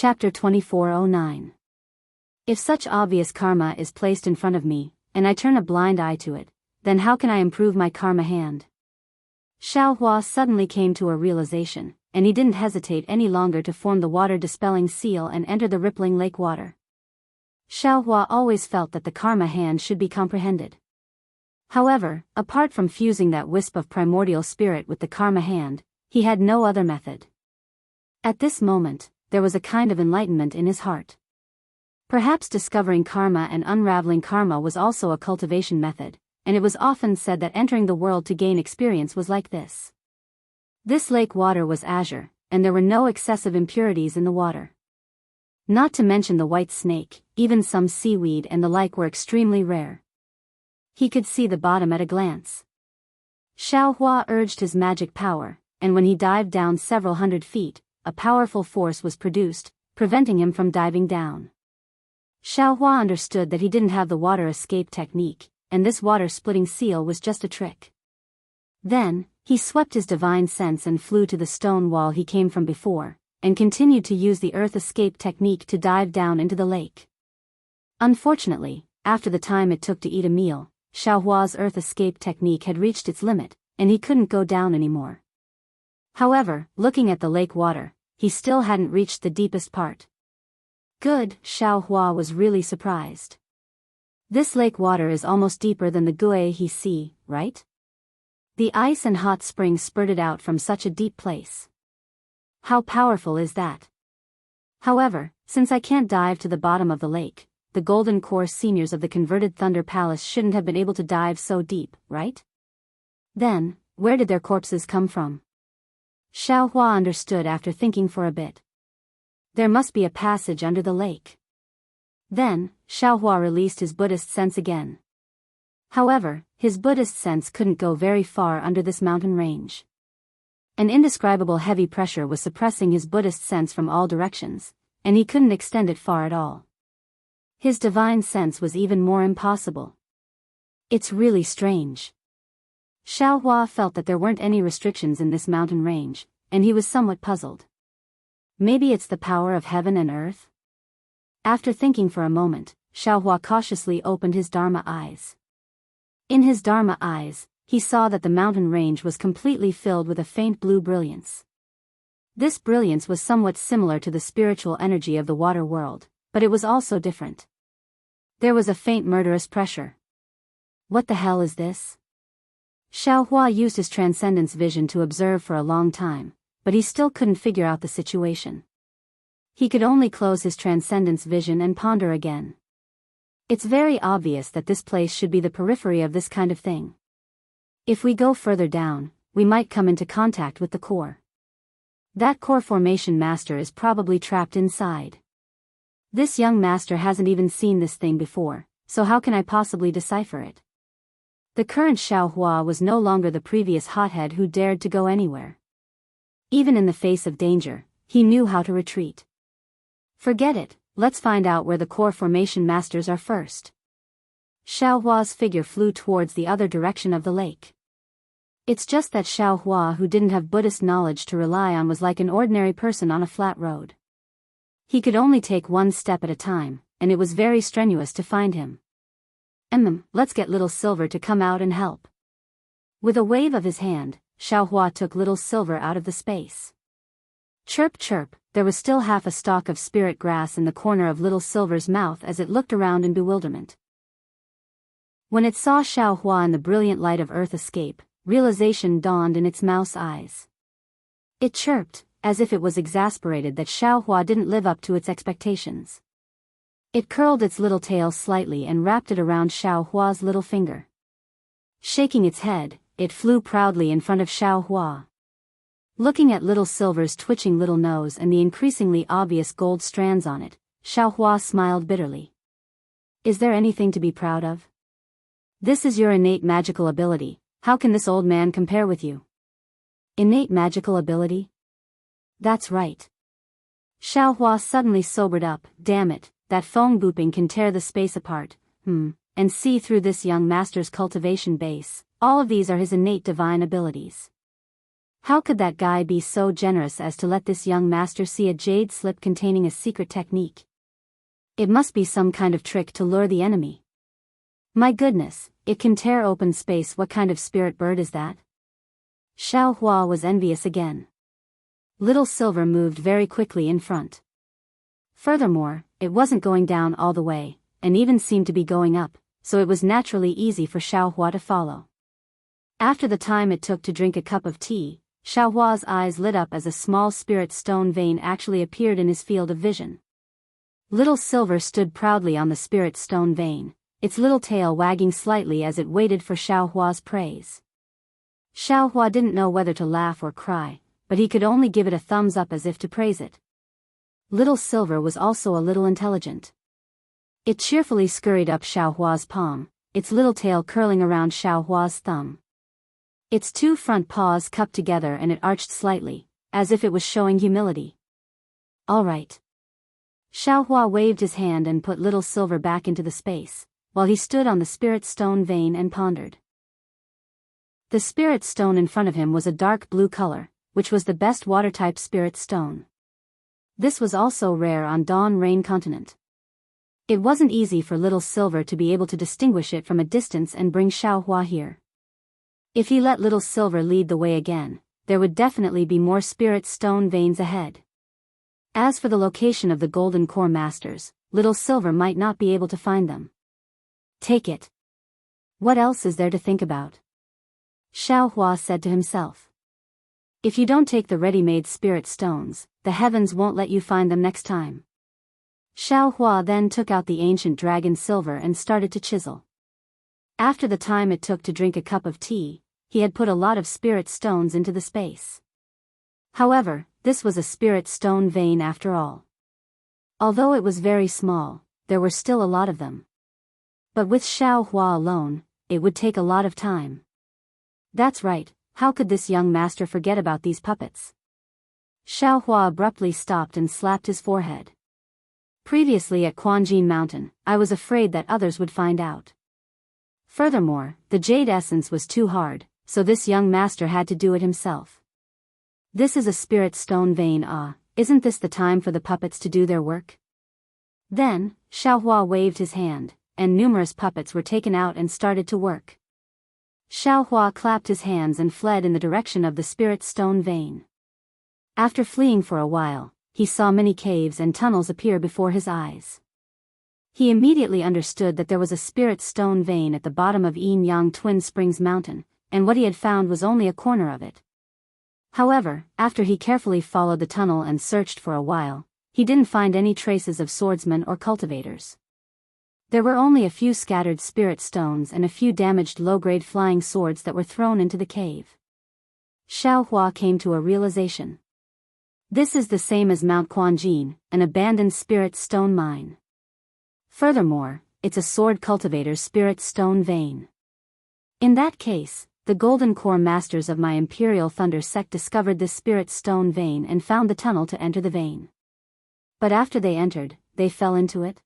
Chapter 2409. If such obvious karma is placed in front of me, and I turn a blind eye to it, then how can I improve my karma hand? Xiaohua suddenly came to a realization, and he didn't hesitate any longer to form the water-dispelling seal and enter the rippling lake water. Xiaohua always felt that the karma hand should be comprehended. However, apart from fusing that wisp of primordial spirit with the karma hand, he had no other method. At this moment, there was a kind of enlightenment in his heart. Perhaps discovering karma and unraveling karma was also a cultivation method, and it was often said that entering the world to gain experience was like this. This lake water was azure, and there were no excessive impurities in the water. Not to mention the white snake, even some seaweed and the like were extremely rare. He could see the bottom at a glance. Xiaohua urged his magic power, and when he dived down several hundred feet, a powerful force was produced, preventing him from diving down. Xiaohua understood that he didn't have the water escape technique, and this water-splitting seal was just a trick. Then, he swept his divine sense and flew to the stone wall he came from before, and continued to use the earth escape technique to dive down into the lake. Unfortunately, after the time it took to eat a meal, Xiaohua's earth escape technique had reached its limit, and he couldn't go down anymore. However, looking at the lake water, he still hadn't reached the deepest part. Good, Xiaohua was really surprised. This lake water is almost deeper than the Guihe Sea, right? The ice and hot springs spurted out from such a deep place. How powerful is that? However, since I can't dive to the bottom of the lake, the golden core seniors of the converted Thunder Palace shouldn't have been able to dive so deep, right? Then, where did their corpses come from? Xiaohua understood after thinking for a bit. There must be a passage under the lake. Then, Xiaohua released his Buddhist sense again. However, his Buddhist sense couldn't go very far under this mountain range. An indescribable heavy pressure was suppressing his Buddhist sense from all directions, and he couldn't extend it far at all. His divine sense was even more impossible. It's really strange. Xiaohua felt that there weren't any restrictions in this mountain range, and he was somewhat puzzled. Maybe it's the power of heaven and earth? After thinking for a moment, Xiaohua cautiously opened his Dharma eyes. In his Dharma eyes, he saw that the mountain range was completely filled with a faint blue brilliance. This brilliance was somewhat similar to the spiritual energy of the water world, but it was also different. There was a faint murderous pressure. What the hell is this? Xiaohua used his transcendence vision to observe for a long time, but he still couldn't figure out the situation. He could only close his transcendence vision and ponder again. It's very obvious that this place should be the periphery of this kind of thing. If we go further down, we might come into contact with the core. That core formation master is probably trapped inside. This young master hasn't even seen this thing before, so how can I possibly decipher it? The current Xiaohua was no longer the previous hothead who dared to go anywhere. Even in the face of danger, he knew how to retreat. Forget it, let's find out where the core formation masters are first. Xiaohua's figure flew towards the other direction of the lake. It's just that Xiaohua, who didn't have Buddhist knowledge to rely on, was like an ordinary person on a flat road. He could only take one step at a time, and it was very strenuous to find him. Let's get Little Silver to come out and help. With a wave of his hand, Xiaohua took Little Silver out of the space. Chirp chirp, there was still half a stalk of spirit grass in the corner of Little Silver's mouth as it looked around in bewilderment. When it saw Xiaohua in the brilliant light of earth escape, realization dawned in its mouse eyes. It chirped, as if it was exasperated that Xiaohua didn't live up to its expectations. It curled its little tail slightly and wrapped it around Xiaohua's little finger. Shaking its head, it flew proudly in front of Xiaohua. Looking at Little Silver's twitching little nose and the increasingly obvious gold strands on it, Xiaohua smiled bitterly. Is there anything to be proud of? This is your innate magical ability, how can this old man compare with you? Innate magical ability? That's right. Xiaohua suddenly sobered up. Damn it, that phone booping can tear the space apart, and see through this young master's cultivation base. All of these are his innate divine abilities. How could that guy be so generous as to let this young master see a jade slip containing a secret technique? It must be some kind of trick to lure the enemy. My goodness, it can tear open space. What kind of spirit bird is that? Xiao Hua was envious again. Little Silver moved very quickly in front. Furthermore, it wasn't going down all the way, and even seemed to be going up, so it was naturally easy for Xiao Hua to follow. After the time it took to drink a cup of tea, Xiao Hua's eyes lit up as a small spirit stone vein actually appeared in his field of vision. Little Silver stood proudly on the spirit stone vein, its little tail wagging slightly as it waited for Xiao Hua's praise. Xiao Hua didn't know whether to laugh or cry, but he could only give it a thumbs up as if to praise it. Little Silver was also a little intelligent. It cheerfully scurried up Xiao Hua's palm, its little tail curling around Xiao Hua's thumb. Its two front paws cupped together and it arched slightly, as if it was showing humility. All right. Xiao Hua waved his hand and put Little Silver back into the space, while he stood on the spirit stone vein and pondered. The spirit stone in front of him was a dark blue color, which was the best water-type spirit stone. This was also rare on Dawn Rain Continent. It wasn't easy for Little Silver to be able to distinguish it from a distance and bring Xiao Hua here. If he let Little Silver lead the way again, there would definitely be more spirit stone veins ahead. As for the location of the Golden Core Masters, Little Silver might not be able to find them. Take it. What else is there to think about? Xiao Hua said to himself. If you don't take the ready-made spirit stones, the heavens won't let you find them next time. Xiao Hua then took out the ancient dragon silver and started to chisel. After the time it took to drink a cup of tea, he had put a lot of spirit stones into the space. However, this was a spirit stone vein after all. Although it was very small, there were still a lot of them. But with Xiao Hua alone, it would take a lot of time. That's right, how could this young master forget about these puppets? Xiao Hua abruptly stopped and slapped his forehead. Previously at Quanjin Mountain, I was afraid that others would find out. Furthermore, the jade essence was too hard, so this young master had to do it himself. This is a spirit stone vein. Isn't this the time for the puppets to do their work? Then, Xiao Hua waved his hand, and numerous puppets were taken out and started to work. Xiao Hua clapped his hands and fled in the direction of the spirit stone vein. After fleeing for a while, he saw many caves and tunnels appear before his eyes. He immediately understood that there was a spirit stone vein at the bottom of Yin Yang Twin Springs Mountain, and what he had found was only a corner of it. However, after he carefully followed the tunnel and searched for a while, he didn't find any traces of swordsmen or cultivators. There were only a few scattered spirit stones and a few damaged low-grade flying swords that were thrown into the cave. Xiao Hua came to a realization. This is the same as Mount Quanjin, an abandoned spirit stone mine. Furthermore, it's a sword cultivator's spirit stone vein. In that case, the Golden Core Masters of my Imperial Thunder sect discovered this spirit stone vein and found the tunnel to enter the vein. But after they entered, they fell into it?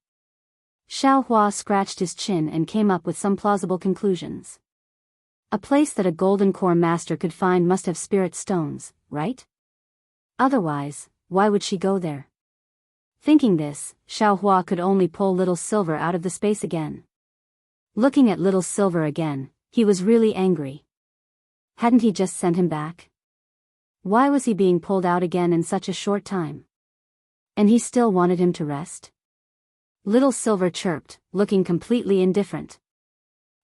Xiao Hua scratched his chin and came up with some plausible conclusions. A place that a Golden Core Master could find must have spirit stones, right? Otherwise, why would she go there? Thinking this, Xiao Hua could only pull Little Silver out of the space again. Looking at Little Silver again, he was really angry. Hadn't he just sent him back? Why was he being pulled out again in such a short time? And he still wanted him to rest? Little Silver chirped, looking completely indifferent.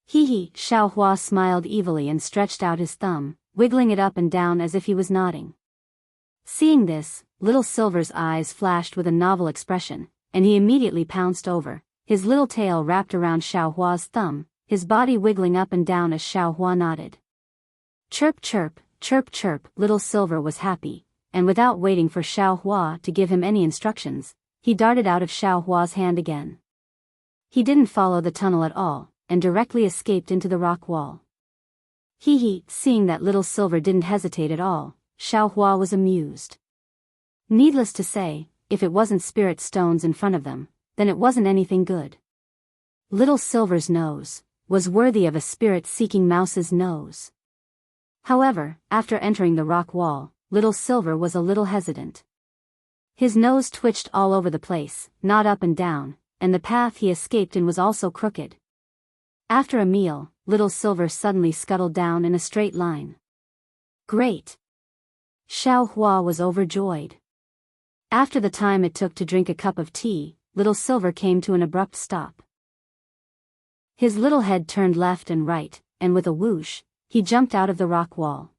Hee hee, Xiao Hua smiled evilly and stretched out his thumb, wiggling it up and down as if he was nodding. Seeing this, Little Silver's eyes flashed with a novel expression, and he immediately pounced over, his little tail wrapped around Xiao Hua's thumb, his body wiggling up and down as Xiao Hua nodded. Chirp chirp, chirp chirp, Little Silver was happy, and without waiting for Xiao Hua to give him any instructions, he darted out of Xiao Hua's hand again. He didn't follow the tunnel at all, and directly escaped into the rock wall. Hee hee, seeing that Little Silver didn't hesitate at all, Xiao Hua was amused. Needless to say, if it wasn't spirit stones in front of them, then it wasn't anything good. Little Silver's nose was worthy of a spirit-seeking mouse's nose. However, after entering the rock wall, Little Silver was a little hesitant. His nose twitched all over the place, not up and down, and the path he escaped in was also crooked. After a meal, Little Silver suddenly scuttled down in a straight line. Great! Xiao Hua was overjoyed. After the time it took to drink a cup of tea, Little Silver came to an abrupt stop. His little head turned left and right, and with a whoosh, he jumped out of the rock wall.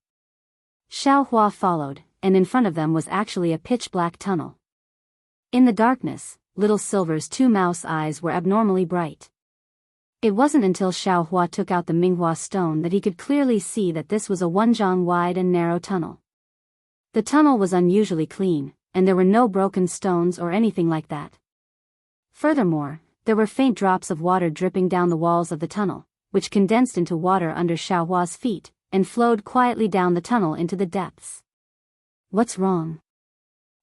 Xiao Hua followed, and in front of them was actually a pitch-black tunnel. In the darkness, Little Silver's two mouse eyes were abnormally bright. It wasn't until Xiao Hua took out the Minghua stone that he could clearly see that this was a 1 zhang wide and narrow tunnel. The tunnel was unusually clean, and there were no broken stones or anything like that. Furthermore, there were faint drops of water dripping down the walls of the tunnel, which condensed into water under Xiao Hua's feet, and flowed quietly down the tunnel into the depths. What's wrong?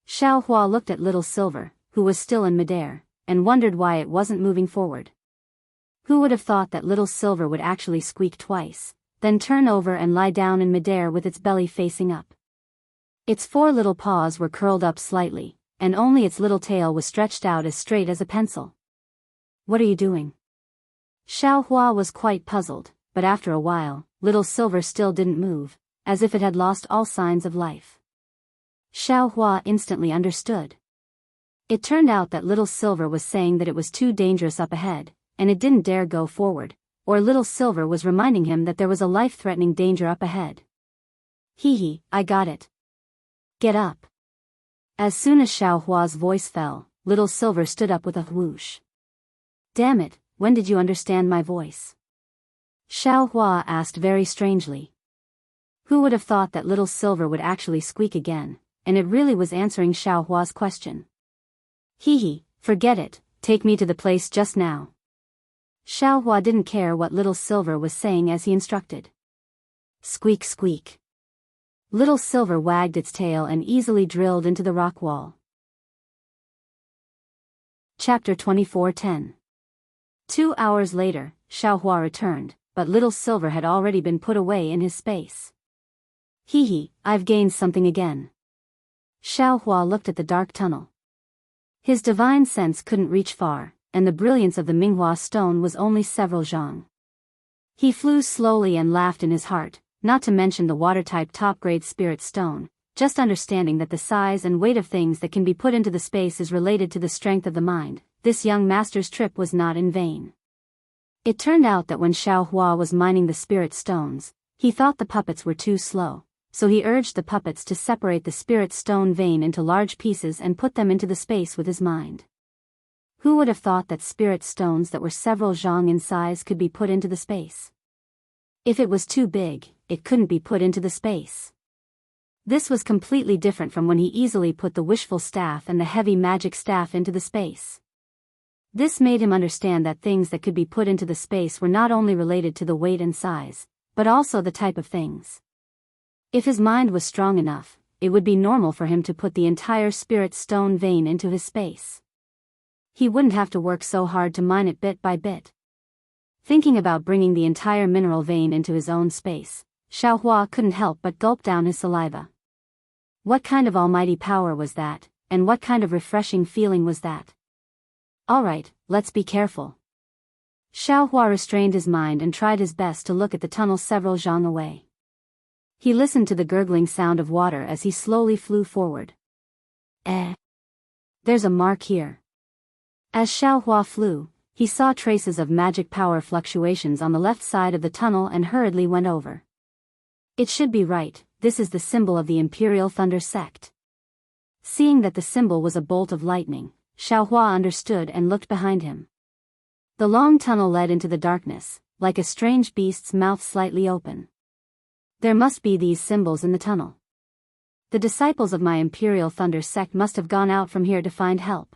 Xiao Hua looked at Little Silver, who was still in midair, and wondered why it wasn't moving forward. Who would have thought that Little Silver would actually squeak twice, then turn over and lie down in midair with its belly facing up? Its 4 little paws were curled up slightly, and only its little tail was stretched out as straight as a pencil. What are you doing? Xiao Hua was quite puzzled, but after a while, Little Silver still didn't move, as if it had lost all signs of life. Xiao Hua instantly understood. It turned out that Little Silver was saying that it was too dangerous up ahead, and it didn't dare go forward, or Little Silver was reminding him that there was a life-threatening danger up ahead. Hee, I got it. Get up. As soon as Xiao Hua's voice fell, Little Silver stood up with a whoosh. Damn it, when did you understand my voice? Xiao Hua asked very strangely. Who would have thought that Little Silver would actually squeak again, and it really was answering Xiao Hua's question. Hee, forget it, take me to the place just now. Xiao Hua didn't care what Little Silver was saying as he instructed. Squeak squeak. Little Silver wagged its tail and easily drilled into the rock wall. Chapter 24:10. 2 hours later, Xiao Hua returned, but Little Silver had already been put away in his space. Hee, I've gained something again. Xiao Hua looked at the dark tunnel. His divine sense couldn't reach far, and the brilliance of the Minghua stone was only several zhang. He flew slowly and laughed in his heart, not to mention the water-type top-grade spirit stone, just understanding that the size and weight of things that can be put into the space is related to the strength of the mind. This young master's trip was not in vain. It turned out that when Xiao Hua was mining the spirit stones, he thought the puppets were too slow, so he urged the puppets to separate the spirit stone vein into large pieces and put them into the space with his mind. Who would have thought that spirit stones that were several zhang in size could be put into the space? If it was too big, it couldn't be put into the space. This was completely different from when he easily put the wishful staff and the heavy magic staff into the space. This made him understand that things that could be put into the space were not only related to the weight and size, but also the type of things. If his mind was strong enough, it would be normal for him to put the entire spirit stone vein into his space. He wouldn't have to work so hard to mine it bit by bit. Thinking about bringing the entire mineral vein into his own space, Xiao Hua couldn't help but gulp down his saliva. What kind of almighty power was that, and what kind of refreshing feeling was that? Alright, let's be careful. Xiao Hua restrained his mind and tried his best to look at the tunnel several zhang away. He listened to the gurgling sound of water as he slowly flew forward. There's a mark here. As Xiao Hua flew, he saw traces of magic power fluctuations on the left side of the tunnel and hurriedly went over. It should be right, this is the symbol of the Imperial Thunder Sect. Seeing that the symbol was a bolt of lightning, Xiao Hua understood and looked behind him. The long tunnel led into the darkness, like a strange beast's mouth slightly open. There must be these symbols in the tunnel. The disciples of my Imperial Thunder Sect must have gone out from here to find help.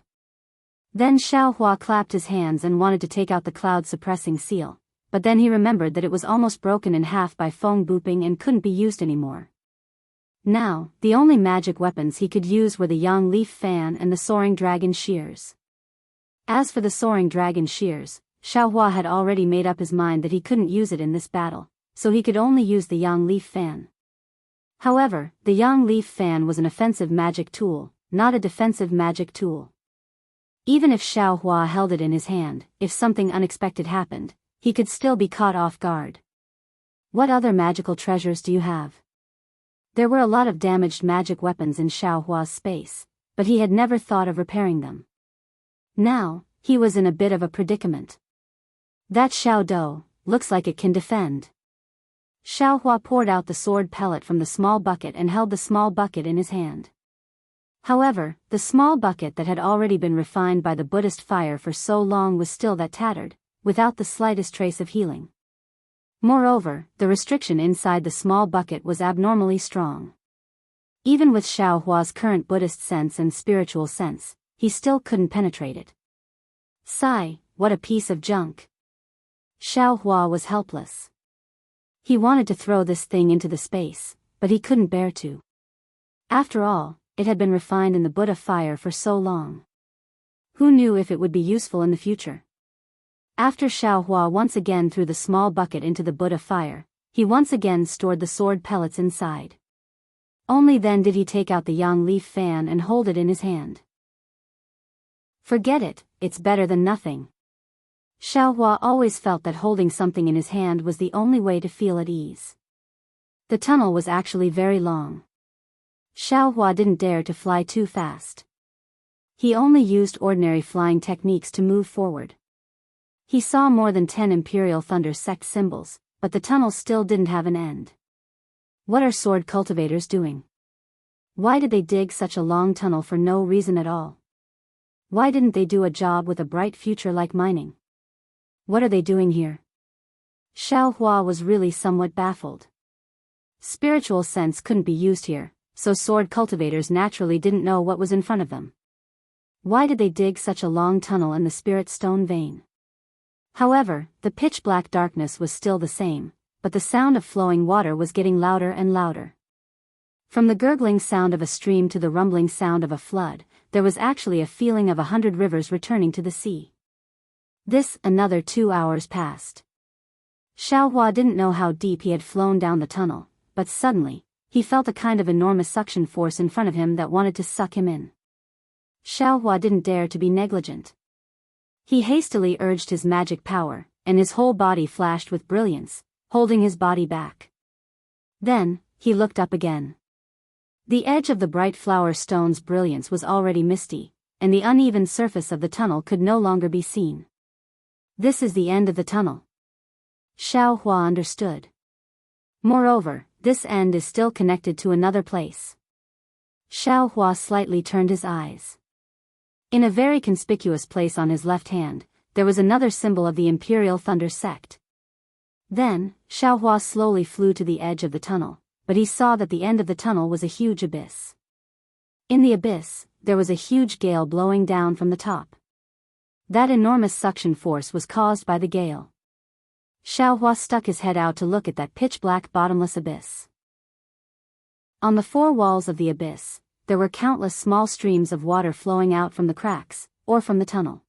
Then Xiao Hua clapped his hands and wanted to take out the cloud-suppressing seal, but then he remembered that it was almost broken in half by Feng Booping and couldn't be used anymore. Now, the only magic weapons he could use were the Yang Leaf Fan and the Soaring Dragon Shears. As for the Soaring Dragon Shears, Xiao Hua had already made up his mind that he couldn't use it in this battle, so he could only use the Yang Leaf Fan. However, the yang leaf fan was an offensive magic tool, not a defensive magic tool. Even if Xiao Hua held it in his hand, if something unexpected happened, he could still be caught off guard. What other magical treasures do you have? There were a lot of damaged magic weapons in Xiao Hua's space, but he had never thought of repairing them. Now, he was in a bit of a predicament. That Xiao Dou looks like it can defend. Xiao Hua poured out the sword pellet from the small bucket and held the small bucket in his hand. However, the small bucket that had already been refined by the Buddhist fire for so long was still that tattered, without the slightest trace of healing. Moreover, the restriction inside the small bucket was abnormally strong. Even with Xiao Hua's current Buddhist sense and spiritual sense, he still couldn't penetrate it. Sigh, what a piece of junk. Xiao Hua was helpless. He wanted to throw this thing into the space, but he couldn't bear to. After all, it had been refined in the Buddha fire for so long. Who knew if it would be useful in the future? After Xiao Hua once again threw the small bucket into the Buddha fire, he once again stored the sword pellets inside. Only then did he take out the yang leaf fan and hold it in his hand. Forget it, it's better than nothing. Xiao Hua always felt that holding something in his hand was the only way to feel at ease. The tunnel was actually very long. Xiao Hua didn't dare to fly too fast. He only used ordinary flying techniques to move forward. He saw more than 10 Imperial Thunder Sect symbols, but the tunnel still didn't have an end. What are sword cultivators doing? Why did they dig such a long tunnel for no reason at all? Why didn't they do a job with a bright future like mining? What are they doing here? Xiao Hua was really somewhat baffled. Spiritual sense couldn't be used here, so sword cultivators naturally didn't know what was in front of them. Why did they dig such a long tunnel in the spirit stone vein? However, the pitch-black darkness was still the same, but the sound of flowing water was getting louder and louder. From the gurgling sound of a stream to the rumbling sound of a flood, there was actually a feeling of 100 rivers returning to the sea. Another 2 hours passed. Xiao Hua didn't know how deep he had flown down the tunnel, but suddenly, he felt a kind of enormous suction force in front of him that wanted to suck him in. Xiao Hua didn't dare to be negligent. He hastily urged his magic power, and his whole body flashed with brilliance, holding his body back. Then, he looked up again. The edge of the bright flower stone's brilliance was already misty, and the uneven surface of the tunnel could no longer be seen. This is the end of the tunnel. Xiao Hua understood. Moreover, this end is still connected to another place. Xiao Hua slightly turned his eyes. In a very conspicuous place on his left hand, there was another symbol of the Imperial Thunder Sect. Then, Xiao Hua slowly flew to the edge of the tunnel, but he saw that the end of the tunnel was a huge abyss. In the abyss, there was a huge gale blowing down from the top. That enormous suction force was caused by the gale. Xiao Hua stuck his head out to look at that pitch-black bottomless abyss. On the four walls of the abyss, there were countless small streams of water flowing out from the cracks, or from the tunnel.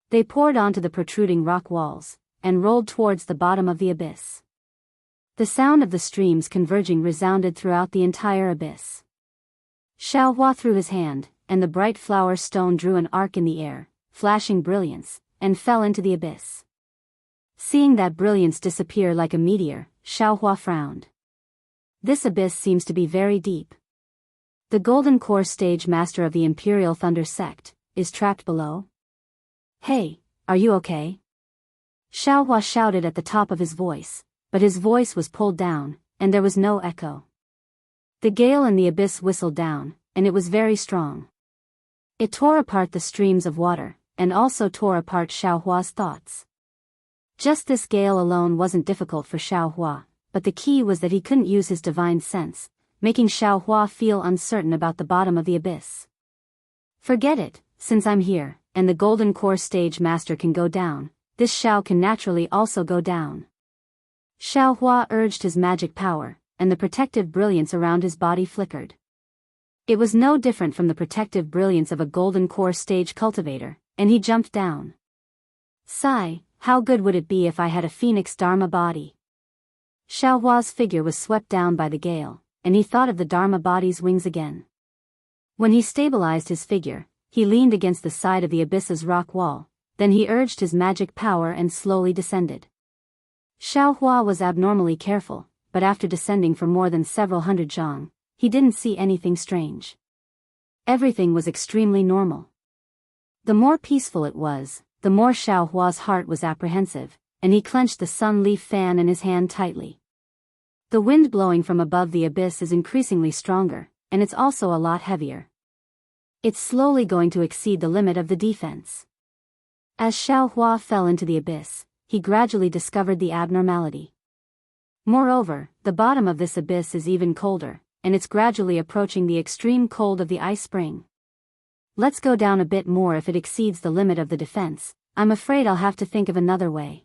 They poured onto the protruding rock walls, and rolled towards the bottom of the abyss. The sound of the streams converging resounded throughout the entire abyss. Xiao Hua threw his hand, and the bright flower stone drew an arc in the air, flashing brilliance, and fell into the abyss. Seeing that brilliance disappear like a meteor, Xiao Hua frowned. This abyss seems to be very deep. The Golden Core Stage Master of the Imperial Thunder Sect is trapped below? Hey, are you okay? Xiao Hua shouted at the top of his voice, but his voice was pulled down, and there was no echo. The gale in the abyss whistled down, and it was very strong. It tore apart the streams of water, and also tore apart Xiao Hua's thoughts. Just this gale alone wasn't difficult for Xiao Hua, but the key was that he couldn't use his divine sense, making Xiao Hua feel uncertain about the bottom of the abyss. Forget it, since I'm here, and the Golden Core Stage Master can go down, this Xiao can naturally also go down. Xiao Hua urged his magic power, and the protective brilliance around his body flickered. It was no different from the protective brilliance of a Golden Core Stage cultivator, and he jumped down. Sigh, how good would it be if I had a Phoenix Dharma body? Xiao Hua's figure was swept down by the gale, and he thought of the Dharma body's wings again. When he stabilized his figure, he leaned against the side of the abyss's rock wall, then he urged his magic power and slowly descended. Xiaohua was abnormally careful, but after descending for more than several hundred zhang, he didn't see anything strange. Everything was extremely normal. The more peaceful it was, the more Xiaohua's heart was apprehensive, and he clenched the sun leaf fan in his hand tightly. The wind blowing from above the abyss is increasingly stronger, and it's also a lot heavier. It's slowly going to exceed the limit of the defense. As Xiaohua fell into the abyss, he gradually discovered the abnormality. Moreover, the bottom of this abyss is even colder, and it's gradually approaching the extreme cold of the ice spring. Let's go down a bit more. If it exceeds the limit of the defense, I'm afraid I'll have to think of another way.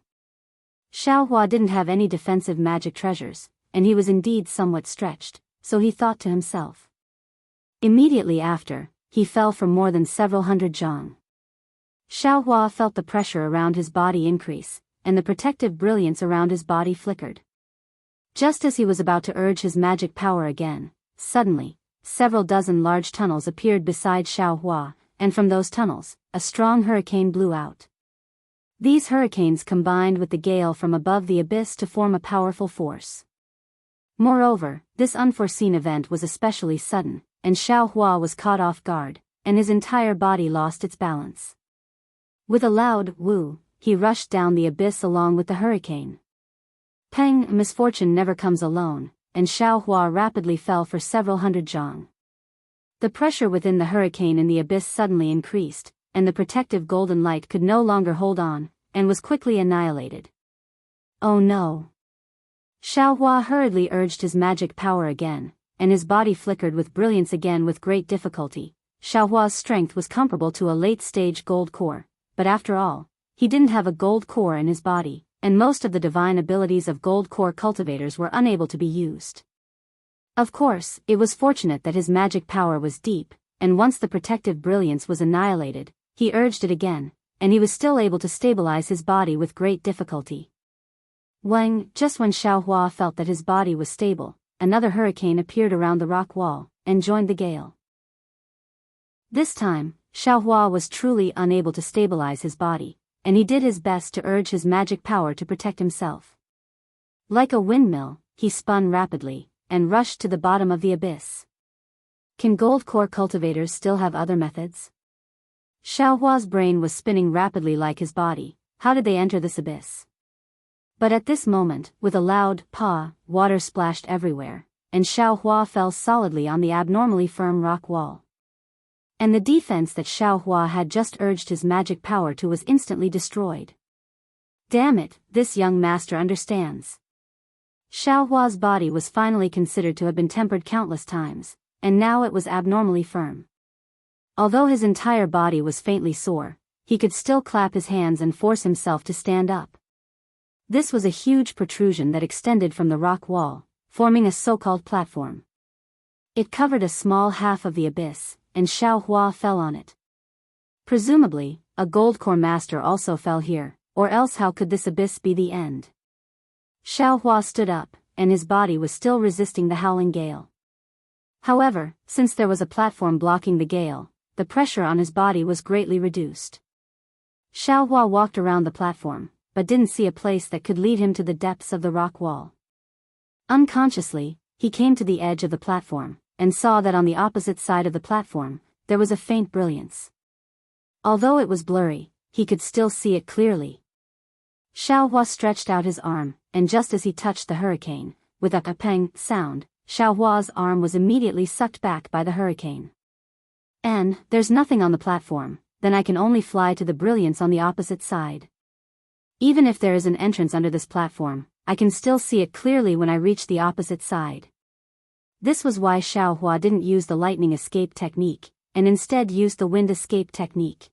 Xiaohua didn't have any defensive magic treasures, and he was indeed somewhat stretched, so he thought to himself. Immediately after, he fell for more than several hundred zhang. Xiaohua felt the pressure around his body increase, and the protective brilliance around his body flickered. Just as he was about to urge his magic power again, suddenly, several dozen large tunnels appeared beside Xiaohua, and from those tunnels, a strong hurricane blew out. These hurricanes combined with the gale from above the abyss to form a powerful force. Moreover, this unforeseen event was especially sudden, and Xiaohua was caught off guard, and his entire body lost its balance. With a loud woo, he rushed down the abyss along with the hurricane. Peng, misfortune never comes alone, and Xiaohua rapidly fell for several hundred zhang. The pressure within the hurricane in the abyss suddenly increased, and the protective golden light could no longer hold on, and was quickly annihilated. Oh no! Xiaohua hurriedly urged his magic power again, and his body flickered with brilliance again with great difficulty. Xiaohua's strength was comparable to a late-stage gold core, but after all, he didn't have a gold core in his body, and most of the divine abilities of gold core cultivators were unable to be used. Of course, it was fortunate that his magic power was deep, and once the protective brilliance was annihilated, he urged it again, and he was still able to stabilize his body with great difficulty. Just when Xiaohua felt that his body was stable, another hurricane appeared around the rock wall, and joined the gale. This time, Xiaohua was truly unable to stabilize his body, and he did his best to urge his magic power to protect himself. Like a windmill, he spun rapidly, and rushed to the bottom of the abyss. Can gold core cultivators still have other methods? Xiaohua's brain was spinning rapidly like his body. How did they enter this abyss? But at this moment, with a loud "pa," water splashed everywhere, and Xiaohua fell solidly on the abnormally firm rock wall. And the defense that Xiaohua had just urged his magic power to was instantly destroyed. Damn it, this young master understands. Xiaohua's body was finally considered to have been tempered countless times, and now it was abnormally firm. Although his entire body was faintly sore, he could still clap his hands and force himself to stand up. This was a huge protrusion that extended from the rock wall, forming a so-called platform. It covered a small half of the abyss, and Xiaohua fell on it. Presumably, a gold core master also fell here, or else how could this abyss be the end? Xiaohua stood up, and his body was still resisting the howling gale. However, since there was a platform blocking the gale, the pressure on his body was greatly reduced. Xiaohua walked around the platform, but didn't see a place that could lead him to the depths of the rock wall. Unconsciously, he came to the edge of the platform, and saw that on the opposite side of the platform, there was a faint brilliance. Although it was blurry, he could still see it clearly. Xiaohua stretched out his arm, and just as he touched the hurricane, with a "peng" sound, Xiaohua's arm was immediately sucked back by the hurricane. And, there's nothing on the platform, then I can only fly to the brilliance on the opposite side. Even if there is an entrance under this platform, I can still see it clearly when I reach the opposite side. This was why Xiaohua didn't use the lightning escape technique, and instead used the wind escape technique.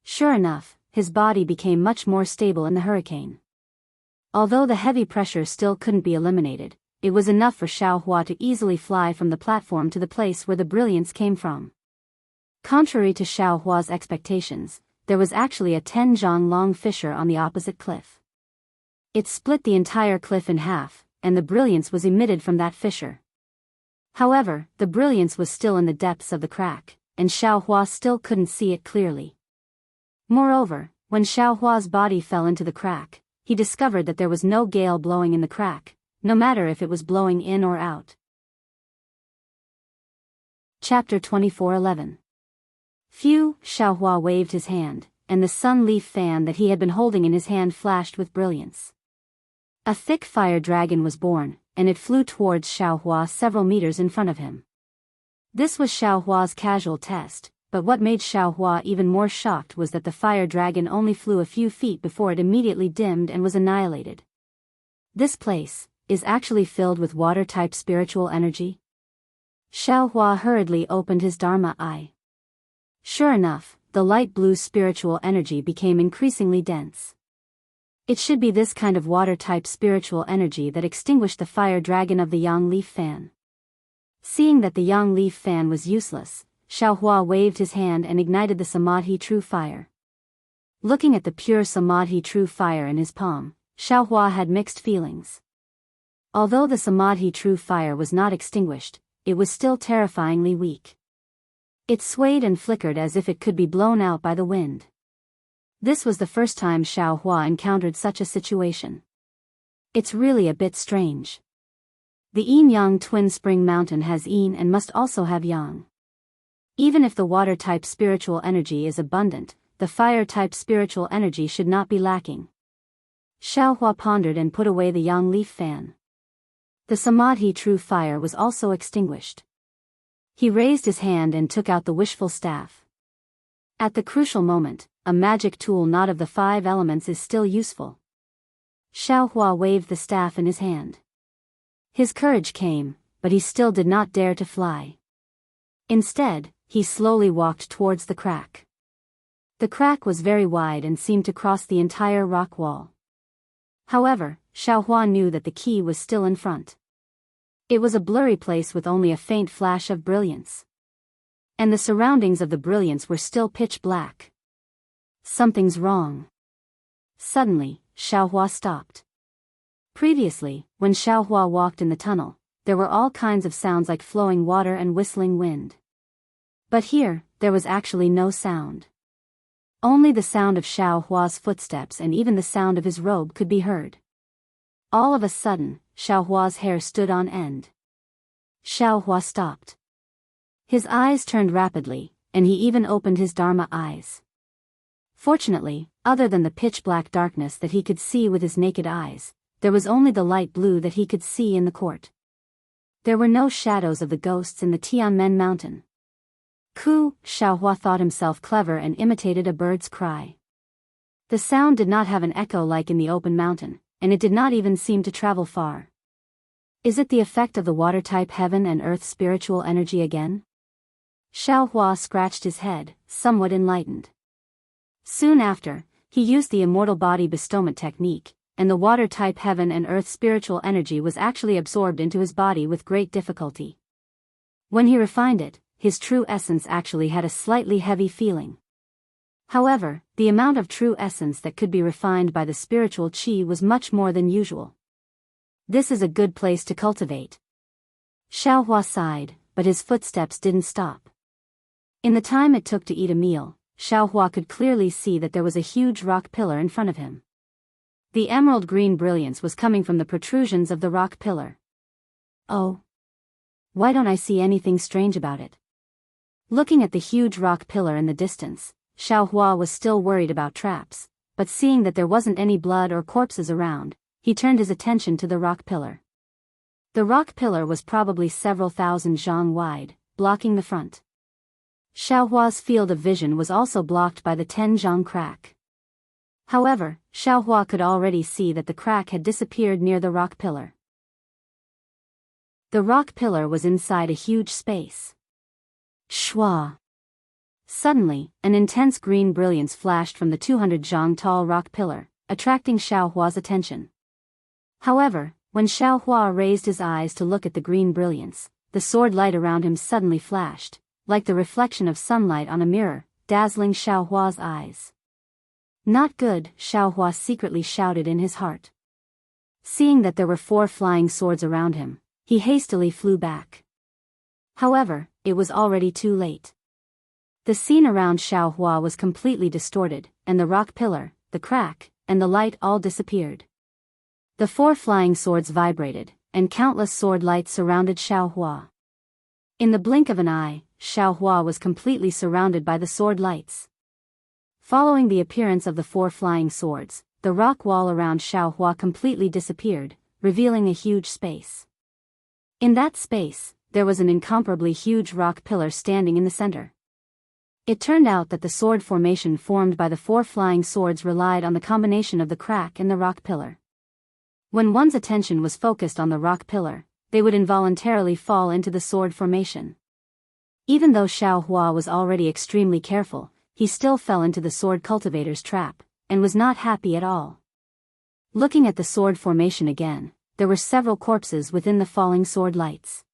Sure enough, his body became much more stable in the hurricane. Although the heavy pressure still couldn't be eliminated, it was enough for Xiaohua to easily fly from the platform to the place where the brilliance came from. Contrary to Xiaohua's expectations, there was actually a 10 zhang long fissure on the opposite cliff. It split the entire cliff in half, and the brilliance was emitted from that fissure. However, the brilliance was still in the depths of the crack, and Xiaohua still couldn't see it clearly. Moreover, when Xiaohua's body fell into the crack, he discovered that there was no gale blowing in the crack, no matter if it was blowing in or out. Chapter 24:11. Phew, Xiaohua waved his hand, and the sun leaf fan that he had been holding in his hand flashed with brilliance. A thick fire dragon was born, and it flew towards Xiaohua several meters in front of him. This was Xiaohua's casual test, but what made Xiaohua even more shocked was that the fire dragon only flew a few feet before it immediately dimmed and was annihilated. This place is actually filled with water-type spiritual energy? Xiaohua hurriedly opened his Dharma eye. Sure enough, the light blue spiritual energy became increasingly dense. It should be this kind of water-type spiritual energy that extinguished the fire dragon of the yang leaf fan. Seeing that the yang leaf fan was useless, Xiaohua waved his hand and ignited the Samadhi true fire. Looking at the pure Samadhi true fire in his palm, Xiaohua had mixed feelings. Although the Samadhi true fire was not extinguished, it was still terrifyingly weak. It swayed and flickered as if it could be blown out by the wind. This was the first time Xiaohua encountered such a situation. It's really a bit strange. The yin-yang twin spring mountain has yin and must also have yang. Even if the water-type spiritual energy is abundant, the fire-type spiritual energy should not be lacking. Xiaohua pondered and put away the yang leaf fan. The Samadhi true fire was also extinguished. He raised his hand and took out the wishful staff. At the crucial moment, a magic tool not of the 5 elements is still useful. Xiaohua waved the staff in his hand. His courage came, but he still did not dare to fly. Instead, he slowly walked towards the crack. The crack was very wide and seemed to cross the entire rock wall. However, Xiaohua knew that the key was still in front. It was a blurry place with only a faint flash of brilliance. And the surroundings of the brilliance were still pitch black. Something's wrong. Suddenly, Xiaohua stopped. Previously, when Xiaohua walked in the tunnel, there were all kinds of sounds like flowing water and whistling wind. But here, there was actually no sound. Only the sound of Xiaohua's footsteps and even the sound of his robe could be heard. All of a sudden, Xiaohua's hair stood on end. Xiaohua stopped. His eyes turned rapidly, and he even opened his Dharma eyes. Fortunately, other than the pitch-black darkness that he could see with his naked eyes, there was only the light blue that he could see in the court. There were no shadows of the ghosts in the Tianmen mountain. Coo, Xiaohua thought himself clever and imitated a bird's cry. The sound did not have an echo like in the open mountain, and it did not even seem to travel far. Is it the effect of the water-type heaven and earth spiritual energy again? Xiaohua scratched his head, somewhat enlightened. Soon after, he used the immortal body bestowment technique, and the water-type heaven and earth spiritual energy was actually absorbed into his body with great difficulty. When he refined it, his true essence actually had a slightly heavy feeling. However, the amount of true essence that could be refined by the spiritual qi was much more than usual. This is a good place to cultivate. Xiaohua sighed, but his footsteps didn't stop. In the time it took to eat a meal, Xiaohua could clearly see that there was a huge rock pillar in front of him. The emerald green brilliance was coming from the protrusions of the rock pillar. Oh! Why don't I see anything strange about it? Looking at the huge rock pillar in the distance, Xiaohua was still worried about traps, but seeing that there wasn't any blood or corpses around, he turned his attention to the rock pillar. The rock pillar was probably several thousand zhang wide, blocking the front. Xiaohua's field of vision was also blocked by the 10 zhang crack. However, Xiaohua could already see that the crack had disappeared near the rock pillar. The rock pillar was inside a huge space. Shwa! Suddenly, an intense green brilliance flashed from the 200 zhang tall rock pillar, attracting Xiaohua's attention. However, when Xiaohua raised his eyes to look at the green brilliance, the sword light around him suddenly flashed, like the reflection of sunlight on a mirror, dazzling Xiaohua's eyes. Not good, Xiaohua secretly shouted in his heart. Seeing that there were 4 flying swords around him, he hastily flew back. However, it was already too late. The scene around Xiao Hua was completely distorted, and the rock pillar, the crack, and the light all disappeared. The 4 flying swords vibrated, and countless sword lights surrounded Xiao Hua. In the blink of an eye, Xiao Hua was completely surrounded by the sword lights. Following the appearance of the 4 flying swords, the rock wall around Xiao Hua completely disappeared, revealing a huge space. In that space, there was an incomparably huge rock pillar standing in the center. It turned out that the sword formation formed by the 4 flying swords relied on the combination of the crack and the rock pillar. When one's attention was focused on the rock pillar, they would involuntarily fall into the sword formation. Even though Xiao Hua was already extremely careful, he still fell into the sword cultivator's trap, and was not happy at all. Looking at the sword formation again, there were several corpses within the falling sword lights.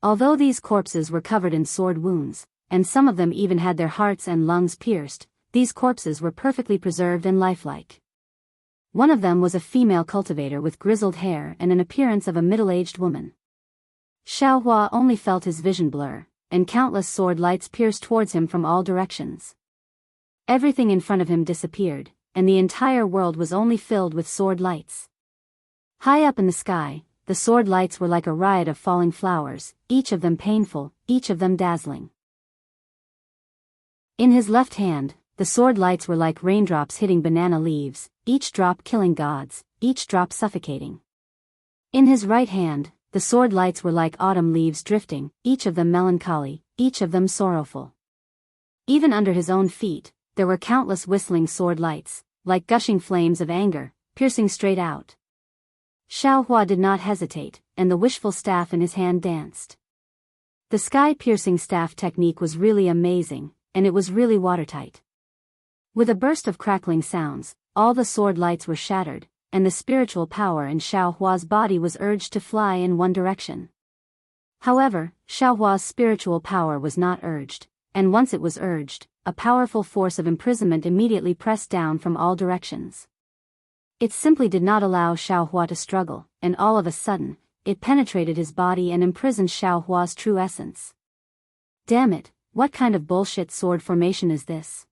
Although these corpses were covered in sword wounds, and some of them even had their hearts and lungs pierced, these corpses were perfectly preserved and lifelike. One of them was a female cultivator with grizzled hair and an appearance of a middle-aged woman. Xiao Hua only felt his vision blur, and countless sword lights pierced towards him from all directions. Everything in front of him disappeared, and the entire world was only filled with sword lights. High up in the sky, the sword lights were like a riot of falling flowers, each of them painful, each of them dazzling. In his left hand, the sword lights were like raindrops hitting banana leaves, each drop killing gods, each drop suffocating. In his right hand, the sword lights were like autumn leaves drifting, each of them melancholy, each of them sorrowful. Even under his own feet, there were countless whistling sword lights, like gushing flames of anger, piercing straight out. Xiao Hua did not hesitate, and the wishful staff in his hand danced. The sky-piercing staff technique was really amazing, and it was really watertight. With a burst of crackling sounds, all the sword lights were shattered, and the spiritual power in Xiao Hua's body was urged to fly in one direction. However, Xiao Hua's spiritual power was not urged, and once it was urged, a powerful force of imprisonment immediately pressed down from all directions. It simply did not allow Xiao Hua to struggle, and all of a sudden, it penetrated his body and imprisoned Xiao Hua's true essence. Damn it, what kind of bullshit sword formation is this?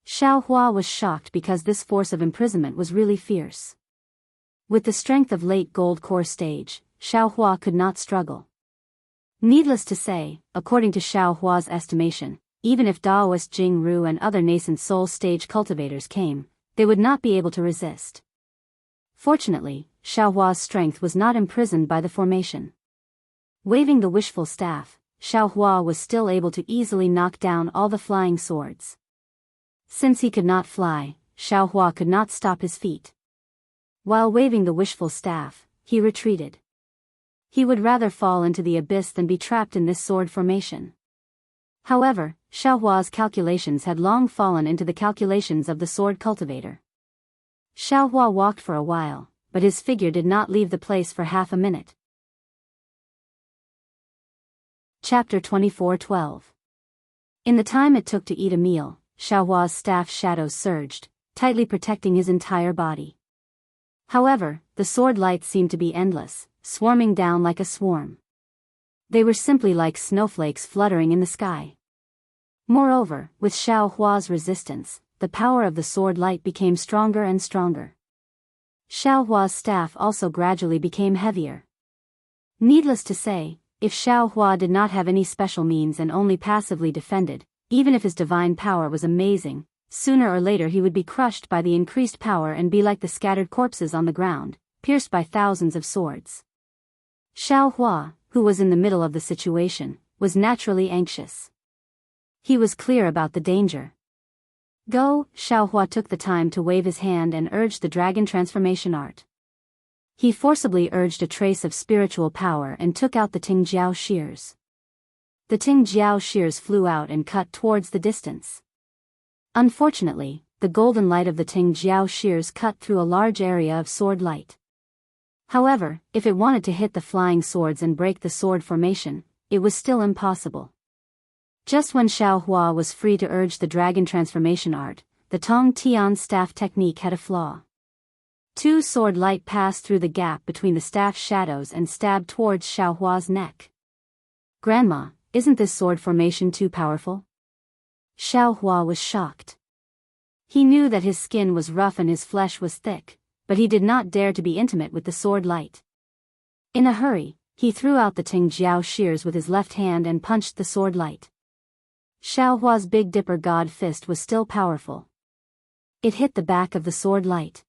Xiao Hua was shocked because this force of imprisonment was really fierce. With the strength of late gold core stage, Xiao Hua could not struggle. Needless to say, according to Xiao Hua's estimation, even if Daoist Jing Ru and other nascent soul stage cultivators came, they would not be able to resist. Fortunately, Xiao Hua's strength was not imprisoned by the formation. Waving the wishful staff, Xiao Hua was still able to easily knock down all the flying swords. Since he could not fly, Xiao Hua could not stop his feet. While waving the wishful staff, he retreated. He would rather fall into the abyss than be trapped in this sword formation. However, Xiao Hua's calculations had long fallen into the calculations of the sword cultivator. Xiao Hua walked for a while, but his figure did not leave the place for half a minute. Chapter 24:12. In the time it took to eat a meal, Xiao Hua's staff shadows surged, tightly protecting his entire body. However, the sword lights seemed to be endless, swarming down like a swarm. They were simply like snowflakes fluttering in the sky. Moreover, with Xiao Hua's resistance, the power of the sword light became stronger and stronger. Xiao Hua's staff also gradually became heavier. Needless to say, if Xiao Hua did not have any special means and only passively defended, even if his divine power was amazing, sooner or later he would be crushed by the increased power and be like the scattered corpses on the ground, pierced by thousands of swords. Xiao Hua, who was in the middle of the situation, was naturally anxious. He was clear about the danger. Go, Xiao Hua took the time to wave his hand and urged the dragon transformation art. He forcibly urged a trace of spiritual power and took out the Tingjiao shears. The Tingjiao shears flew out and cut towards the distance. Unfortunately, the golden light of the Tingjiao shears cut through a large area of sword light. However, if it wanted to hit the flying swords and break the sword formation, it was still impossible. Just when Xiao Hua was free to urge the dragon transformation art, the Tong Tian staff technique had a flaw. Two sword light passed through the gap between the staff shadows and stabbed towards Xiaohua's neck. Grandma, isn't this sword formation too powerful? Xiaohua was shocked. He knew that his skin was rough and his flesh was thick, but he did not dare to be intimate with the sword light. In a hurry, he threw out the Tingjiao shears with his left hand and punched the sword light. Xiaohua's Big Dipper God fist was still powerful. It hit the back of the sword light.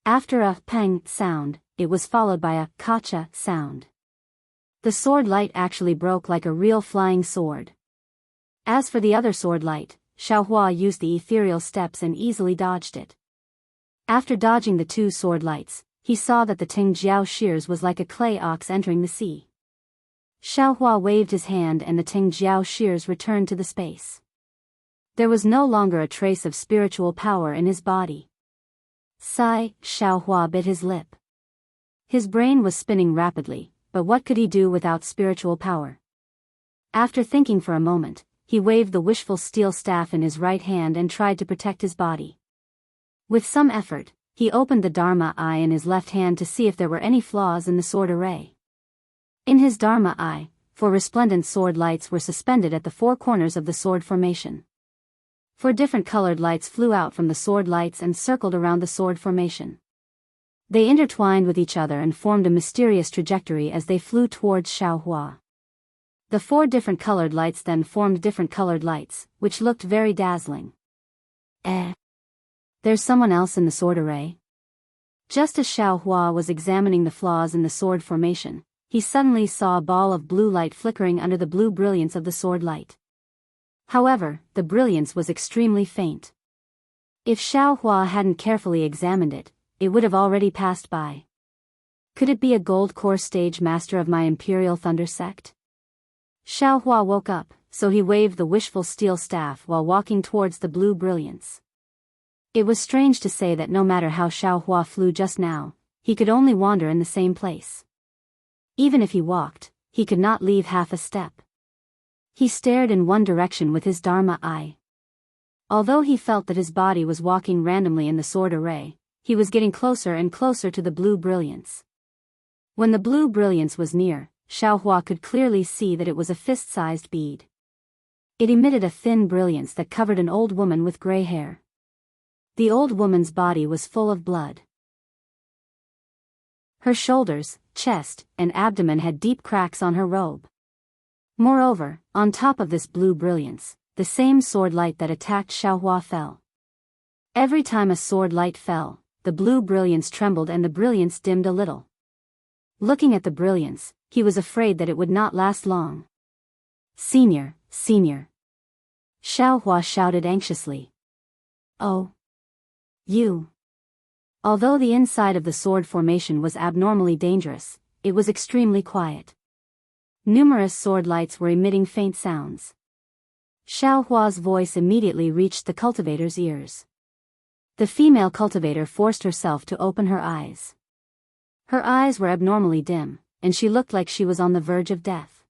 After a pang sound, it was followed by a kacha sound. The sword light actually broke like a real flying sword. As for the other sword light, Xiaohua used the ethereal steps and easily dodged it. After dodging the two sword lights, he saw that the Tingjiao shears was like a clay ox entering the sea. Xiaohua waved his hand and the Tingjiao shears returned to the space. There was no longer a trace of spiritual power in his body. Sigh, Xiaohua bit his lip. His brain was spinning rapidly, but what could he do without spiritual power? After thinking for a moment, he waved the wishful steel staff in his right hand and tried to protect his body. With some effort, he opened the Dharma eye in his left hand to see if there were any flaws in the sword array. In his Dharma eye, four resplendent sword lights were suspended at the four corners of the sword formation. Four different colored lights flew out from the sword lights and circled around the sword formation. They intertwined with each other and formed a mysterious trajectory as they flew towards Xiaohua. The four different colored lights then formed different colored lights, which looked very dazzling. There's someone else in the sword array? Just as Xiaohua was examining the flaws in the sword formation, he suddenly saw a ball of blue light flickering under the blue brilliance of the sword light. However, the brilliance was extremely faint. If Xiaohua hadn't carefully examined it, it would have already passed by. Could it be a gold core stage master of my Imperial Thunder sect? Xiaohua woke up, so he waved the wishful steel staff while walking towards the blue brilliance. It was strange to say that no matter how Xiaohua flew just now, he could only wander in the same place. Even if he walked, he could not leave half a step. He stared in one direction with his Dharma eye. Although he felt that his body was walking randomly in the sword array, he was getting closer and closer to the blue brilliance. When the blue brilliance was near, Xiaohua could clearly see that it was a fist-sized bead. It emitted a thin brilliance that covered an old woman with gray hair. The old woman's body was full of blood. Her shoulders, chest, and abdomen had deep cracks on her robe. Moreover, on top of this blue brilliance, the same sword light that attacked Xiaohua fell. Every time a sword light fell, the blue brilliance trembled and the brilliance dimmed a little. Looking at the brilliance, he was afraid that it would not last long. Senior, senior. Xiaohua shouted anxiously. Oh. You. Although the inside of the sword formation was abnormally dangerous, it was extremely quiet. Numerous sword lights were emitting faint sounds. Xiaohua's voice immediately reached the cultivator's ears. The female cultivator forced herself to open her eyes. Her eyes were abnormally dim, and she looked like she was on the verge of death.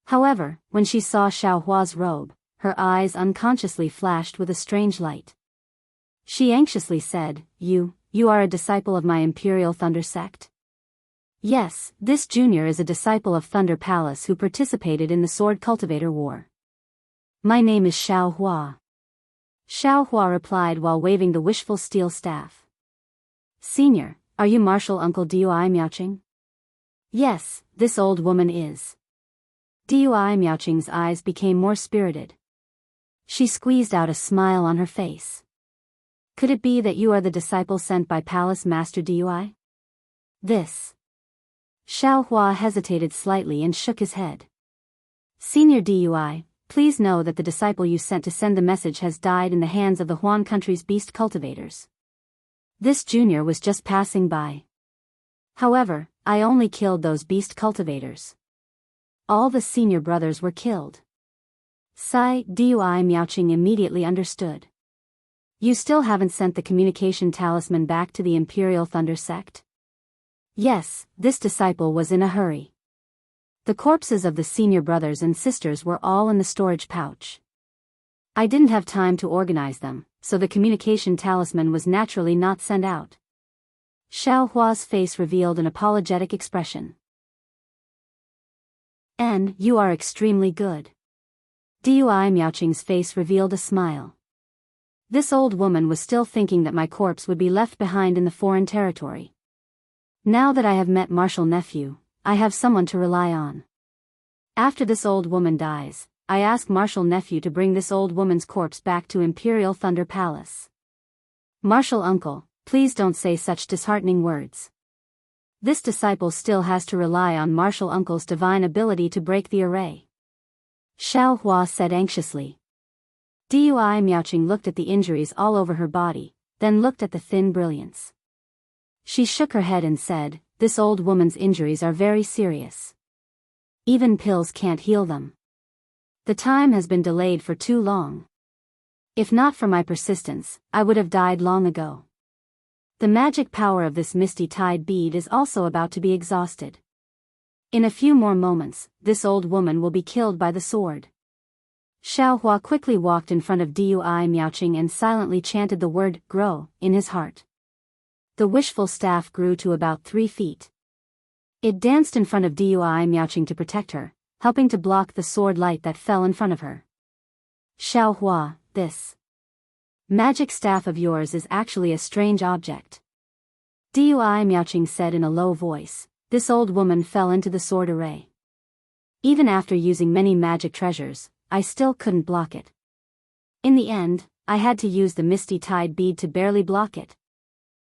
However, when she saw Xiaohua's robe, her eyes unconsciously flashed with a strange light. She anxiously said, You are a disciple of my Imperial Thunder sect? Yes, this junior is a disciple of Thunder Palace who participated in the Sword Cultivator War. My name is Xiaohua. Xiaohua replied while waving the wishful steel staff. Senior, are you Martial Uncle Dui Miaoqing? Yes, this old woman is. Dui Miaoqing's eyes became more spirited. She squeezed out a smile on her face. Could it be that you are the disciple sent by Palace Master Dui? This. Xiaohua hesitated slightly and shook his head. Senior Dui, please know that the disciple you sent to send the message has died in the hands of the Huan country's beast cultivators. This junior was just passing by. However, I only killed those beast cultivators. All the senior brothers were killed. Sai Dui Miaoqing immediately understood. You still haven't sent the communication talisman back to the Imperial Thunder sect? Yes, this disciple was in a hurry. The corpses of the senior brothers and sisters were all in the storage pouch. I didn't have time to organize them, so the communication talisman was naturally not sent out. Xiao Hua's face revealed an apologetic expression. And you are extremely good. Dui Miaoqing's face revealed a smile. This old woman was still thinking that my corpse would be left behind in the foreign territory. Now that I have met Martial Nephew, I have someone to rely on. After this old woman dies, I ask Martial Nephew to bring this old woman's corpse back to Imperial Thunder Palace. Martial Uncle, please don't say such disheartening words. This disciple still has to rely on Martial Uncle's divine ability to break the array. Xiao Hua said anxiously. Dui Miaoqing looked at the injuries all over her body, then looked at the thin brilliance. She shook her head and said, this old woman's injuries are very serious. Even pills can't heal them. The time has been delayed for too long. If not for my persistence, I would have died long ago. The magic power of this misty tide bead is also about to be exhausted. In a few more moments, this old woman will be killed by the sword. Xiao Hua quickly walked in front of Dui Miaoqing and silently chanted the word, grow, in his heart. The wishful staff grew to about 3 feet. It danced in front of Dui Miaoqing to protect her, helping to block the sword light that fell in front of her. Xiao Hua, this magic staff of yours is actually a strange object. Dui Miaoqing said in a low voice. This old woman fell into the sword array. Even after using many magic treasures, I still couldn't block it. In the end, I had to use the misty tide bead to barely block it.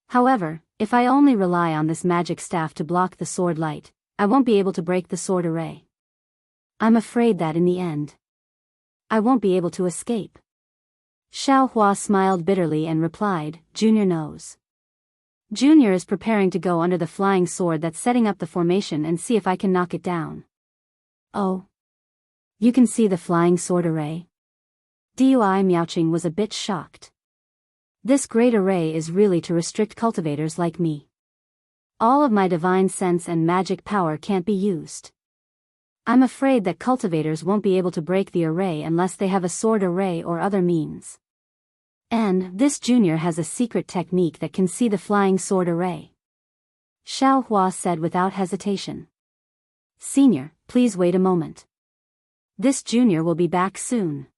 However, if I only rely on this magic staff to block the sword light, I won't be able to break the sword array. I'm afraid that in the end, I won't be able to escape. Xiao Hua smiled bitterly and replied, Junior knows. Junior is preparing to go under the flying sword that's setting up the formation and see if I can knock it down. Oh. You can see the flying sword array? Dui Miaoqing was a bit shocked. This great array is really to restrict cultivators like me. All of my divine sense and magic power can't be used. I'm afraid that cultivators won't be able to break the array unless they have a sword array or other means. And this junior has a secret technique that can see the flying sword array. Xiao Hua said without hesitation. Senior, please wait a moment. This junior will be back soon.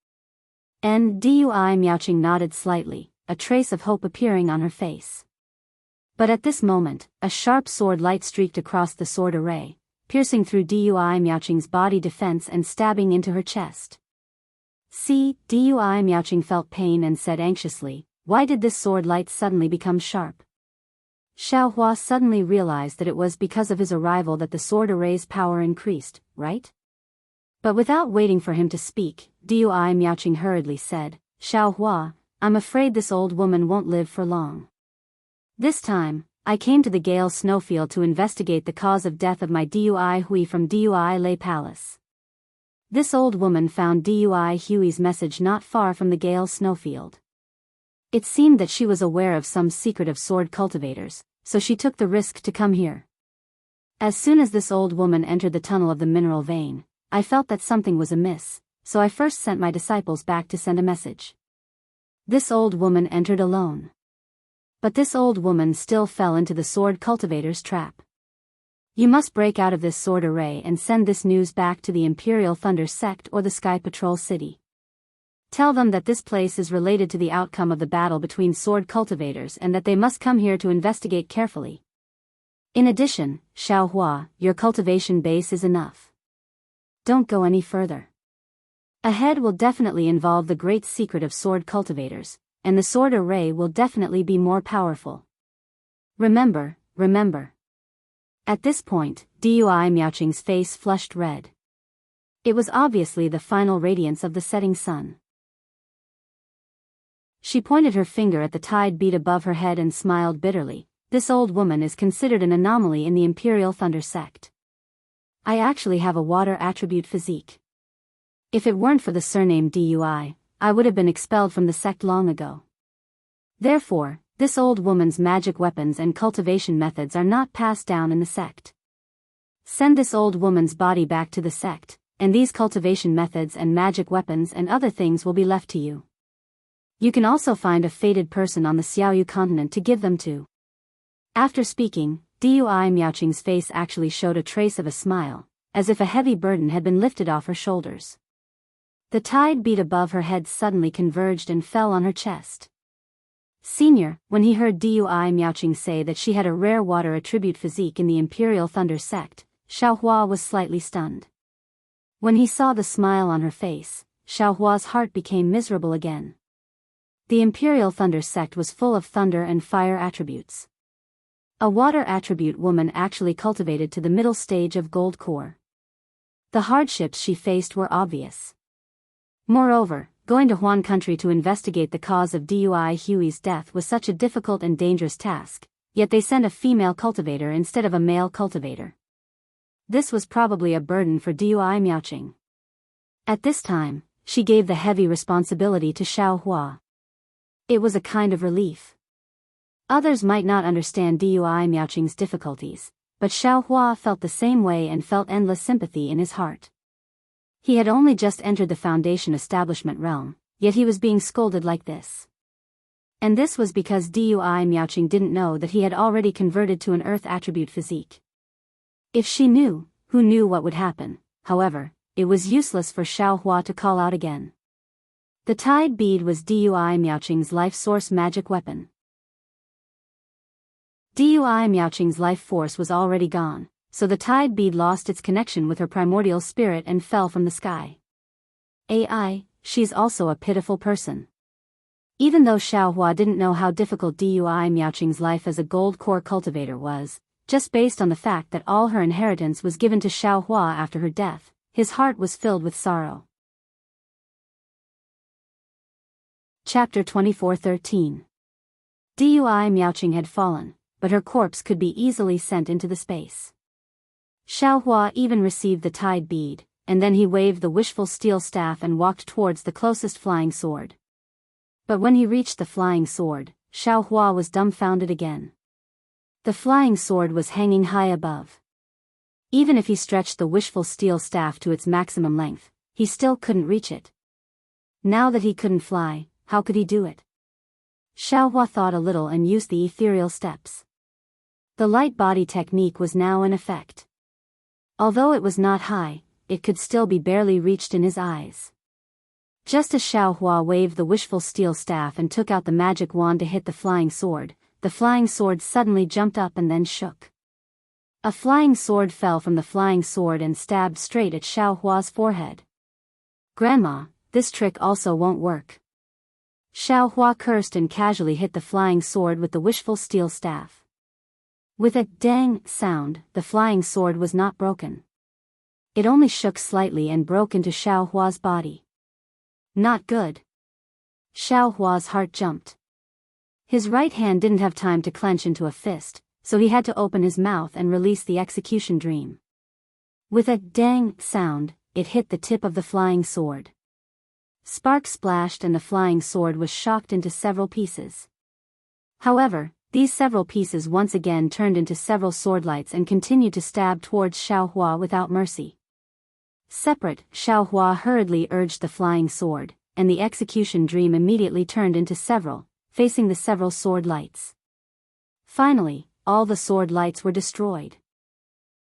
And Dui Miaoqing nodded slightly, a trace of hope appearing on her face. But at this moment, a sharp sword light streaked across the sword array, piercing through Dui Miaoqing's body defense and stabbing into her chest. See, Dui Miaoqing felt pain and said anxiously, why did this sword light suddenly become sharp? Xiao Hua suddenly realized that it was because of his arrival that the sword array's power increased, right? But without waiting for him to speak, Dui Miaoqing hurriedly said, Xiao Hua, I'm afraid this old woman won't live for long. This time, I came to the Gale Snowfield to investigate the cause of death of my Dui Hui from Dui Lei Palace. This old woman found Dui Hui's message not far from the Gale Snowfield. It seemed that she was aware of some secret of sword cultivators, so she took the risk to come here. As soon as this old woman entered the tunnel of the mineral vein, I felt that something was amiss, so I first sent my disciples back to send a message. This old woman entered alone. But this old woman still fell into the sword cultivator's trap. You must break out of this sword array and send this news back to the Imperial Thunder Sect or the Sky Patrol City. Tell them that this place is related to the outcome of the battle between sword cultivators and that they must come here to investigate carefully. In addition, Xiao Hua, your cultivation base is enough. Don't go any further. Ahead will definitely involve the great secret of sword cultivators, and the sword array will definitely be more powerful. Remember, remember. At this point, Dui Miaoqing's face flushed red. It was obviously the final radiance of the setting sun. She pointed her finger at the tide bead above her head and smiled bitterly. This old woman is considered an anomaly in the Imperial Thunder Sect. I actually have a water attribute physique. If it weren't for the surname Dui, I would have been expelled from the sect long ago. Therefore, this old woman's magic weapons and cultivation methods are not passed down in the sect. Send this old woman's body back to the sect, and these cultivation methods and magic weapons and other things will be left to you. You can also find a fated person on the Xiaoyu continent to give them to. After speaking, Dui Miaoqing's face actually showed a trace of a smile, as if a heavy burden had been lifted off her shoulders. The tide bead above her head suddenly converged and fell on her chest. Senior, when he heard Dui Miaoqing say that she had a rare water attribute physique in the Imperial Thunder sect, Xiaohua was slightly stunned. When he saw the smile on her face, Xiaohua's heart became miserable again. The Imperial Thunder sect was full of thunder and fire attributes. A water attribute woman actually cultivated to the middle stage of gold core. The hardships she faced were obvious. Moreover, going to Huan country to investigate the cause of Dui Hui's death was such a difficult and dangerous task, yet they sent a female cultivator instead of a male cultivator. This was probably a burden for Dui Miaoqing. At this time, she gave the heavy responsibility to Xiaohua. It was a kind of relief. Others might not understand Dui Miaoqing's difficulties, but Xiaohua felt the same way and felt endless sympathy in his heart. He had only just entered the Foundation establishment realm, yet he was being scolded like this. And this was because Dui Miaoqing didn't know that he had already converted to an earth attribute physique. If she knew, who knew what would happen? However, it was useless for Xiaohua to call out again. The tide bead was Dui Miaoqing's life source magic weapon. Dui Miaoqing's life force was already gone, so the tide bead lost its connection with her primordial spirit and fell from the sky. AI, she's also a pitiful person. Even though Xiaohua didn't know how difficult Dui Miaoqing's life as a gold core cultivator was, just based on the fact that all her inheritance was given to Xiaohua after her death, his heart was filled with sorrow. Chapter 24:13. Dui Miaoqing had fallen, but her corpse could be easily sent into the space. Xiaohua even received the tide bead, and then he waved the wishful steel staff and walked towards the closest flying sword. But when he reached the flying sword, Xiaohua was dumbfounded again. The flying sword was hanging high above. Even if he stretched the wishful steel staff to its maximum length, he still couldn't reach it. Now that he couldn't fly, how could he do it? Xiaohua thought a little and used the ethereal steps. The light body technique was now in effect. Although it was not high, it could still be barely reached in his eyes. Just as Xiaohua waved the wishful steel staff and took out the magic wand to hit the flying sword suddenly jumped up and then shook. A flying sword fell from the flying sword and stabbed straight at Xiaohua's forehead. Grandma, this trick also won't work. Xiaohua cursed and casually hit the flying sword with the wishful steel staff. With a dang sound, the flying sword was not broken. It only shook slightly and broke into Xiaohua's body. Not good. Xiaohua's heart jumped. His right hand didn't have time to clench into a fist, so he had to open his mouth and release the execution dream. With a dang sound, it hit the tip of the flying sword. Sparks splashed and the flying sword was shocked into several pieces. However, these several pieces once again turned into several swordlights and continued to stab towards Xiaohua without mercy. Separate, Xiaohua hurriedly urged the flying sword, and the execution dream immediately turned into several, facing the several sword lights. Finally, all the sword lights were destroyed.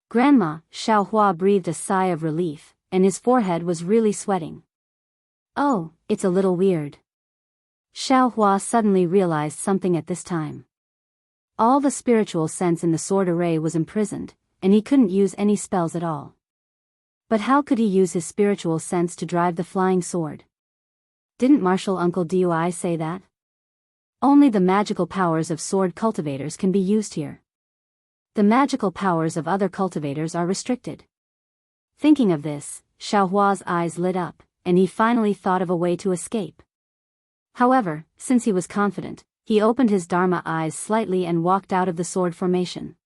Grandma, Xiaohua breathed a sigh of relief, and his forehead was really sweating. Oh, it's a little weird. Xiaohua suddenly realized something at this time. All the spiritual sense in the sword array was imprisoned, and he couldn't use any spells at all. But how could he use his spiritual sense to drive the flying sword? Didn't Martial Uncle Dui say that? Only the magical powers of sword cultivators can be used here. The magical powers of other cultivators are restricted. Thinking of this, Xiaohua's eyes lit up, and he finally thought of a way to escape. However, since he was confident, he opened his Dharma eyes slightly and walked out of the sword formation.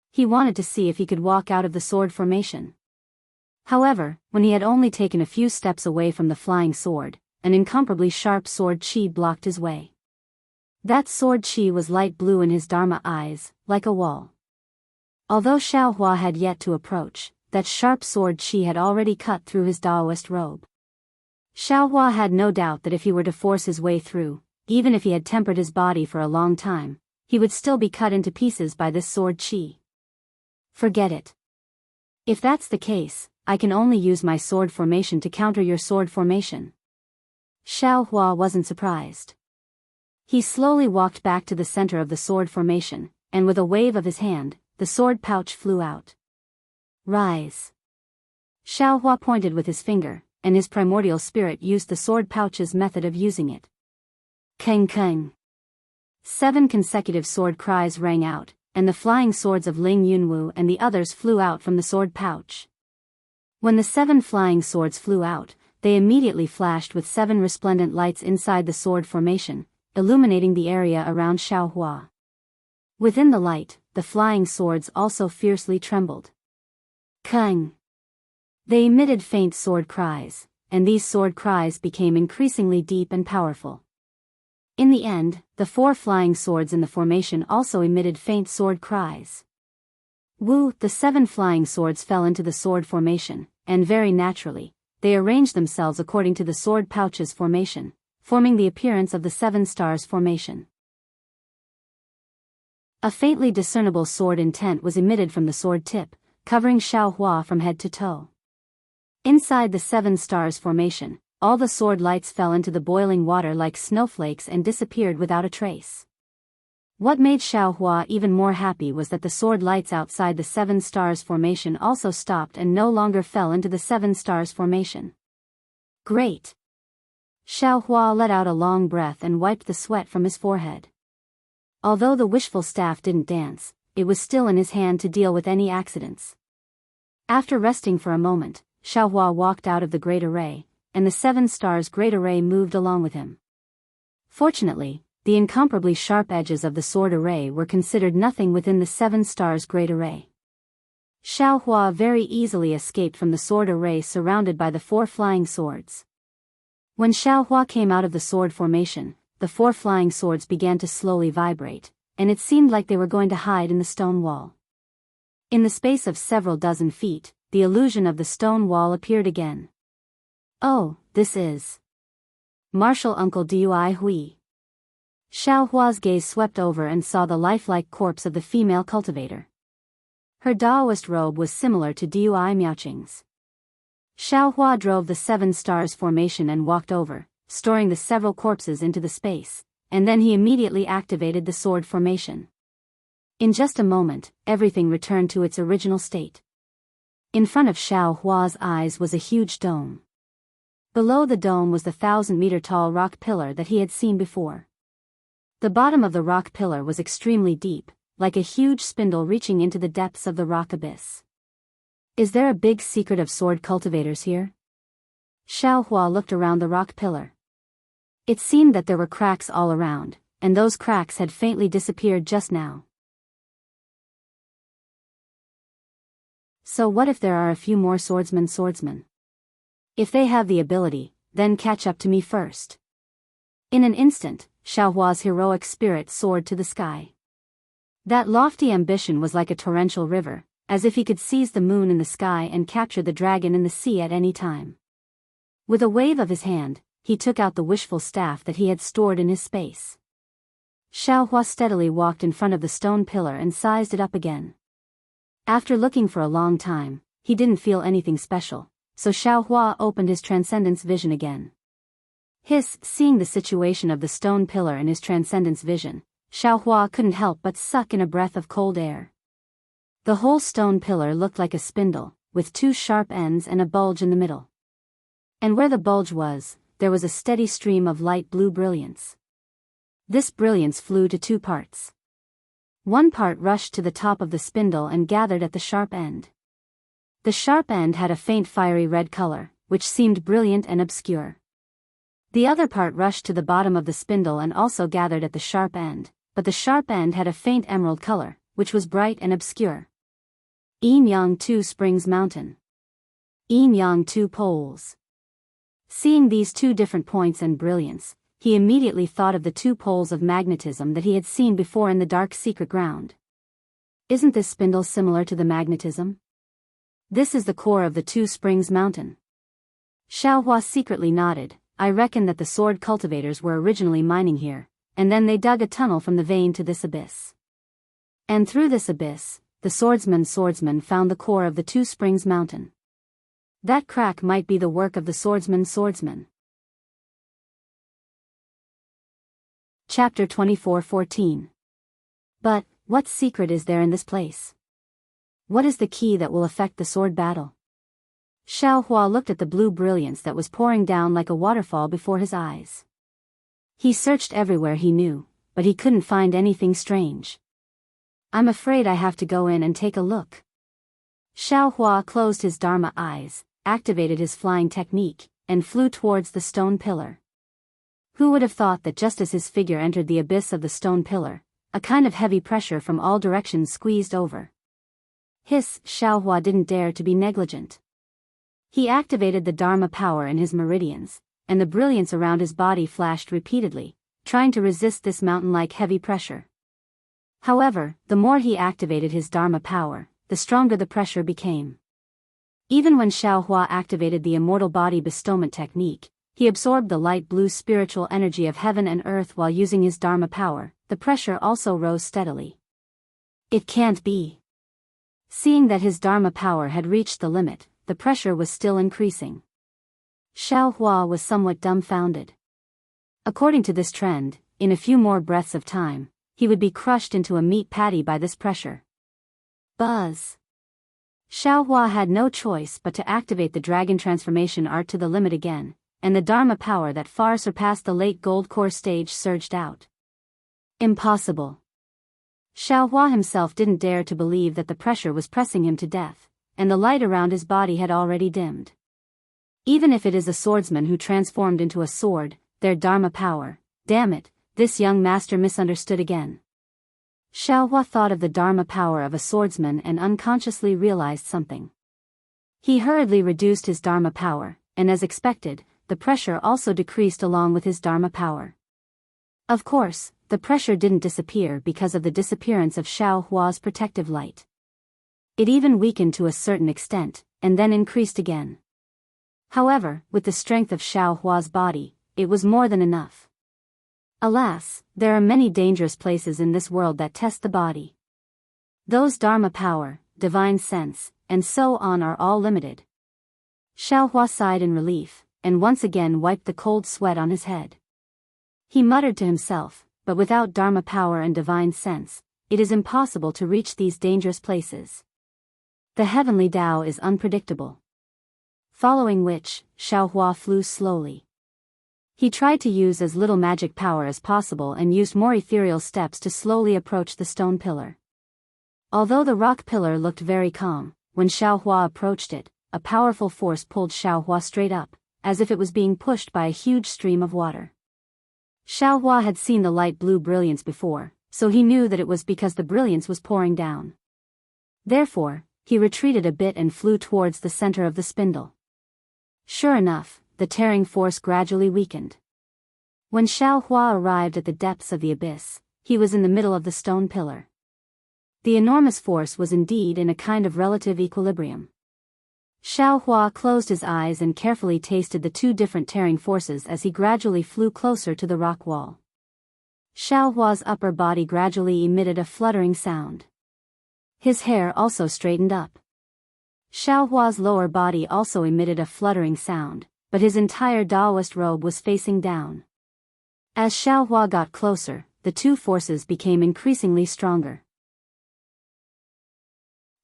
He wanted to see if he could walk out of the sword formation. However, when he had only taken a few steps away from the flying sword, an incomparably sharp sword chi blocked his way. That sword chi was light blue in his Dharma eyes, like a wall. Although Xiaohua had yet to approach, that sharp sword chi had already cut through his Daoist robe. Xiaohua had no doubt that if he were to force his way through, even if he had tempered his body for a long time, he would still be cut into pieces by this sword qi. Forget it. If that's the case, I can only use my sword formation to counter your sword formation. Xiao Hua wasn't surprised. He slowly walked back to the center of the sword formation, and with a wave of his hand, the sword pouch flew out. Rise. Xiao Hua pointed with his finger, and his primordial spirit used the sword pouch's method of using it. Keng keng. 7 consecutive sword cries rang out, and the flying swords of Ling Yunwu and the others flew out from the sword pouch. When the 7 flying swords flew out, they immediately flashed with 7 resplendent lights inside the sword formation, illuminating the area around Xiao Hua. Within the light, the flying swords also fiercely trembled. Keng. They emitted faint sword cries, and these sword cries became increasingly deep and powerful. In the end, the 4 flying swords in the formation also emitted faint sword cries. Wu, the 7 flying swords fell into the sword formation, and very naturally, they arranged themselves according to the sword pouch's formation, forming the appearance of the 7 stars formation. A faintly discernible sword intent was emitted from the sword tip, covering Xiao Hua from head to toe. Inside the 7 stars formation, all the sword lights fell into the boiling water like snowflakes and disappeared without a trace. What made Xiao Hua even more happy was that the sword lights outside the 7 stars formation also stopped and no longer fell into the 7 stars formation. Great! Xiao Hua let out a long breath and wiped the sweat from his forehead. Although the wishful staff didn't dance, it was still in his hand to deal with any accidents. After resting for a moment, Xiao Hua walked out of the Great Array, and the 7 stars Great Array moved along with him. Fortunately, the incomparably sharp edges of the sword array were considered nothing within the 7 stars Great Array. Xiao Hua very easily escaped from the sword array surrounded by the 4 flying swords. When Xiao Hua came out of the sword formation, the 4 flying swords began to slowly vibrate, and it seemed like they were going to hide in the stone wall. In the space of several dozen feet, the illusion of the stone wall appeared again. Oh, this is Martial Uncle Dui Hui. Xiao Hua's gaze swept over and saw the lifelike corpse of the female cultivator. Her Daoist robe was similar to Dui Miaoqing's. Xiao Hua drove the 7 stars formation and walked over, storing the several corpses into the space, and then he immediately activated the sword formation. In just a moment, everything returned to its original state. In front of Xiao Hua's eyes was a huge dome. Below the dome was the 1,000-meter-tall rock pillar that he had seen before. The bottom of the rock pillar was extremely deep, like a huge spindle reaching into the depths of the rock abyss. Is there a big secret of sword cultivators here? Xiao Hua looked around the rock pillar. It seemed that there were cracks all around, and those cracks had faintly disappeared just now. So what if there are a few more swordsmen? If they have the ability, then catch up to me first. In an instant, Xiao Hua's heroic spirit soared to the sky. That lofty ambition was like a torrential river, as if he could seize the moon in the sky and capture the dragon in the sea at any time. With a wave of his hand, he took out the wishful staff that he had stored in his space. Xiao Hua steadily walked in front of the stone pillar and sized it up again. After looking for a long time, he didn't feel anything special, so Xiao Hua opened his transcendence vision again. Seeing the situation of the stone pillar in his transcendence vision, Xiao Hua couldn't help but suck in a breath of cold air. The whole stone pillar looked like a spindle, with 2 sharp ends and a bulge in the middle. And where the bulge was, there was a steady stream of light blue brilliance. This brilliance flew to 2 parts. One part rushed to the top of the spindle and gathered at the sharp end. The sharp end had a faint fiery red color, which seemed brilliant and obscure. The other part rushed to the bottom of the spindle and also gathered at the sharp end, but the sharp end had a faint emerald color, which was bright and obscure. Yin Yang 2 Springs Mountain. Yin Yang 2 Poles. Seeing these 2 different points and brilliance, he immediately thought of the 2 poles of magnetism that he had seen before in the dark secret ground. Isn't this spindle similar to the magnetism? This is the core of the 2 Springs Mountain. Xiao Hua secretly nodded. I reckon that the sword cultivators were originally mining here, and then they dug a tunnel from the vein to this abyss. And through this abyss, the swordsman found the core of the Two Springs Mountain. That crack might be the work of the swordsman. Chapter 24:14. But, what secret is there in this place? What is the key that will affect the sword battle? Xiao Hua looked at the blue brilliance that was pouring down like a waterfall before his eyes. He searched everywhere he knew, but he couldn't find anything strange. I'm afraid I have to go in and take a look. Xiao Hua closed his Dharma eyes, activated his flying technique, and flew towards the stone pillar. Who would have thought that just as his figure entered the abyss of the stone pillar, a kind of heavy pressure from all directions squeezed over. Hiss, Xiao Hua didn't dare to be negligent. He activated the Dharma power in his meridians, and the brilliance around his body flashed repeatedly, trying to resist this mountain-like heavy pressure. However, the more he activated his Dharma power, the stronger the pressure became. Even when Xiao Hua activated the immortal body bestowment technique, he absorbed the light blue spiritual energy of heaven and earth while using his Dharma power. The pressure also rose steadily. It can't be. Seeing that his Dharma power had reached the limit, the pressure was still increasing. Xiao Hua was somewhat dumbfounded. According to this trend, in a few more breaths of time, he would be crushed into a meat patty by this pressure. Buzz! Xiao Hua had no choice but to activate the dragon transformation art to the limit again, and the Dharma power that far surpassed the late gold core stage surged out. Impossible. Xiao Hua himself didn't dare to believe that the pressure was pressing him to death, and the light around his body had already dimmed. Even if it is a swordsman who transformed into a sword, their Dharma power, damn it, this young master misunderstood again. Xiao Hua thought of the Dharma power of a swordsman and unconsciously realized something. He hurriedly reduced his Dharma power, and as expected, the pressure also decreased along with his Dharma power. Of course, the pressure didn't disappear because of the disappearance of Xiao Hua's protective light. It even weakened to a certain extent, and then increased again. However, with the strength of Xiao Hua's body, it was more than enough. Alas, there are many dangerous places in this world that test the body. Those Dharma power, divine sense, and so on are all limited. Xiao Hua sighed in relief, and once again wiped the cold sweat on his head. He muttered to himself, but without Dharma power and divine sense, it is impossible to reach these dangerous places. The heavenly Tao is unpredictable. Following which, Xiao Hua flew slowly. He tried to use as little magic power as possible and used more ethereal steps to slowly approach the stone pillar. Although the rock pillar looked very calm, when Xiao Hua approached it, a powerful force pulled Xiao Hua straight up, as if it was being pushed by a huge stream of water. Xiao Hua had seen the light blue brilliance before, so he knew that it was because the brilliance was pouring down. Therefore, he retreated a bit and flew towards the center of the spindle. Sure enough, the tearing force gradually weakened. When Xiao Hua arrived at the depths of the abyss, he was in the middle of the stone pillar. The enormous force was indeed in a kind of relative equilibrium. Xiao Hua closed his eyes and carefully tasted the two different tearing forces as he gradually flew closer to the rock wall. Xiao Hua's upper body gradually emitted a fluttering sound. His hair also straightened up. Xiao Hua's lower body also emitted a fluttering sound, but his entire Taoist robe was facing down. As Xiao Hua got closer, the two forces became increasingly stronger.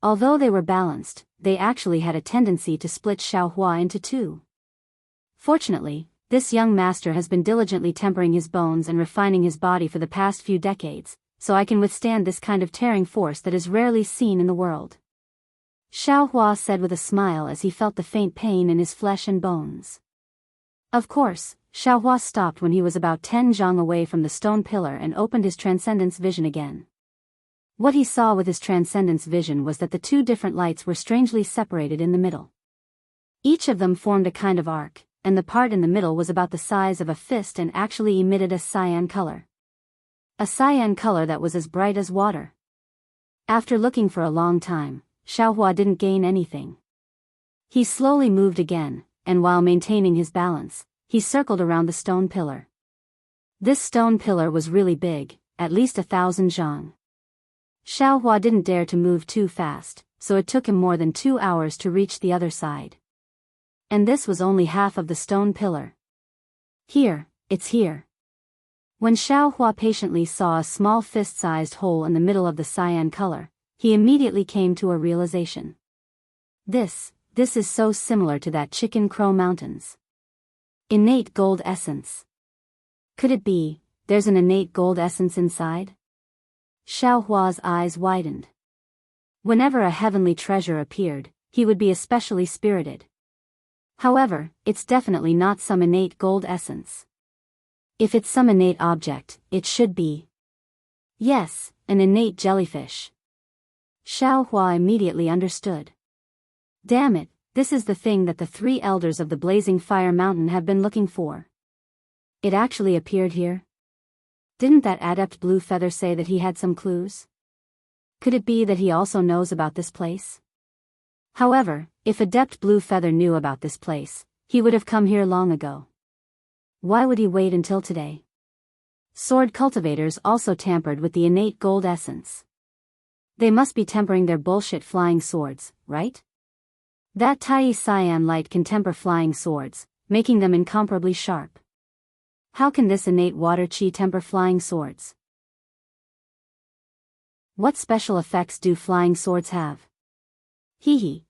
Although they were balanced, they actually had a tendency to split Xiao Hua into two. Fortunately, this young master has been diligently tempering his bones and refining his body for the past few decades, so I can withstand this kind of tearing force that is rarely seen in the world. Xiao Hua said with a smile as he felt the faint pain in his flesh and bones. Of course, Xiao Hua stopped when he was about 10 zhang away from the stone pillar and opened his transcendence vision again. What he saw with his transcendence vision was that the two different lights were strangely separated in the middle. Each of them formed a kind of arc, and the part in the middle was about the size of a fist and actually emitted a cyan color. A cyan color that was as bright as water. After looking for a long time, Xiao Hua didn't gain anything. He slowly moved again, and while maintaining his balance, he circled around the stone pillar. This stone pillar was really big, at least 1,000 zhang. Xiaohua didn't dare to move too fast, so it took him more than 2 hours to reach the other side. And this was only half of the stone pillar. Here, it's here. When Xiaohua patiently saw a small fist-sized hole in the middle of the cyan color, he immediately came to a realization. This is so similar to that Chicken Crow Mountains. Innate gold essence. Could it be, there's an innate gold essence inside? Xiaohua's eyes widened. Whenever a heavenly treasure appeared, he would be especially spirited. However, it's definitely not some innate gold essence. If it's some innate object, it should be. Yes, an innate jellyfish. Xiaohua immediately understood. Damn it, this is the thing that the 3 elders of the Blazing Fire Mountain have been looking for. It actually appeared here? Didn't that adept Blue Feather say that he had some clues? Could it be that he also knows about this place? However, if Adept Blue Feather knew about this place, he would have come here long ago. Why would he wait until today? Sword cultivators also tampered with the innate gold essence. They must be tempering their bullshit flying swords, right? That Tai Cyan light can temper flying swords, making them incomparably sharp. How can this innate water chi temper flying swords? What special effects do flying swords have?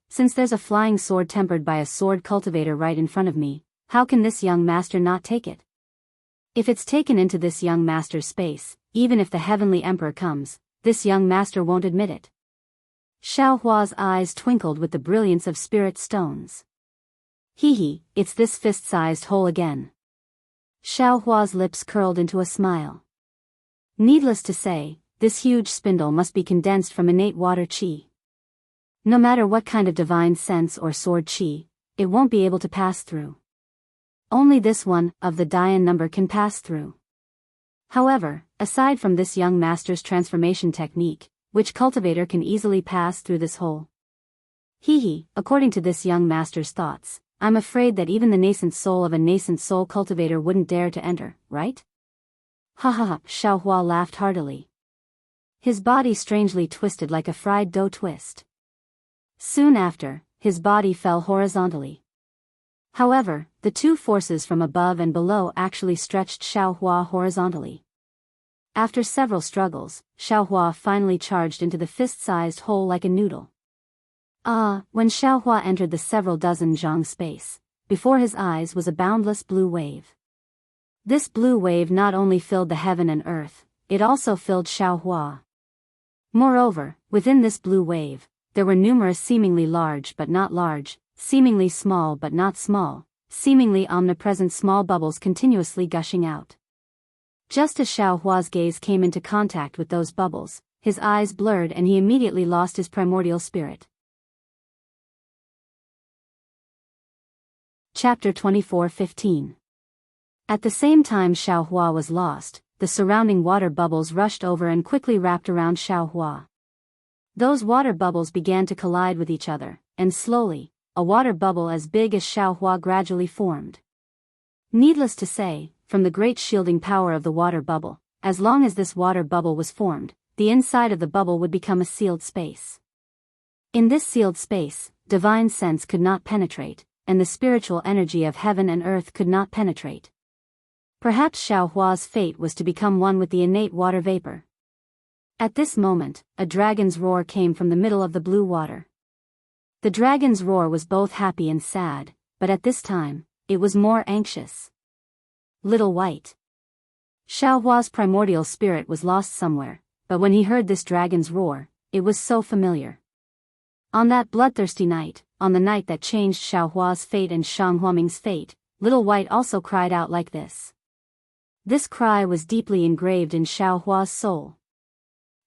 Since there's a flying sword tempered by a sword cultivator right in front of me, how can this young master not take it? If it's taken into this young master's space, even if the Heavenly Emperor comes, this young master won't admit it. Xiaohua's eyes twinkled with the brilliance of spirit stones. It's this fist-sized hole again. Xiaohua's lips curled into a smile. Needless to say, this huge spindle must be condensed from innate water chi. No matter what kind of divine sense or sword chi, it won't be able to pass through. Only this one of the Dian number can pass through. However, aside from this young master's transformation technique, which cultivator can easily pass through this hole? According to this young master's thoughts, I'm afraid that even the nascent soul of a nascent soul cultivator wouldn't dare to enter, right? Xiaohua laughed heartily. His body strangely twisted like a fried dough twist. Soon after, his body fell horizontally. However, the 2 forces from above and below actually stretched Xiaohua horizontally. After several struggles, Xiaohua finally charged into the fist-sized hole like a noodle. When Xiaohua entered the several dozen zhang space, before his eyes was a boundless blue wave. This blue wave not only filled the heaven and earth, it also filled Xiaohua. Moreover, within this blue wave, there were numerous seemingly large but not large, seemingly small but not small, seemingly omnipresent small bubbles continuously gushing out. Just as Xiaohua's gaze came into contact with those bubbles, his eyes blurred and he immediately lost his primordial spirit. Chapter 24:15. At the same time Xiaohua was lost, the surrounding water bubbles rushed over and quickly wrapped around Xiaohua. Those water bubbles began to collide with each other, and slowly, a water bubble as big as Xiaohua gradually formed. Needless to say, from the great shielding power of the water bubble, as long as this water bubble was formed, the inside of the bubble would become a sealed space. In this sealed space, divine sense could not penetrate, and the spiritual energy of heaven and earth could not penetrate. Perhaps Xiaohua's fate was to become one with the innate water vapor. At this moment, a dragon's roar came from the middle of the blue water. The dragon's roar was both happy and sad, but at this time, it was more anxious. Little White. Xiaohua's primordial spirit was lost somewhere, but when he heard this dragon's roar, it was so familiar. On that bloodthirsty night, on the night that changed Xiaohua's fate and Shang Huaming's fate, Little White also cried out like this. This cry was deeply engraved in Xiaohua's soul.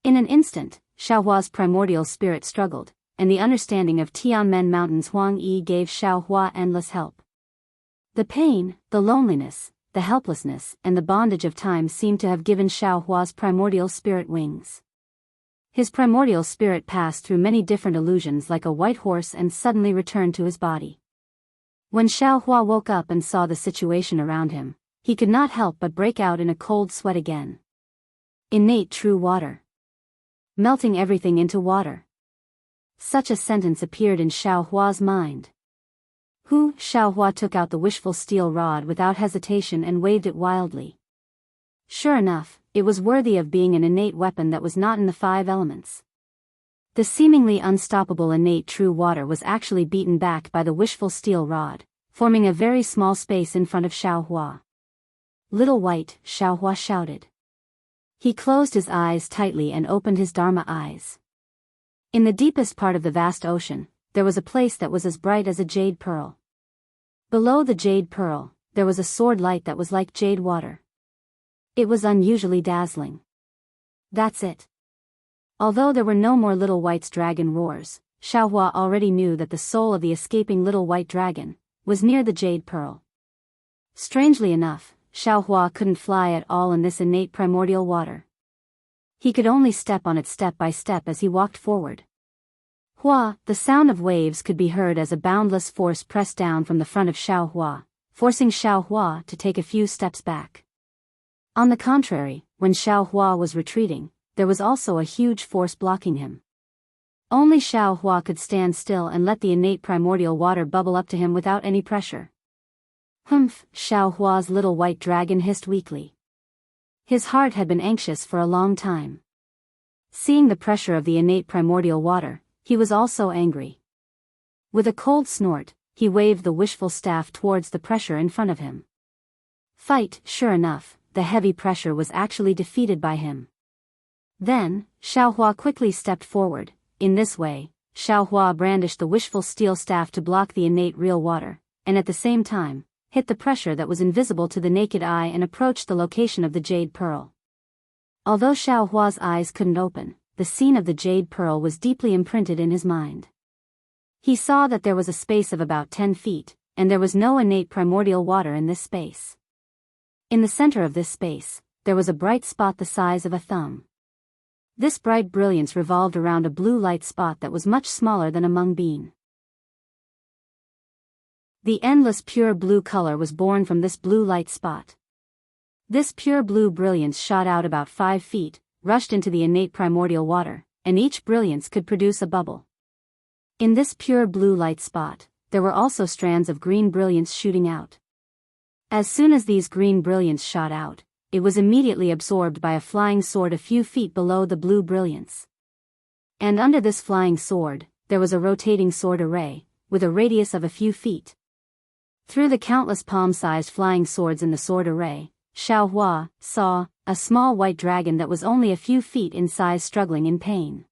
In an instant, Xiaohua's primordial spirit struggled, and the understanding of Tianmen Mountain's Huang Yi gave Xiaohua endless help. The pain, the loneliness, the helplessness, and the bondage of time seemed to have given Xiaohua's primordial spirit wings. His primordial spirit passed through many different illusions like a white horse and suddenly returned to his body. When Xiaohua woke up and saw the situation around him, he could not help but break out in a cold sweat again. Innate true water. Melting everything into water. Such a sentence appeared in Xiao Hua's mind. Xiao Hua took out the wishful steel rod without hesitation and waved it wildly. Sure enough, it was worthy of being an innate weapon that was not in the 5 elements. The seemingly unstoppable innate true water was actually beaten back by the wishful steel rod, forming a very small space in front of Xiao Hua. Little White, Xiao Hua shouted. He closed his eyes tightly and opened his Dharma eyes. In the deepest part of the vast ocean, there was a place that was as bright as a jade pearl. Below the jade pearl, there was a sword light that was like jade water. It was unusually dazzling. That's it. Although there were no more Little White's dragon roars, Xiao Hua already knew that the soul of the escaping Little White dragon was near the jade pearl. Strangely enough, Xiao Hua couldn't fly at all in this innate primordial water. He could only step on it step by step as he walked forward. The sound of waves could be heard as a boundless force pressed down from the front of Xiao Hua, forcing Xiao Hua to take a few steps back. On the contrary, when Xiao Hua was retreating, there was also a huge force blocking him. Only Xiao Hua could stand still and let the innate primordial water bubble up to him without any pressure. Humph, Xiao Hua's little white dragon hissed weakly. His heart had been anxious for a long time. Seeing the pressure of the innate primordial water, he was also angry. With a cold snort, he waved the wishful staff towards the pressure in front of him. Fight, sure enough, the heavy pressure was actually defeated by him. Then, Xiao Hua quickly stepped forward. In this way, Xiao Hua brandished the wishful steel staff to block the innate real water, and at the same time, hit the pressure that was invisible to the naked eye and approached the location of the jade pearl. Although Xiao Hua's eyes couldn't open, the scene of the jade pearl was deeply imprinted in his mind. He saw that there was a space of about 10 feet, and there was no innate primordial water in this space. In the center of this space, there was a bright spot the size of a thumb. This bright brilliance revolved around a blue light spot that was much smaller than a mung bean. The endless pure blue color was born from this blue light spot. This pure blue brilliance shot out about 5 feet, rushed into the innate primordial water, and each brilliance could produce a bubble. In this pure blue light spot, there were also strands of green brilliance shooting out. As soon as these green brilliance shot out, it was immediately absorbed by a flying sword a few feet below the blue brilliance. And under this flying sword, there was a rotating sword array, with a radius of a few feet. Through the countless palm-sized flying swords in the sword array, Xiao Hua saw a small white dragon that was only a few feet in size struggling in pain.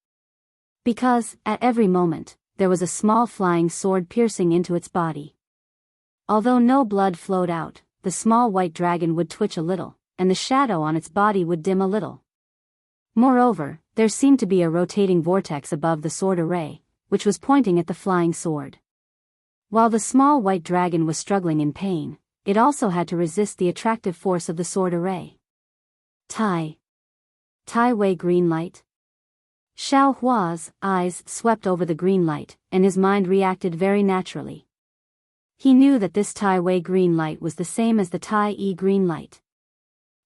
Because, at every moment, there was a small flying sword piercing into its body. Although no blood flowed out, the small white dragon would twitch a little, and the shadow on its body would dim a little. Moreover, there seemed to be a rotating vortex above the sword array, which was pointing at the flying sword. While the small white dragon was struggling in pain, it also had to resist the attractive force of the sword array. Tai Wei green light? Xiao Hua's eyes swept over the green light, and his mind reacted very naturally. He knew that this Tai Wei green light was the same as the Tai Yi green light.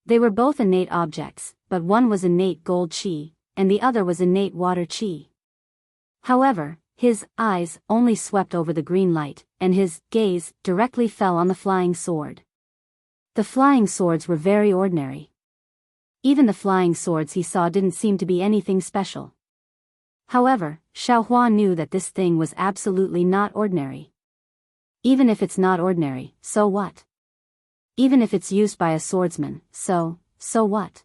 They were both innate objects, but one was innate gold qi, and the other was innate water qi. However, his eyes only swept over the green light, and his gaze directly fell on the flying sword. The flying swords were very ordinary. Even the flying swords he saw didn't seem to be anything special. However, Xiao Hua knew that this thing was absolutely not ordinary. Even if it's not ordinary, so what? Even if it's used by a swordsman, so what?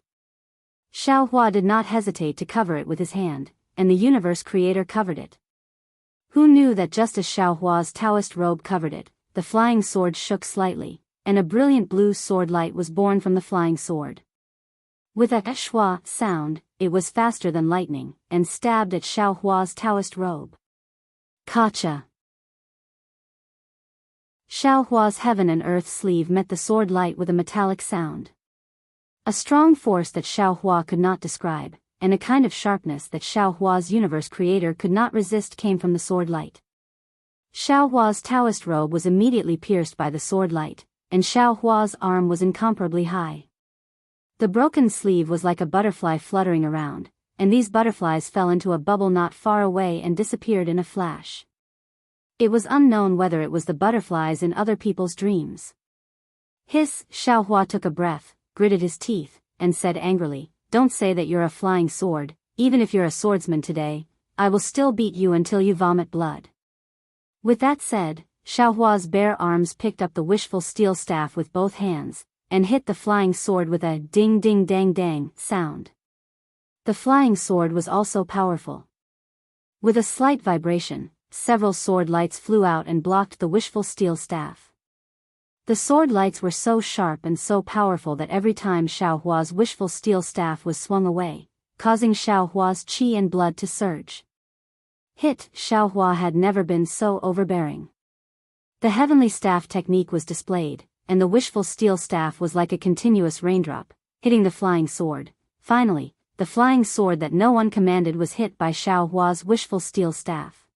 Xiao Hua did not hesitate to cover it with his hand, and the universe creator covered it. Who knew that just as Xiao Hua's Taoist robe covered it, the flying sword shook slightly, and a brilliant blue sword light was born from the flying sword. With a shua sound, it was faster than lightning, and stabbed at Xiao Hua's Taoist robe. Kacha! Xiao Hua's heaven and earth sleeve met the sword light with a metallic sound. A strong force that Xiao Hua could not describe, and a kind of sharpness that Xiao Hua's universe creator could not resist came from the sword light. Xiao Hua's Taoist robe was immediately pierced by the sword light, and Xiao Hua's arm was incomparably high. The broken sleeve was like a butterfly fluttering around, and these butterflies fell into a bubble not far away and disappeared in a flash. It was unknown whether it was the butterflies in other people's dreams. Hiss! Xiao Hua took a breath, gritted his teeth, and said angrily, "Don't say that you're a flying sword. Even if you're a swordsman today, I will still beat you until you vomit blood." With that said, Xiao Hua's bare arms picked up the wishful steel staff with both hands, and hit the flying sword with a ding ding dang dang sound. The flying sword was also powerful. With a slight vibration, several sword lights flew out and blocked the wishful steel staff. The sword lights were so sharp and so powerful that every time Xiao Hua's wishful steel staff was swung away, causing Xiao Hua's qi and blood to surge. Hit! Xiao Hua had never been so overbearing. The heavenly staff technique was displayed, and the wishful steel staff was like a continuous raindrop, hitting the flying sword. Finally, the flying sword that no one commanded was hit by Xiao Hua's wishful steel staff.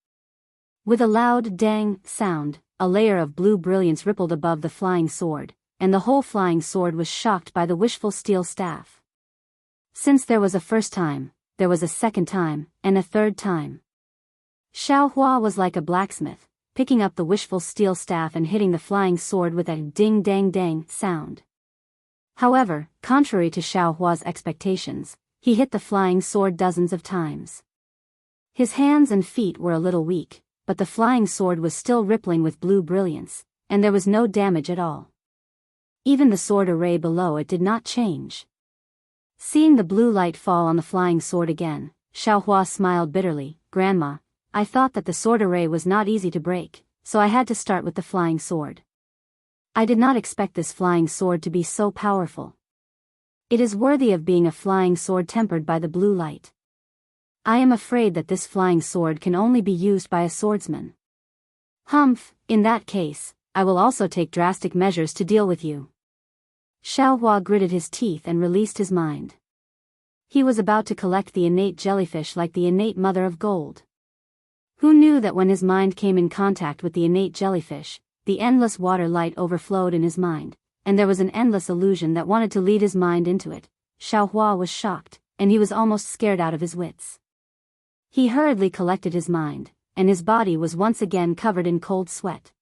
With a loud dang sound, a layer of blue brilliance rippled above the flying sword, and the whole flying sword was shocked by the wishful steel staff. Since there was a first time, there was a second time, and a third time. Xiao Hua was like a blacksmith, picking up the wishful steel staff and hitting the flying sword with a ding dang dang sound. However, contrary to Xiao Hua's expectations, he hit the flying sword dozens of times. His hands and feet were a little weak, but the flying sword was still rippling with blue brilliance, and there was no damage at all. Even the sword array below it did not change. Seeing the blue light fall on the flying sword again, Xiao Hua smiled bitterly. "Grandma, I thought that the sword array was not easy to break, so I had to start with the flying sword. I did not expect this flying sword to be so powerful. It is worthy of being a flying sword tempered by the blue light. I am afraid that this flying sword can only be used by a swordsman. Humph, in that case, I will also take drastic measures to deal with you." Xiao Hua gritted his teeth and released his mind. He was about to collect the innate jellyfish like the innate mother of gold. Who knew that when his mind came in contact with the innate jellyfish, the endless water light overflowed in his mind, and there was an endless illusion that wanted to lead his mind into it. Xiao Hua was shocked, and he was almost scared out of his wits. He hurriedly collected his mind, and his body was once again covered in cold sweat.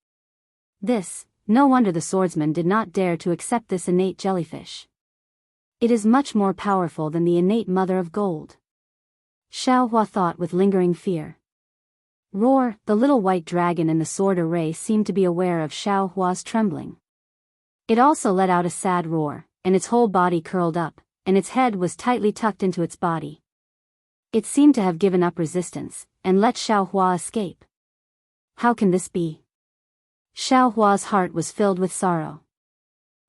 No wonder the swordsman did not dare to accept this innate jellyfish. It is much more powerful than the innate mother of gold. Xiao Hua thought with lingering fear. Roar! The little white dragon in the sword array seemed to be aware of Xiao Hua's trembling. It also let out a sad roar, and its whole body curled up, and its head was tightly tucked into its body. It seemed to have given up resistance, and let Xiao Hua escape. How can this be? Xiao Hua's heart was filled with sorrow.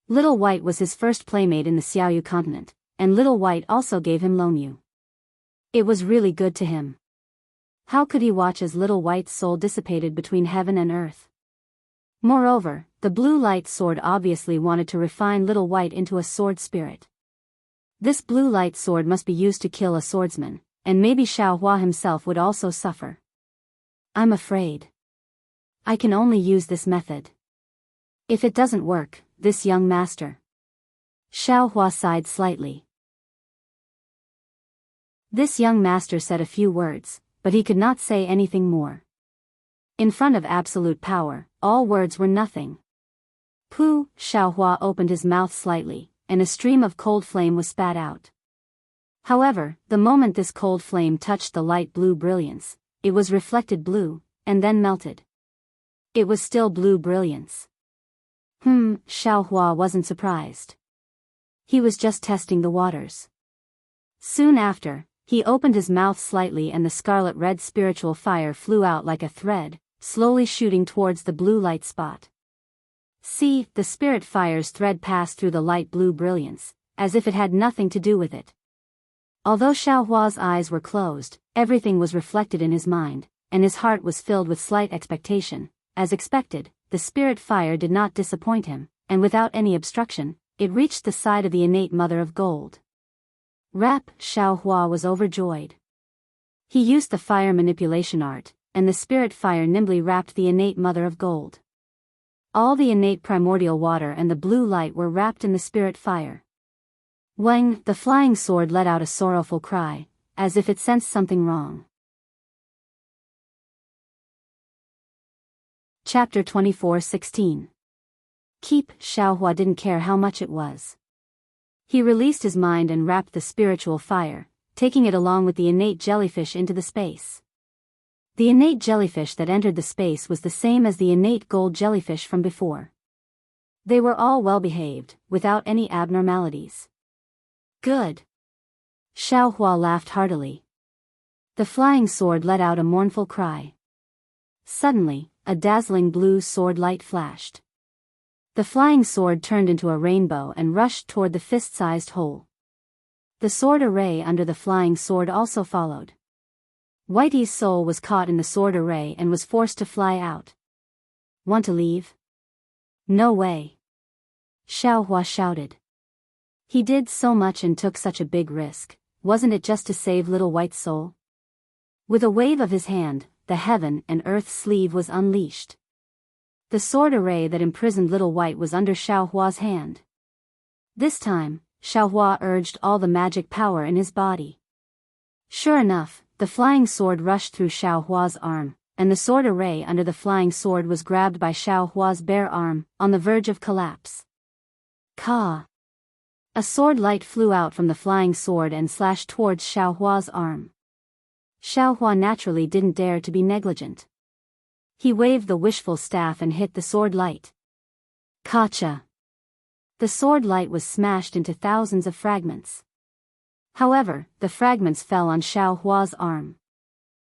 Little White was his first playmate in the Xiaoyu continent, and Little White also gave him Longyu. It was really good to him. How could he watch as Little White's soul dissipated between heaven and earth? Moreover, the blue light sword obviously wanted to refine Little White into a sword spirit. This blue light sword must be used to kill a swordsman, and maybe Xiao Hua himself would also suffer. I'm afraid I can only use this method. If it doesn't work, this young master. Xiao Hua sighed slightly. This young master said a few words, but he could not say anything more. In front of absolute power, all words were nothing. Pooh! Xiao Hua opened his mouth slightly, and a stream of cold flame was spat out. However, the moment this cold flame touched the light blue brilliance, it was reflected blue, and then melted. It was still blue brilliance. Xiao Hua wasn't surprised. He was just testing the waters. Soon after, he opened his mouth slightly and the scarlet-red spiritual fire flew out like a thread, slowly shooting towards the blue light spot. See, the spirit fire's thread passed through the light blue brilliance, as if it had nothing to do with it. Although Xiao Hua's eyes were closed, everything was reflected in his mind, and his heart was filled with slight expectation. As expected, the spirit fire did not disappoint him, and without any obstruction, it reached the side of the innate mother of gold. Rap! Xiao Hua was overjoyed. He used the fire manipulation art, and the spirit fire nimbly wrapped the innate mother of gold. All the innate primordial water and the blue light were wrapped in the spirit fire. Wang, the flying sword, let out a sorrowful cry, as if it sensed something wrong. Chapter 24:16. Keep. Xiaohua didn't care how much it was. He released his mind and wrapped the spiritual fire, taking it along with the innate jellyfish into the space. The innate jellyfish that entered the space was the same as the innate gold jellyfish from before. They were all well behaved, without any abnormalities. Good. Xiaohua laughed heartily. The flying sword let out a mournful cry. Suddenly, a dazzling blue sword light flashed. The flying sword turned into a rainbow and rushed toward the fist-sized hole. The sword array under the flying sword also followed. Whitey's soul was caught in the sword array and was forced to fly out. Want to leave? No way. Xiaohua shouted. He did so much and took such a big risk, wasn't it just to save little White's soul? With a wave of his hand, the heaven and earth sleeve was unleashed. The sword array that imprisoned little White was under Xiaohua's hand. This time, Xiaohua urged all the magic power in his body. Sure enough, the flying sword rushed through Xiaohua's arm, and the sword array under the flying sword was grabbed by Xiaohua's bare arm, on the verge of collapse. Ka! A sword light flew out from the flying sword and slashed towards Xiaohua's arm. Xiaohua naturally didn't dare to be negligent. He waved the wishful staff and hit the sword light. Kacha! The sword light was smashed into thousands of fragments. However, the fragments fell on Xiaohua's arm.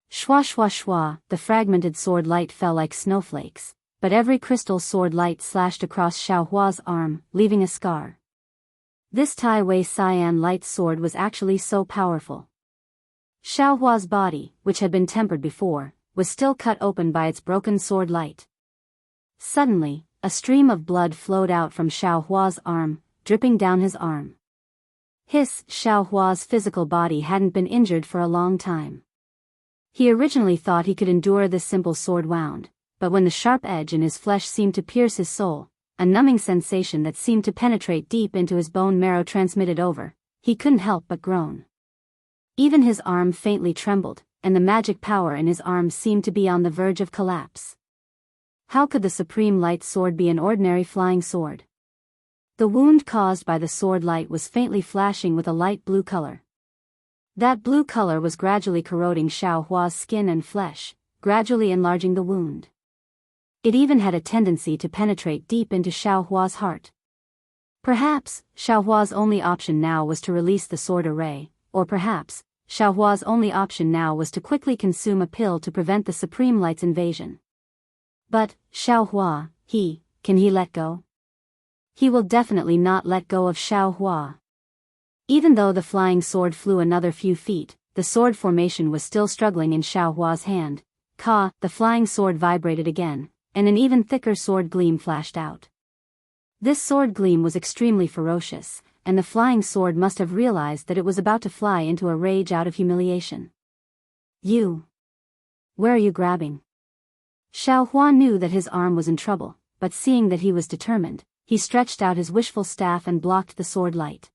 Shwa shwa shwa, the fragmented sword light fell like snowflakes, but every crystal sword light slashed across Xiaohua's arm, leaving a scar. This Tai Wei Cyan light sword was actually so powerful. Xiaohua's body, which had been tempered before, was still cut open by its broken sword light. Suddenly, a stream of blood flowed out from Xiaohua's arm, dripping down his arm. Xiaohua's physical body hadn't been injured for a long time. He originally thought he could endure this simple sword wound, but when the sharp edge in his flesh seemed to pierce his soul, a numbing sensation that seemed to penetrate deep into his bone marrow transmitted over, he couldn't help but groan. Even his arm faintly trembled, and the magic power in his arm seemed to be on the verge of collapse. How could the supreme light sword be an ordinary flying sword? The wound caused by the sword light was faintly flashing with a light blue color. That blue color was gradually corroding Xiaohua's skin and flesh, gradually enlarging the wound. It even had a tendency to penetrate deep into Xiaohua's heart. Perhaps, Xiaohua's only option now was to release the sword array, or perhaps, Xiaohua's only option now was to quickly consume a pill to prevent the supreme light's invasion. But, Xiaohua, can he let go? He will definitely not let go of Xiaohua. Even though the flying sword flew another few feet, the sword formation was still struggling in Xiaohua's hand. The flying sword vibrated again, and an even thicker sword gleam flashed out. This sword gleam was extremely ferocious, and the flying sword must have realized that it was about to fly into a rage out of humiliation. You! Where are you grabbing? Xiaohua knew that his arm was in trouble, but seeing that he was determined, he stretched out his wishful staff and blocked the sword light.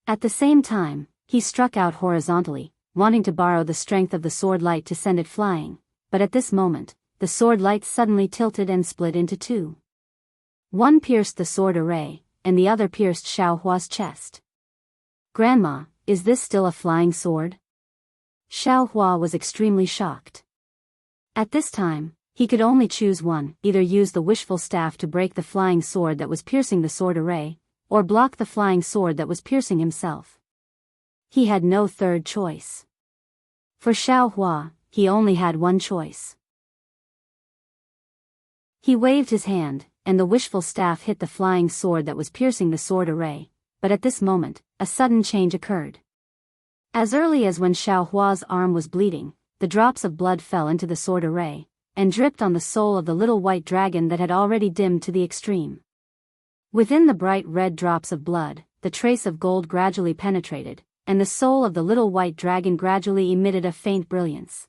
At the same time, he struck out horizontally, wanting to borrow the strength of the sword light to send it flying, but at this moment, the sword light suddenly tilted and split into two. One pierced the sword array, and the other pierced Xiaohua's chest. Grandma, is this still a flying sword? Xiaohua was extremely shocked. At this time, he could only choose one, either use the wishful staff to break the flying sword that was piercing the sword array, or block the flying sword that was piercing himself. He had no third choice. For Xiaohua, he only had one choice. He waved his hand, and the wishful staff hit the flying sword that was piercing the sword array, but at this moment, a sudden change occurred. As early as when Xiaohua's arm was bleeding, the drops of blood fell into the sword array, and dripped on the soul of the little white dragon that had already dimmed to the extreme. Within the bright red drops of blood, the trace of gold gradually penetrated, and the soul of the little white dragon gradually emitted a faint brilliance.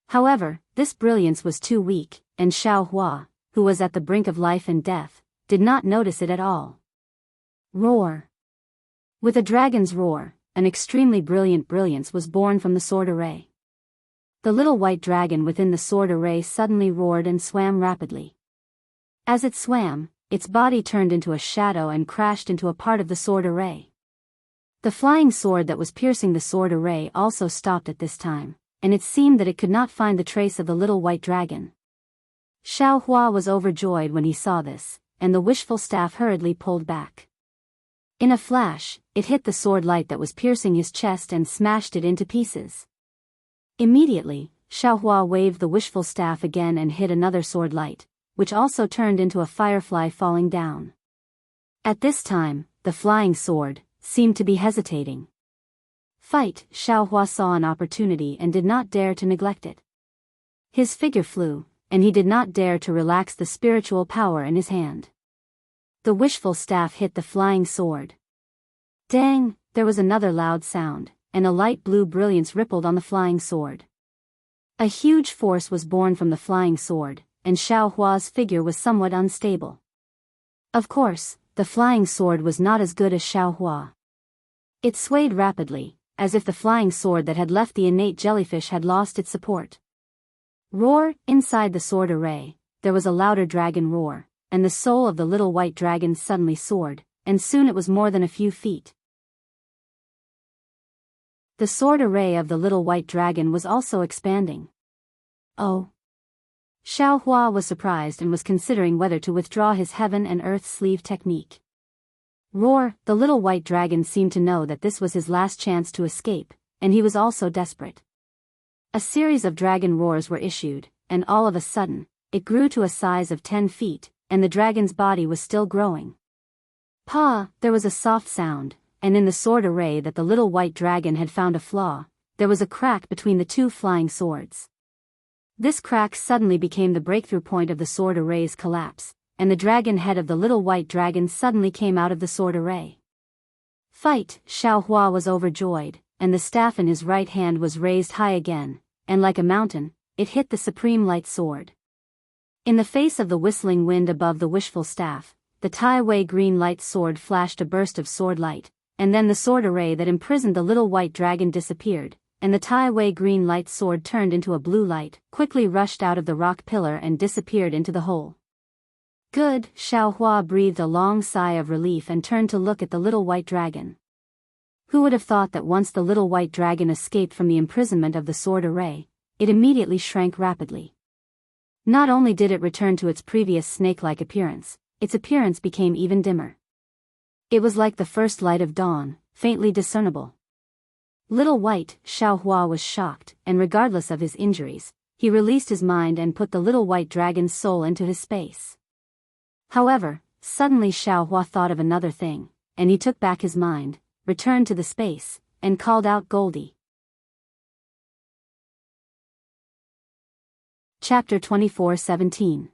However, this brilliance was too weak, and Xiaohua, who was at the brink of life and death, did not notice it at all. Roar. With a dragon's roar, an extremely brilliant brilliance was born from the sword array. The little white dragon within the sword array suddenly roared and swam rapidly. As it swam, its body turned into a shadow and crashed into a part of the sword array. The flying sword that was piercing the sword array also stopped at this time, and it seemed that it could not find the trace of the little white dragon. Xiao Hua was overjoyed when he saw this, and the wishful staff hurriedly pulled back. In a flash, it hit the sword light that was piercing his chest and smashed it into pieces. Immediately, Xiao Hua waved the wishful staff again and hit another sword light, which also turned into a firefly falling down. At this time, the flying sword seemed to be hesitating. Fight! Xiao Hua saw an opportunity and did not dare to neglect it. His figure flew, and he did not dare to relax the spiritual power in his hand. The wishful staff hit the flying sword. Dang! There was another loud sound, and a light blue brilliance rippled on the flying sword. A huge force was born from the flying sword, and Xiao Hua's figure was somewhat unstable. Of course, the flying sword was not as good as Xiao Hua. It swayed rapidly, as if the flying sword that had left the innate jellyfish had lost its support. Roar! Inside the sword array, there was a louder dragon roar, and the soul of the little white dragon suddenly soared, and soon it was more than a few feet. The sword array of the little white dragon was also expanding. Oh! Xiao Hua was surprised and was considering whether to withdraw his heaven and earth sleeve technique. Roar! The little white dragon seemed to know that this was his last chance to escape, and he was also desperate. A series of dragon roars were issued, and all of a sudden, it grew to a size of 10 feet, and the dragon's body was still growing. Pa! There was a soft sound, and in the sword array that the little white dragon had found a flaw, there was a crack between the two flying swords. This crack suddenly became the breakthrough point of the sword array's collapse, and the dragon head of the little white dragon suddenly came out of the sword array. Fight! Xiao Hua was overjoyed, and the staff in his right hand was raised high again, and like a mountain, it hit the supreme light sword. In the face of the whistling wind above the wishful staff, the Tai Wei green light sword flashed a burst of sword light, and then the sword array that imprisoned the little white dragon disappeared, and the Tai Wei green light sword turned into a blue light, quickly rushed out of the rock pillar and disappeared into the hole. Good! Xiao Hua breathed a long sigh of relief and turned to look at the little white dragon. Who would have thought that once the little white dragon escaped from the imprisonment of the sword array, it immediately shrank rapidly. Not only did it return to its previous snake-like appearance, its appearance became even dimmer. It was like the first light of dawn, faintly discernible. Little white, Xiao Hua was shocked, and regardless of his injuries, he released his mind and put the little white dragon's soul into his space. However, suddenly Xiao Hua thought of another thing, and he took back his mind, returned to the space, and called out Goldie. Chapter 24:17.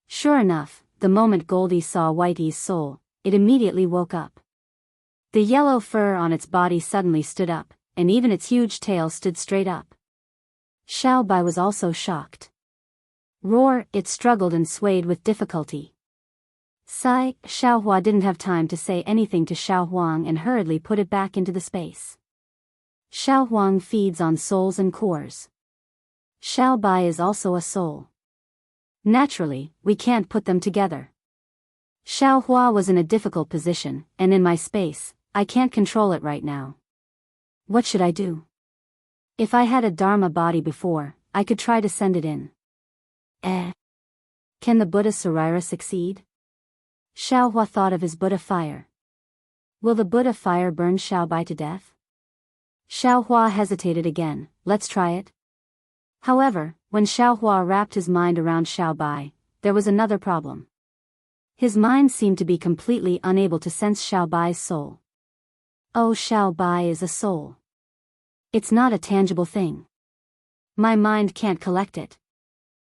Sure enough, the moment Goldie saw Whitey's soul, it immediately woke up. The yellow fur on its body suddenly stood up, and even its huge tail stood straight up. Xiao Bai was also shocked. Roar! It struggled and swayed with difficulty. Sigh! Xiao Hua didn't have time to say anything to Xiao Huang and hurriedly put it back into the space. Xiao Huang feeds on souls and cores. Xiao Bai is also a soul. Naturally, we can't put them together. Xiao Hua was in a difficult position, and in my space, I can't control it right now. What should I do? If I had a Dharma body before, I could try to send it in. Can the Buddha Sarira succeed? Xiao Hua thought of his Buddha fire. Will the Buddha fire burn Xiao Bai to death? Xiao Hua hesitated again. Let's try it. However, when Xiao Hua wrapped his mind around Xiao Bai, there was another problem. His mind seemed to be completely unable to sense Xiao Bai's soul. Oh, Xiao Bai is a soul. It's not a tangible thing. My mind can't collect it.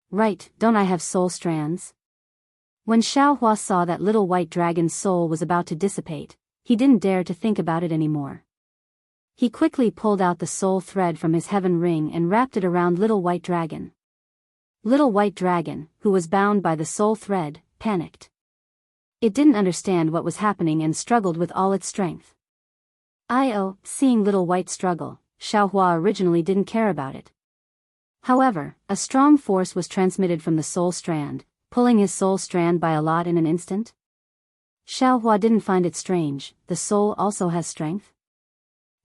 Right, don't I have soul strands? When Xiao Hua saw that little white dragon's soul was about to dissipate, he didn't dare to think about it anymore. He quickly pulled out the soul thread from his heaven ring and wrapped it around little white dragon. Little white dragon, who was bound by the soul thread, panicked. It didn't understand what was happening and struggled with all its strength. Seeing little white struggle, Xiaohua originally didn't care about it. However, a strong force was transmitted from the soul strand, pulling his soul strand by a lot in an instant. Xiaohua didn't find it strange, the soul also has strength.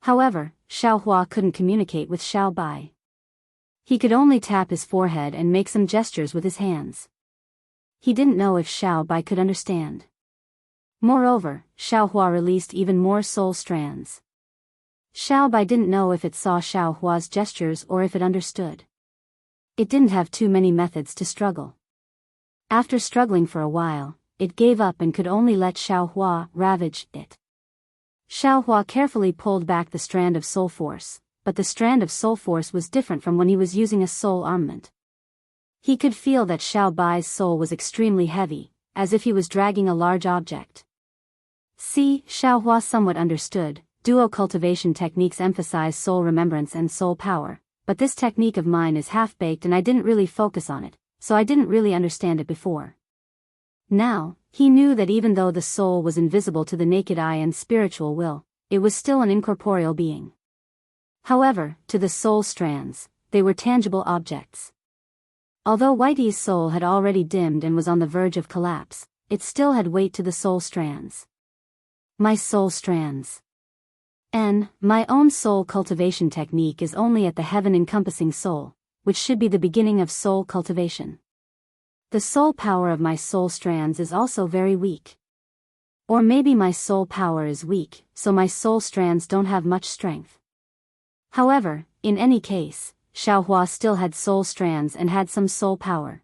However, Xiaohua couldn't communicate with Xiao Bai. He could only tap his forehead and make some gestures with his hands. He didn't know if Xiao Bai could understand. Moreover, Xiaohua released even more soul strands. Xiao Bai didn't know if it saw Xiaohua's gestures or if it understood. It didn't have too many methods to struggle. After struggling for a while, it gave up and could only let Xiaohua ravage it. Xiaohua carefully pulled back the strand of soul force, but the strand of soul force was different from when he was using a soul armament. He could feel that Xiao Bai's soul was extremely heavy, as if he was dragging a large object. Xiaohua somewhat understood. Duo cultivation techniques emphasize soul remembrance and soul power, but this technique of mine is half-baked and I didn't really focus on it, so I didn't really understand it before. Now, he knew that even though the soul was invisible to the naked eye and spiritual will, it was still an incorporeal being. However, to the soul strands, they were tangible objects. Although Whitey's soul had already dimmed and was on the verge of collapse, it still had weight to the soul strands. My soul strands. My own soul cultivation technique is only at the heaven-encompassing soul, which should be the beginning of soul cultivation. The soul power of my soul strands is also very weak. Or maybe my soul power is weak, so my soul strands don't have much strength. However, in any case, Xiaohua still had soul strands and had some soul power.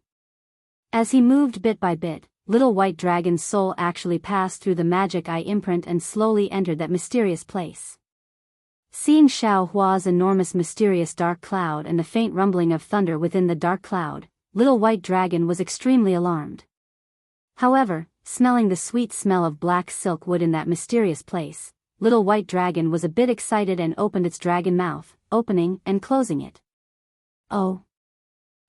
As he moved bit by bit, little white dragon's soul actually passed through the magic eye imprint and slowly entered that mysterious place. Seeing Xiaohua's enormous mysterious dark cloud and the faint rumbling of thunder within the dark cloud, little white dragon was extremely alarmed. However, smelling the sweet smell of black silk wood in that mysterious place, little white dragon was a bit excited and opened its dragon mouth, opening and closing it. Oh!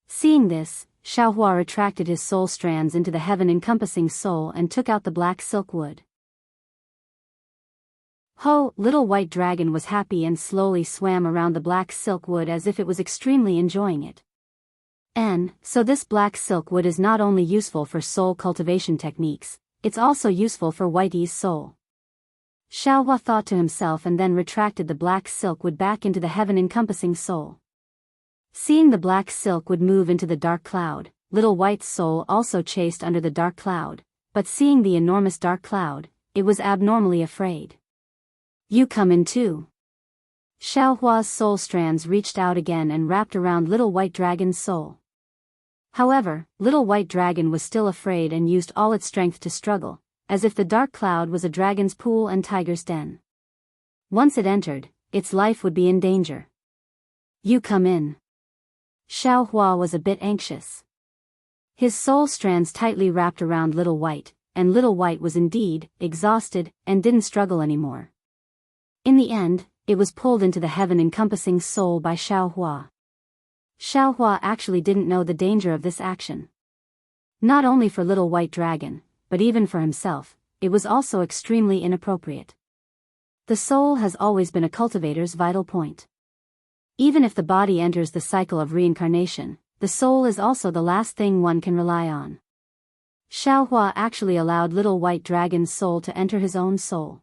Seeing this, Xiaohua retracted his soul strands into the heaven-encompassing soul and took out the black silk wood. Little white dragon was happy and slowly swam around the black silk wood as if it was extremely enjoying it. So this black silk wood is not only useful for soul cultivation techniques, it's also useful for Whitey's soul. Xiaohua thought to himself and then retracted the black silk wood back into the heaven-encompassing soul. Seeing the black silk wood move into the dark cloud, little white's soul also chased under the dark cloud, but seeing the enormous dark cloud, it was abnormally afraid. You come in too. Xiaohua's soul strands reached out again and wrapped around little white dragon's soul. However, little white dragon was still afraid and used all its strength to struggle, as if the dark cloud was a dragon's pool and tiger's den. Once it entered, its life would be in danger. You come in. Xiaohua was a bit anxious. His soul strands tightly wrapped around little white, and little white was indeed exhausted and didn't struggle anymore. In the end, it was pulled into the heaven-encompassing soul by Xiaohua. Xiaohua actually didn't know the danger of this action. Not only for little white dragon, but even for himself, it was also extremely inappropriate. The soul has always been a cultivator's vital point. Even if the body enters the cycle of reincarnation, the soul is also the last thing one can rely on. Xiaohua actually allowed little white dragon's soul to enter his own soul.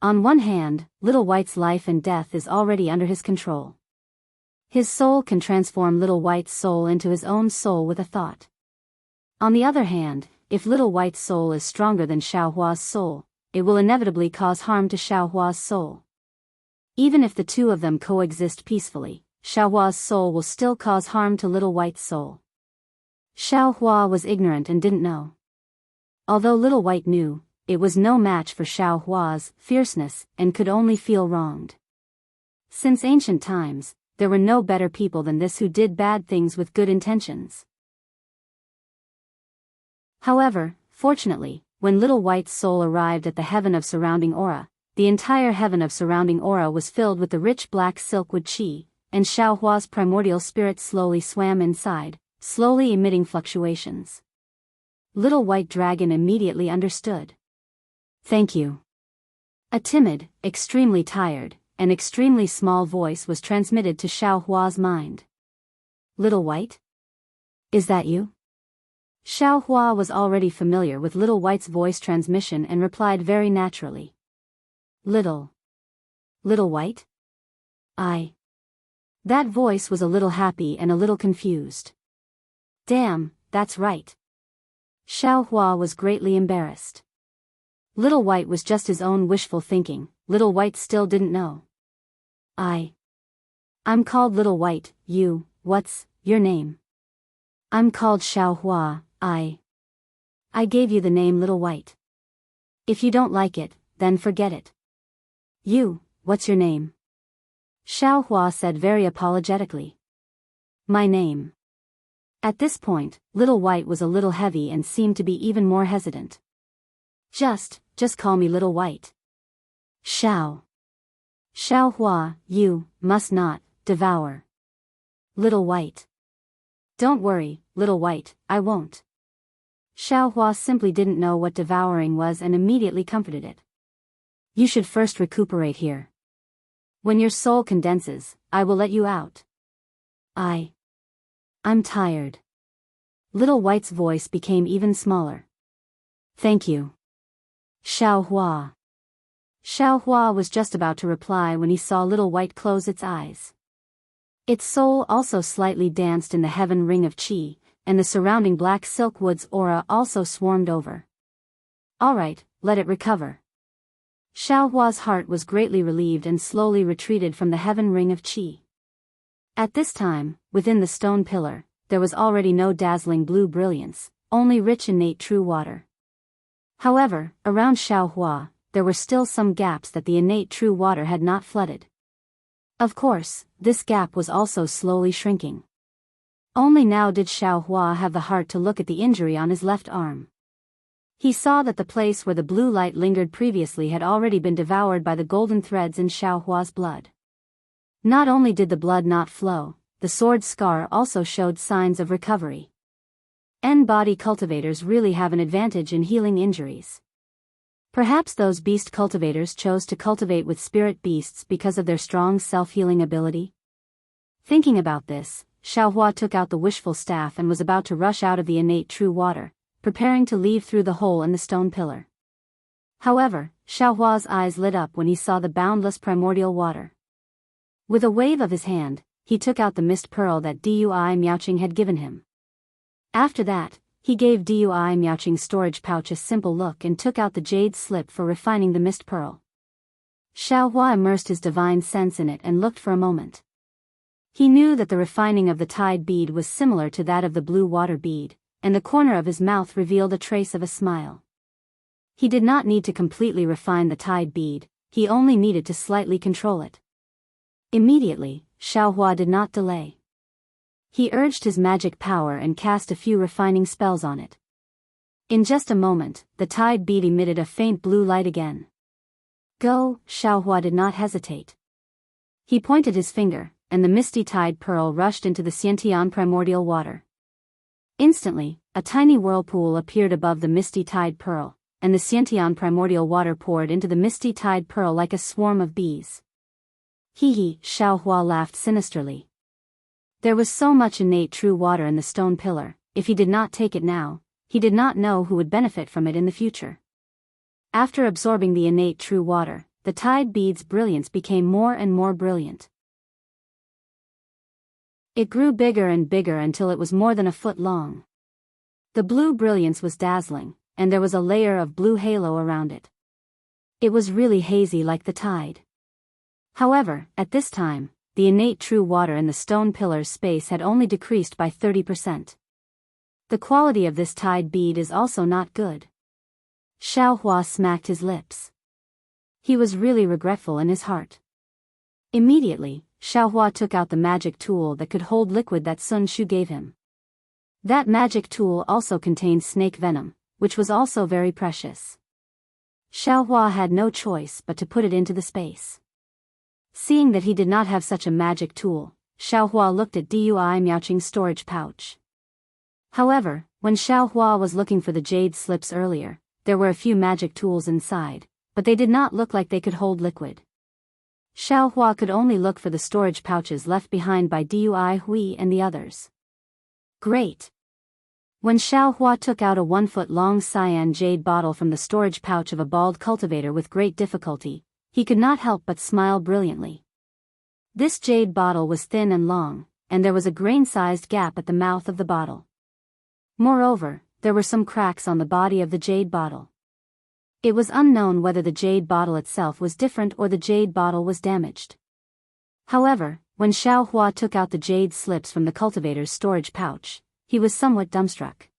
On one hand, little white's life and death is already under his control. His soul can transform little white's soul into his own soul with a thought. On the other hand, if little white's soul is stronger than Xiaohua's soul, it will inevitably cause harm to Xiaohua's soul. Even if the two of them coexist peacefully, Xiaohua's soul will still cause harm to little white's soul. Xiaohua was ignorant and didn't know. Although little white knew, it was no match for Xiaohua's fierceness and could only feel wronged. Since ancient times, there were no better people than this who did bad things with good intentions. However, fortunately, when little white's soul arrived at the heaven of surrounding aura, the entire heaven of surrounding aura was filled with the rich black silkwood qi, and Xiaohua's primordial spirit slowly swam inside, slowly emitting fluctuations. Little White Dragon immediately understood. Thank you. A timid, extremely tired, and extremely small voice was transmitted to Xiao Hua's mind. Little White? Is that you? Xiao Hua was already familiar with Little White's voice transmission and replied very naturally. Little White? That voice was a little happy and a little confused. Damn, that's right. Xiao Hua was greatly embarrassed. Little White was just his own wishful thinking. Little White still didn't know. I'm called Little White. What's your name? I'm called Xiao Hua. I gave you the name Little White. If you don't like it, then forget it. What's your name? Xiao Hua said very apologetically. My name. At this point, Little White was a little heavy and seemed to be even more hesitant. Just call me Little White. Xiao Hua, you must not devour Little White. Don't worry, Little White, I won't. Xiao Hua simply didn't know what devouring was and immediately comforted it. You should first recuperate here. When your soul condenses, I will let you out. I'm tired. Little White's voice became even smaller. Thank you. Xiao Hua. Xiao Hua was just about to reply when he saw Little White close its eyes. Its soul also slightly danced in the heaven ring of qi, and the surrounding black silk wood's aura also swarmed over. Alright, let it recover. Xiao Hua's heart was greatly relieved and slowly retreated from the heaven ring of qi. At this time, within the stone pillar, there was already no dazzling blue brilliance, only rich innate true water. However, around Xiao Hua, there were still some gaps that the innate true water had not flooded. Of course, this gap was also slowly shrinking. Only now did Xiao Hua have the heart to look at the injury on his left arm. He saw that the place where the blue light lingered previously had already been devoured by the golden threads in Xiao Hua's blood. Not only did the blood not flow, the sword scar also showed signs of recovery. Body cultivators really have an advantage in healing injuries. Perhaps those beast cultivators chose to cultivate with spirit beasts because of their strong self-healing ability? Thinking about this, Xiao Hua took out the wishful staff and was about to rush out of the innate true water, preparing to leave through the hole in the stone pillar. However, Xiao Hua's eyes lit up when he saw the boundless primordial water. With a wave of his hand, he took out the mist pearl that Dui Miaoqing had given him. After that, he gave Dui Miaoqing's storage pouch a simple look and took out the jade slip for refining the mist pearl. Xiao Hua immersed his divine sense in it and looked for a moment. He knew that the refining of the tide bead was similar to that of the blue water bead, and the corner of his mouth revealed a trace of a smile. He did not need to completely refine the tide bead, he only needed to slightly control it. Immediately, Xiao Hua did not delay. He urged his magic power and cast a few refining spells on it. In just a moment, the tide bead emitted a faint blue light again. Go, Xiao Hua did not hesitate. He pointed his finger, and the misty tide pearl rushed into the Xiantian primordial water. Instantly, a tiny whirlpool appeared above the misty tide pearl, and the Xiantian primordial water poured into the misty tide pearl like a swarm of bees. Hee, Xiao Hua laughed sinisterly. There was so much innate true water in the stone pillar, if he did not take it now, he did not know who would benefit from it in the future. After absorbing the innate true water, the tide bead's brilliance became more and more brilliant. It grew bigger and bigger until it was more than a foot long. The blue brilliance was dazzling, and there was a layer of blue halo around it. It was really hazy like the tide. However, at this time, the innate true water in the stone pillar's space had only decreased by 30%. The quality of this tide bead is also not good. Xiao Hua smacked his lips. He was really regretful in his heart. Immediately, Xiao Hua took out the magic tool that could hold liquid that Sun Shu gave him. That magic tool also contained snake venom, which was also very precious. Xiao Hua had no choice but to put it into the space. Seeing that he did not have such a magic tool, Xiao Hua looked at Dui Miaoqing's storage pouch. However, when Xiao Hua was looking for the jade slips earlier, there were a few magic tools inside, but they did not look like they could hold liquid. Xiao Hua could only look for the storage pouches left behind by Dui Hui and the others. Great! When Xiao Hua took out a 1-foot-long cyan jade bottle from the storage pouch of a bald cultivator with great difficulty, he could not help but smile brilliantly. This jade bottle was thin and long, and there was a grain-sized gap at the mouth of the bottle. Moreover, there were some cracks on the body of the jade bottle. It was unknown whether the jade bottle itself was different or the jade bottle was damaged. However, when Xiao Hua took out the jade slips from the cultivator's storage pouch, he was somewhat dumbstruck.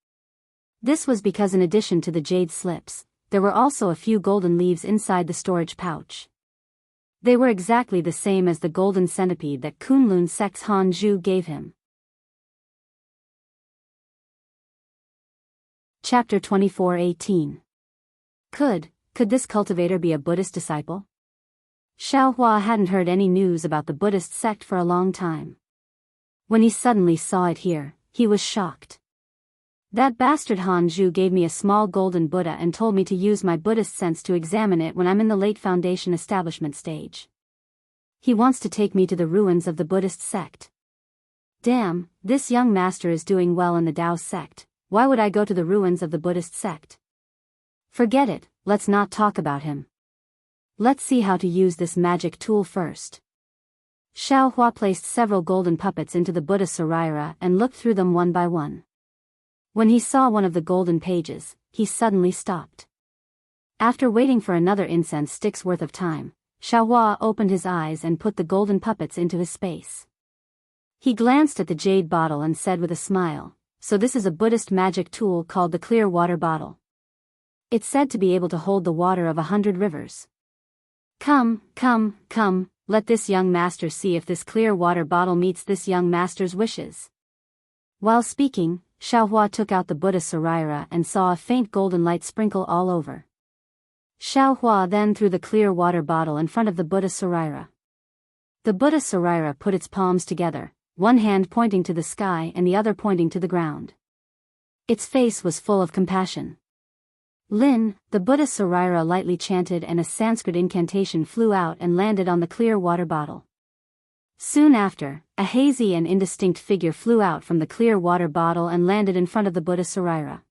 This was because in addition to the jade slips, there were also a few golden leaves inside the storage pouch. They were exactly the same as the golden centipede that Kunlun Sect's Han Zhu gave him. Chapter 24:18. Could this cultivator be a Buddhist disciple? Xiao Hua hadn't heard any news about the Buddhist sect for a long time. When he suddenly saw it here, he was shocked. That bastard Han Zhu gave me a small golden Buddha and told me to use my Buddhist sense to examine it when I'm in the late foundation establishment stage. He wants to take me to the ruins of the Buddhist sect. Damn, this young master is doing well in the Tao sect. Why would I go to the ruins of the Buddhist sect? Forget it, let's not talk about him. Let's see how to use this magic tool first. Xiao Hua placed several golden puppets into the Buddha Sarira and looked through them one by one. When he saw one of the golden pages, he suddenly stopped. After waiting for another incense stick's worth of time, Xiao Hua opened his eyes and put the golden puppets into his space. He glanced at the jade bottle and said with a smile, "So this is a Buddhist magic tool called the clear water bottle. It's said to be able to hold the water of 100 rivers. Come, let this young master see if this clear water bottle meets this young master's wishes." While speaking, Xiao Hua took out the Buddha Sarira and saw a faint golden light sprinkle all over. Xiao Hua then threw the clear water bottle in front of the Buddha Sarira. The Buddha Sarira put its palms together, one hand pointing to the sky and the other pointing to the ground. Its face was full of compassion. Lin, the Buddha Sarira lightly chanted and a Sanskrit incantation flew out and landed on the clear water bottle. Soon after, a hazy and indistinct figure flew out from the clear water bottle and landed in front of the Buddha Sarira.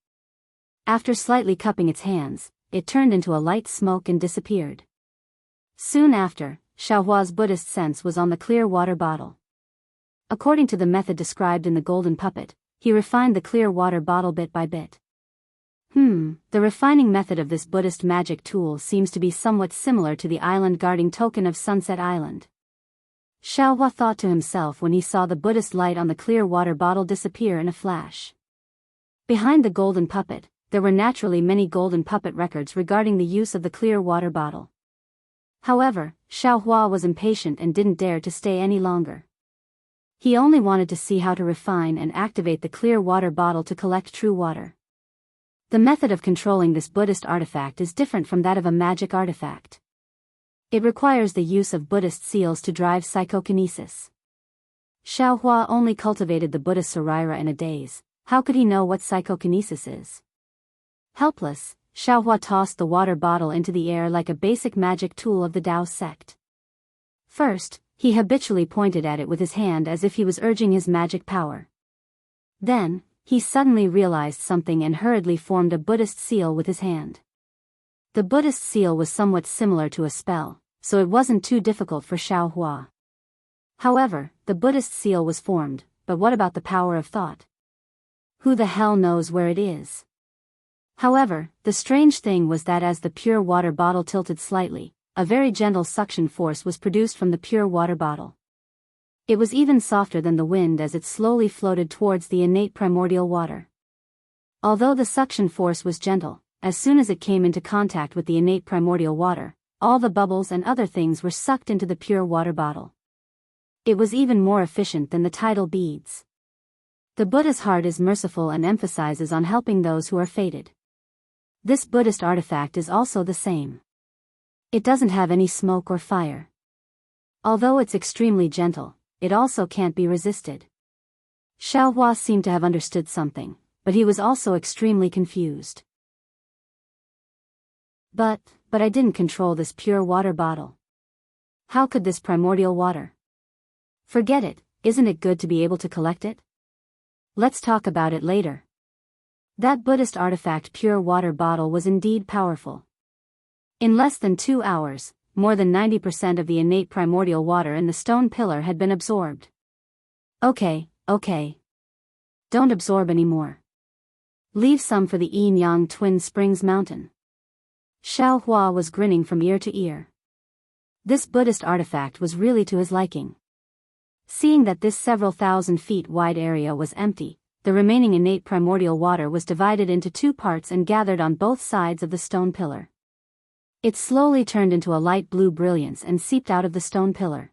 After slightly cupping its hands, it turned into a light smoke and disappeared. Soon after, Xiao Hua's Buddhist sense was on the clear water bottle. According to the method described in the golden puppet, he refined the clear water bottle bit by bit. The refining method of this Buddhist magic tool seems to be somewhat similar to the island guarding token of Sunset Island. Xiao Hua thought to himself when he saw the Buddhist light on the clear water bottle disappear in a flash. Behind the golden puppet, there were naturally many golden puppet records regarding the use of the clear water bottle. However, Xiao Hua was impatient and didn't dare to stay any longer. He only wanted to see how to refine and activate the clear water bottle to collect true water. The method of controlling this Buddhist artifact is different from that of a magic artifact. It requires the use of Buddhist seals to drive psychokinesis. Xiao Hua only cultivated the Buddha Sarira in a daze. How could he know what psychokinesis is? Helpless, Xiao Hua tossed the water bottle into the air like a basic magic tool of the Tao sect. First, he habitually pointed at it with his hand as if he was urging his magic power. Then, he suddenly realized something and hurriedly formed a Buddhist seal with his hand. The Buddhist seal was somewhat similar to a spell, so it wasn't too difficult for Xiao Hua. However, the Buddhist seal was formed, but what about the power of thought? Who the hell knows where it is? However, the strange thing was that as the pure water bottle tilted slightly, a very gentle suction force was produced from the pure water bottle. It was even softer than the wind as it slowly floated towards the innate primordial water. Although the suction force was gentle, as soon as it came into contact with the innate primordial water, all the bubbles and other things were sucked into the pure water bottle. It was even more efficient than the tidal beads. The Buddha's heart is merciful and emphasizes on helping those who are fated. This Buddhist artifact is also the same. It doesn't have any smoke or fire. Although it's extremely gentle, it also can't be resisted. Xiao Hua seemed to have understood something, but he was also extremely confused. But I didn't control this pure water bottle. How could this primordial water? Forget it, isn't it good to be able to collect it? Let's talk about it later. That Buddhist artifact pure water bottle was indeed powerful. In less than 2 hours, more than 90% of the innate primordial water in the stone pillar had been absorbed. Okay. Don't absorb any more. Leave some for the Yin-Yang Twin Springs Mountain. Xiao Hua was grinning from ear to ear. This Buddhist artifact was really to his liking. Seeing that this several thousand feet wide area was empty, the remaining innate primordial water was divided into 2 parts and gathered on both sides of the stone pillar. It slowly turned into a light blue brilliance and seeped out of the stone pillar.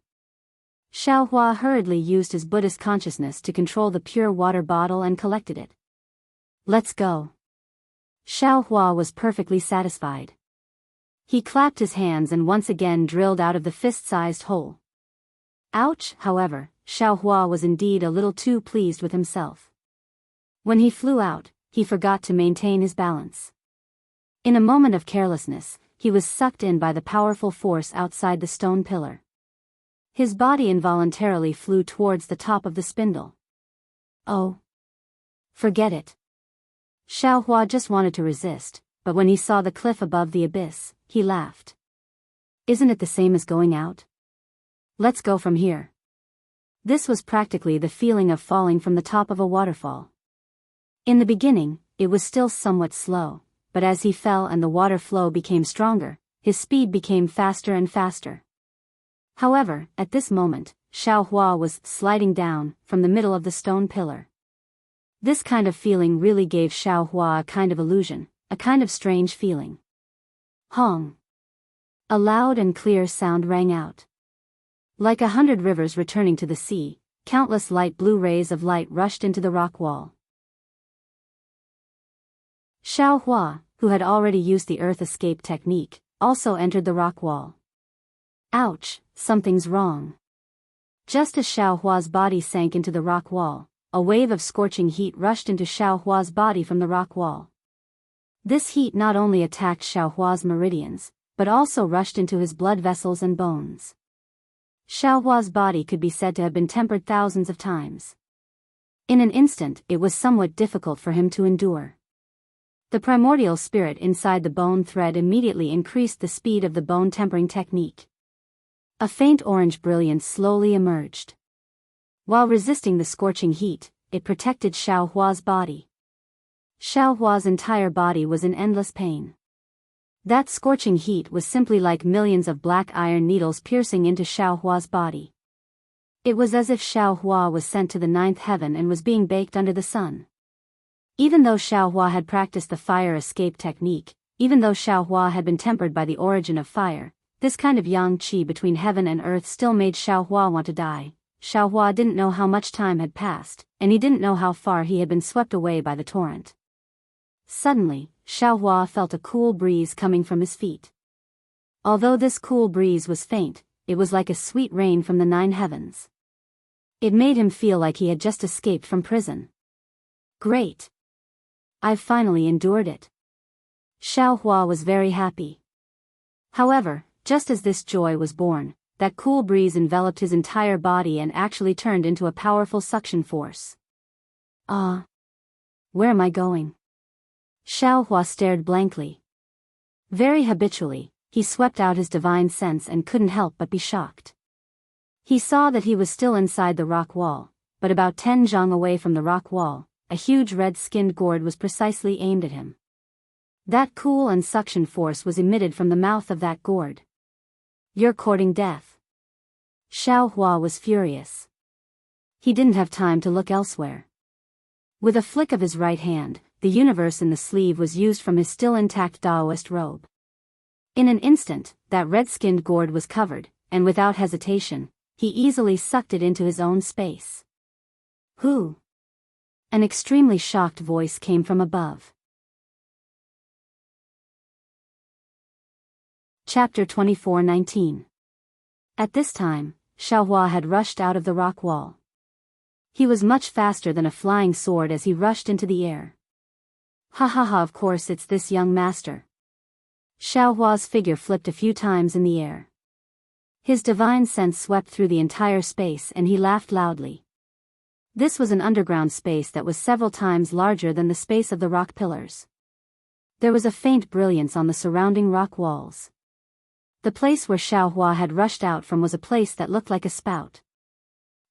Xiao Hua hurriedly used his Buddhist consciousness to control the pure water bottle and collected it. Let's go. Xiao Hua was perfectly satisfied. He clapped his hands and once again drilled out of the fist-sized hole. Ouch! However, Xiao Hua was indeed a little too pleased with himself. When he flew out, he forgot to maintain his balance. In a moment of carelessness, he was sucked in by the powerful force outside the stone pillar. His body involuntarily flew towards the top of the spindle. Oh. Forget it. Xiao Hua just wanted to resist, but when he saw the cliff above the abyss, he laughed. Isn't it the same as going out? Let's go from here. This was practically the feeling of falling from the top of a waterfall. In the beginning, it was still somewhat slow, but as he fell and the water flow became stronger, his speed became faster and faster. However, at this moment, Xiao Hua was sliding down from the middle of the stone pillar. This kind of feeling really gave Xiao Hua a kind of illusion, a kind of strange feeling. Hong! A loud and clear sound rang out. Like 100 rivers returning to the sea, countless light blue rays of light rushed into the rock wall. Xiao Hua, who had already used the earth escape technique, also entered the rock wall. Ouch, something's wrong. Just as Xiao Hua's body sank into the rock wall, a wave of scorching heat rushed into Xiao Hua's body from the rock wall. This heat not only attacked Xiao Hua's meridians, but also rushed into his blood vessels and bones. Xiao Hua's body could be said to have been tempered thousands of times. In an instant, it was somewhat difficult for him to endure. The primordial spirit inside the bone thread immediately increased the speed of the bone tempering technique. A faint orange brilliance slowly emerged. While resisting the scorching heat, it protected Xiao Hua's body. Xiao Hua's entire body was in endless pain. That scorching heat was simply like millions of black iron needles piercing into Xiao Hua's body. It was as if Xiao Hua was sent to the 9th heaven and was being baked under the sun. Even though Xiao Hua had practiced the fire escape technique, even though Xiao Hua had been tempered by the origin of fire, this kind of yang qi between heaven and earth still made Xiao Hua want to die. Xiao Hua didn't know how much time had passed, and he didn't know how far he had been swept away by the torrent. Suddenly, Xiao Hua felt a cool breeze coming from his feet. Although this cool breeze was faint, it was like a sweet rain from the 9 heavens. It made him feel like he had just escaped from prison. Great! I've finally endured it. Xiao Hua was very happy. However, just as this joy was born, that cool breeze enveloped his entire body and actually turned into a powerful suction force. Where am I going? Xiao Hua stared blankly. Very habitually, he swept out his divine sense and couldn't help but be shocked. He saw that he was still inside the rock wall, but about 10 zhang away from the rock wall, a huge red-skinned gourd was precisely aimed at him. That cool and suction force was emitted from the mouth of that gourd. You're courting death. Xiao Hua was furious. He didn't have time to look elsewhere. With a flick of his right hand, the universe in the sleeve was used from his still intact Taoist robe. In an instant, that red-skinned gourd was covered, and without hesitation, he easily sucked it into his own space. Who? An extremely shocked voice came from above. Chapter 24:19. At this time, Xiao Hua had rushed out of the rock wall. He was much faster than a flying sword as he rushed into the air. Ha ha ha, of course it's this young master. Xiao Hua's figure flipped a few times in the air. His divine sense swept through the entire space and he laughed loudly. This was an underground space that was several times larger than the space of the rock pillars. There was a faint brilliance on the surrounding rock walls. The place where Xiao Hua had rushed out from was a place that looked like a spout.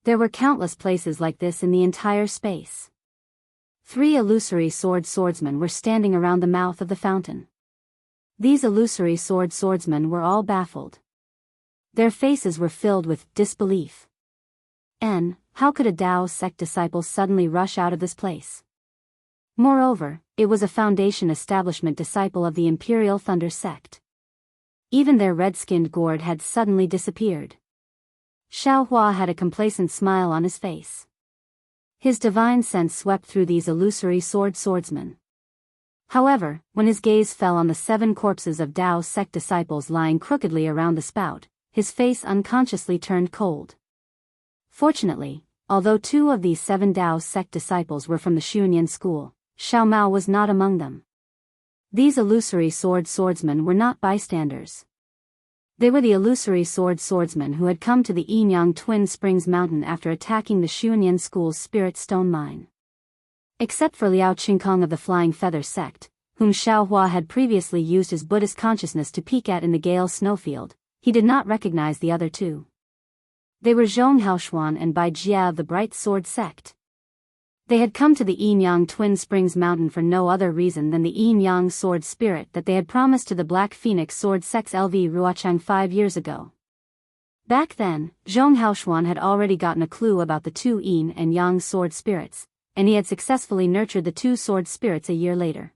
There were countless places like this in the entire space. 3 illusory swordsmen were standing around the mouth of the fountain. These illusory swordsmen were all baffled. Their faces were filled with disbelief. How could a Tao sect disciple suddenly rush out of this place? Moreover, it was a Foundation establishment disciple of the Imperial Thunder sect. Even their red-skinned gourd had suddenly disappeared. Xiao Hua had a complacent smile on his face. His divine sense swept through these illusory swordsmen. However, when his gaze fell on the 7 corpses of Tao sect disciples lying crookedly around the spout, his face unconsciously turned cold. Fortunately, although 2 of these 7 Tao sect disciples were from the Xuanyan school, Xiao Mao was not among them. These illusory swordsmen were not bystanders. They were the illusory swordsmen who had come to the Yinyang Twin Springs Mountain after attacking the Xuanyan school's spirit stone mine. Except for Liao Qingkong of the Flying Feather sect, whom Xiao Hua had previously used his Buddhist consciousness to peek at in the Gale snowfield, he did not recognize the other 2. They were Zhong Haoshuan and Bai Jia of the Bright Sword sect. They had come to the Yinyang Twin Springs Mountain for no other reason than the Yinyang sword spirit that they had promised to the Black Phoenix sword sect's LV Ruochang 5 years ago. Back then, Zhong Haoshuan had already gotten a clue about the 2 Yin and Yang sword spirits, and he had successfully nurtured the 2 sword spirits a year later.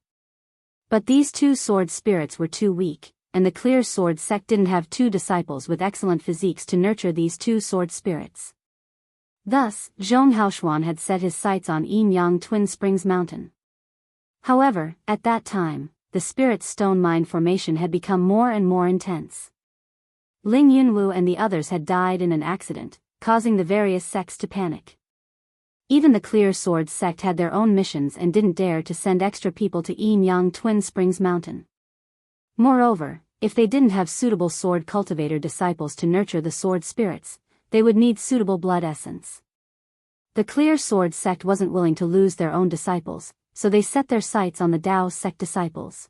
But these 2 sword spirits were too weak, and the Clear Sword sect didn't have 2 disciples with excellent physiques to nurture these 2 sword spirits. Thus, Zhong Haoshuan had set his sights on Yinyang Twin Springs Mountain. However, at that time, the spirit stone mine formation had become more and more intense. Ling Yunwu and the others had died in an accident, causing the various sects to panic. Even the Clear Sword sect had their own missions and didn't dare to send extra people to Yinyang Twin Springs Mountain. Moreover, if they didn't have suitable sword cultivator disciples to nurture the sword spirits, they would need suitable blood essence. The Clear Sword sect wasn't willing to lose their own disciples, so they set their sights on the Tao sect disciples.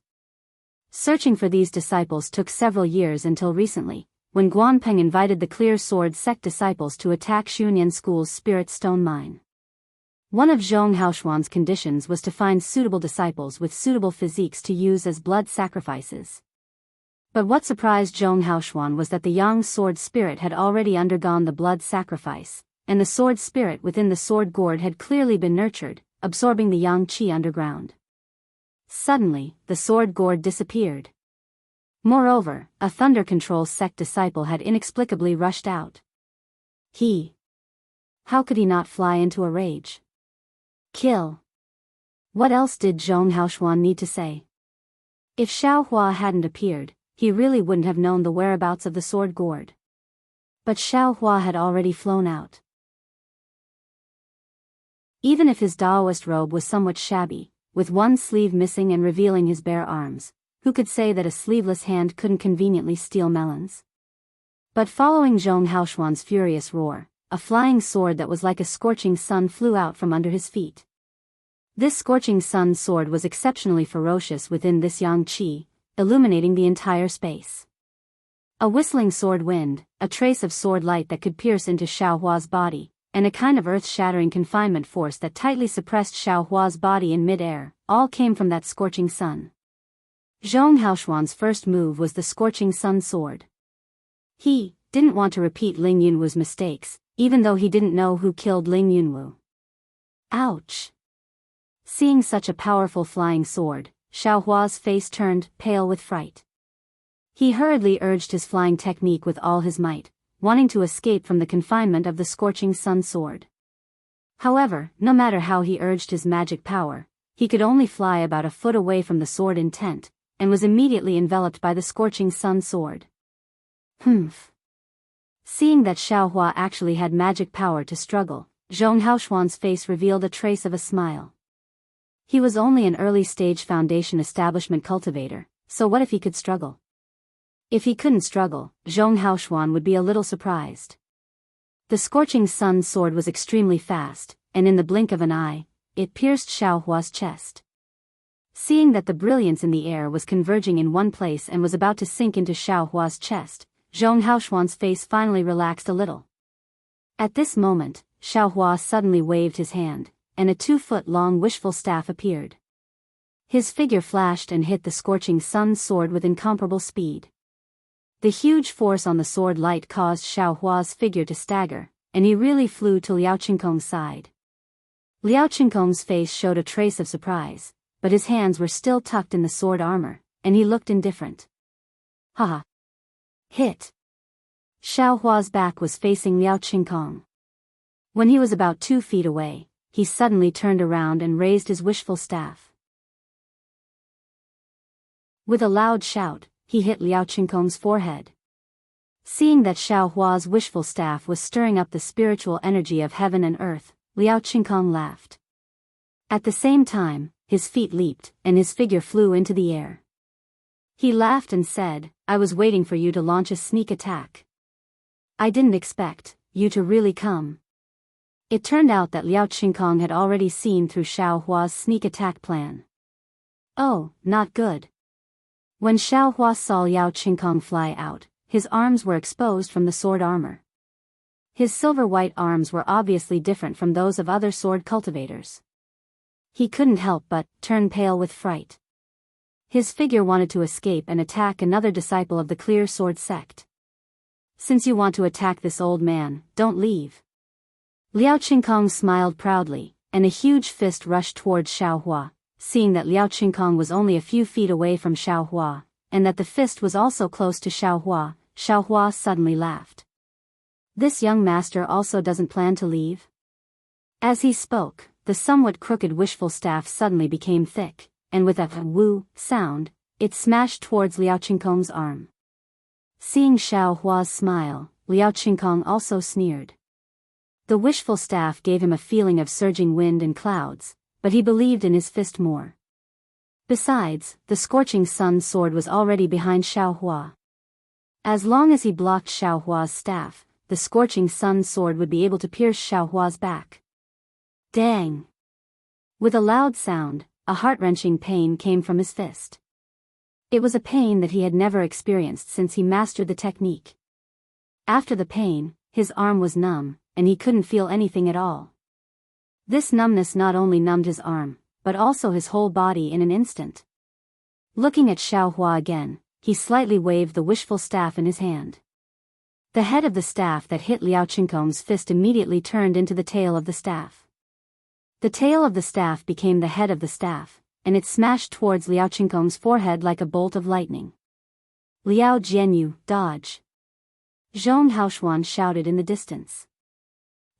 Searching for these disciples took several years until recently, when Guanpeng invited the Clear Sword sect disciples to attack Xuanyan School's spirit stone mine. One of Zhong Haoshuan's conditions was to find suitable disciples with suitable physiques to use as blood sacrifices. But what surprised Zhong Haoshuan was that the Yang sword spirit had already undergone the blood sacrifice, and the sword spirit within the sword gourd had clearly been nurtured, absorbing the Yang qi underground. Suddenly, the sword gourd disappeared. Moreover, a Thunder Control sect disciple had inexplicably rushed out. How could he not fly into a rage? Kill. What else did Zhong Haoshuan need to say? If Xiao Hua hadn't appeared, he really wouldn't have known the whereabouts of the sword gourd. But Xiao Hua had already flown out. Even if his Daoist robe was somewhat shabby, with one sleeve missing and revealing his bare arms, who could say that a sleeveless hand couldn't conveniently steal melons? But following Zhong Haoshuan's furious roar, a flying sword that was like a scorching sun flew out from under his feet. This scorching sun sword was exceptionally ferocious within this Yang qi, illuminating the entire space. A whistling sword wind, a trace of sword light that could pierce into Xiao Hua's body, and a kind of earth-shattering confinement force that tightly suppressed Xiao Hua's body in mid-air, all came from that scorching sun. Zhong Haoshuan's first move was the scorching sun sword. He didn't want to repeat Ling Yunwu's mistakes, even though he didn't know who killed Ling Yunwu. Ouch! Seeing such a powerful flying sword, Xiao Hua's face turned pale with fright. He hurriedly urged his flying technique with all his might, wanting to escape from the confinement of the scorching sun sword. However, no matter how he urged his magic power, he could only fly about a foot away from the sword intent, and was immediately enveloped by the scorching sun sword. Humph! Seeing that Xiao Hua actually had magic power to struggle, Zhong Haoshuan's face revealed a trace of a smile. He was only an early-stage foundation establishment cultivator, so what if he could struggle? If he couldn't struggle, Zhong Haoshuan would be a little surprised. The scorching sun sword was extremely fast, and in the blink of an eye, it pierced Xiaohua's chest. Seeing that the brilliance in the air was converging in one place and was about to sink into Xiaohua's chest, Zhong Haoshuan's face finally relaxed a little. At this moment, Xiaohua suddenly waved his hand, and a 2-foot-long wishful staff appeared. His figure flashed and hit the scorching sun sword with incomparable speed. The huge force on the sword light caused Xiaohua's figure to stagger, and he really flew to Liao Qingkong's side. Liao Qingkong's face showed a trace of surprise, but his hands were still tucked in the sword armor, and he looked indifferent. Haha. Hit. Xiaohua's back was facing Liao Qingkong. When he was about 2 feet away, he suddenly turned around and raised his wishful staff. With a loud shout, he hit Liao Qingkong's forehead. Seeing that Xiaohua's wishful staff was stirring up the spiritual energy of heaven and earth, Liao Qingkong laughed. At the same time, his feet leaped, and his figure flew into the air. He laughed and said, "I was waiting for you to launch a sneak attack. I didn't expect you to really come." It turned out that Liao Qingkong had already seen through Xiaohua's sneak attack plan. Oh, not good. When Xiaohua saw Liao Qingkong fly out, his arms were exposed from the sword armor. His silver-white arms were obviously different from those of other sword cultivators. He couldn't help but turn pale with fright. His figure wanted to escape and attack another disciple of the Clear Sword sect. "Since you want to attack this old man, don't leave." Liao Qingkong smiled proudly, and a huge fist rushed towards Xiaohua. Seeing that Liao Qingkong was only a few feet away from Xiaohua, and that the fist was also close to Xiaohua, Xiaohua suddenly laughed. "This young master also doesn't plan to leave?" As he spoke, the somewhat crooked wishful staff suddenly became thick, and with a woo sound, it smashed towards Liao Qingkong's arm. Seeing Xiaohua's smile, Liao Qingkong also sneered. The wishful staff gave him a feeling of surging wind and clouds, but he believed in his fist more. Besides, the scorching sun sword was already behind Xiaohua. As long as he blocked Xiaohua's staff, the scorching sun sword would be able to pierce Xiaohua's back. Dang! With a loud sound, a heart-wrenching pain came from his fist. It was a pain that he had never experienced since he mastered the technique. After the pain, his arm was numb, and he couldn't feel anything at all. This numbness not only numbed his arm, but also his whole body in an instant. Looking at Xiaohua again, he slightly waved the wishful staff in his hand. The head of the staff that hit Liao Qingkong's fist immediately turned into the tail of the staff. The tail of the staff became the head of the staff, and it smashed towards Liao Qingkong's forehead like a bolt of lightning. "Liao Jianyu, dodge!" Zhong Haoshuan shouted in the distance.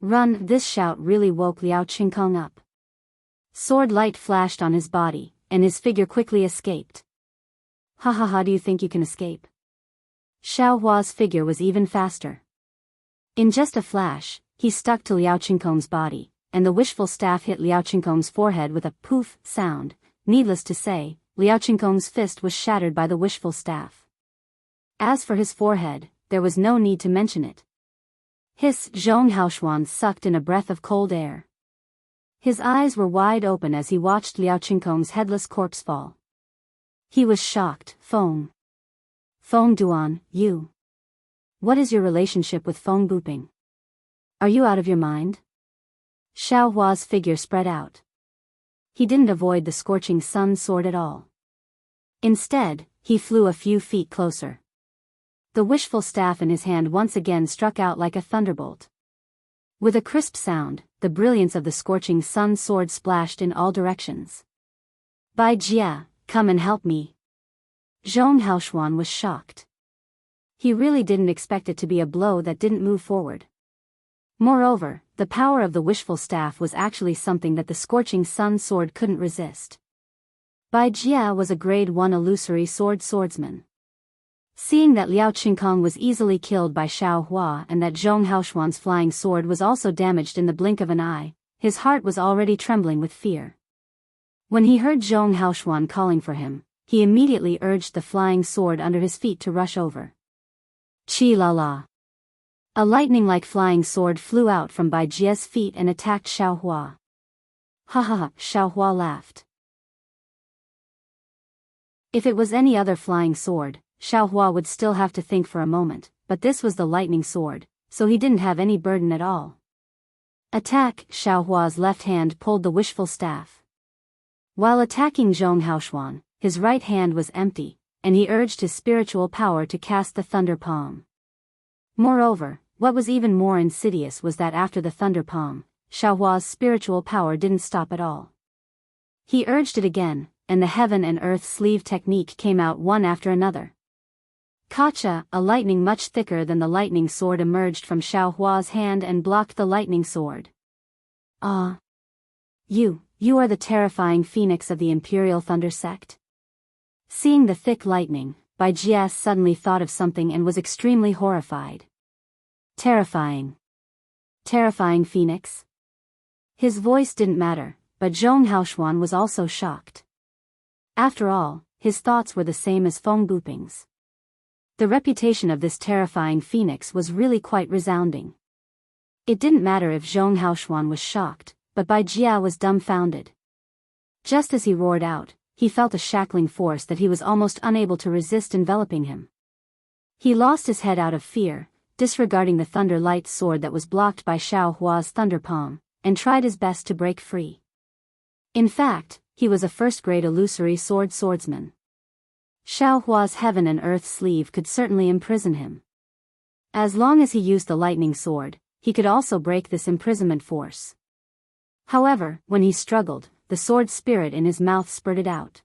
"Run!" This shout really woke Liao Qingkong up. Sword light flashed on his body, and his figure quickly escaped. "Ha ha ha, do you think you can escape?" Xiaohua's figure was even faster. In just a flash, he stuck to Liao Qingkong's body, and the wishful staff hit Liao Qingkong's forehead with a poof sound. Needless to say, Liao Qingkong's fist was shattered by the wishful staff. As for his forehead, there was no need to mention it. Hiss! Zhong Haoshuan sucked in a breath of cold air. His eyes were wide open as he watched Liao Qingkong's headless corpse fall. He was shocked. Feng Duan, you. What is your relationship with Feng Buping? Are you out of your mind? Xiaohua's figure spread out. He didn't avoid the scorching sun sword at all. Instead, he flew a few feet closer. The wishful staff in his hand once again struck out like a thunderbolt. With a crisp sound, the brilliance of the scorching sun sword splashed in all directions. "Bai Jia, come and help me." Zhong Haoshuan was shocked. He really didn't expect it to be a blow that didn't move forward. Moreover, the power of the wishful staff was actually something that the scorching sun sword couldn't resist. Bai Jia was a grade 1 illusory swordsman. Seeing that Liao Qingkong was easily killed by Xiaohua and that Zhong Haoshuan's flying sword was also damaged in the blink of an eye, his heart was already trembling with fear. When he heard Zhong Haoshuan calling for him, he immediately urged the flying sword under his feet to rush over. Chi la la. A lightning-like flying sword flew out from Bai Jie's feet and attacked Xiaohua. Ha ha ha, Xiaohua laughed. If it was any other flying sword, Xiaohua would still have to think for a moment, but this was the lightning sword, so he didn't have any burden at all. Attack! Xiaohua's left hand pulled the wishful staff. While attacking Zhong Haoshuan, his right hand was empty, and he urged his spiritual power to cast the thunder palm. Moreover, what was even more insidious was that after the thunder palm, Xiaohua's spiritual power didn't stop at all. He urged it again, and the heaven and earth sleeve technique came out one after another. Kacha, a lightning much thicker than the lightning sword emerged from Xiaohua's hand and blocked the lightning sword. Ah! You are the terrifying phoenix of the Imperial Thunder Sect? Seeing the thick lightning, Bai Jie suddenly thought of something and was extremely horrified. Terrifying. Terrifying phoenix? His voice didn't matter, but Zhong Haoshuan was also shocked. After all, his thoughts were the same as Feng Buping's. The reputation of this terrifying phoenix was really quite resounding. It didn't matter if Zhong Haoshuan was shocked, but Bai Jie was dumbfounded. Just as he roared out, he felt a shackling force that he was almost unable to resist enveloping him. He lost his head out of fear, disregarding the thunder light sword that was blocked by Xiaohua's thunder palm, and tried his best to break free. In fact, he was a first-grade illusory swordsman. Xiaohua's heaven and earth sleeve could certainly imprison him. As long as he used the lightning sword, he could also break this imprisonment force. However, when he struggled, the sword spirit in his mouth spurted out.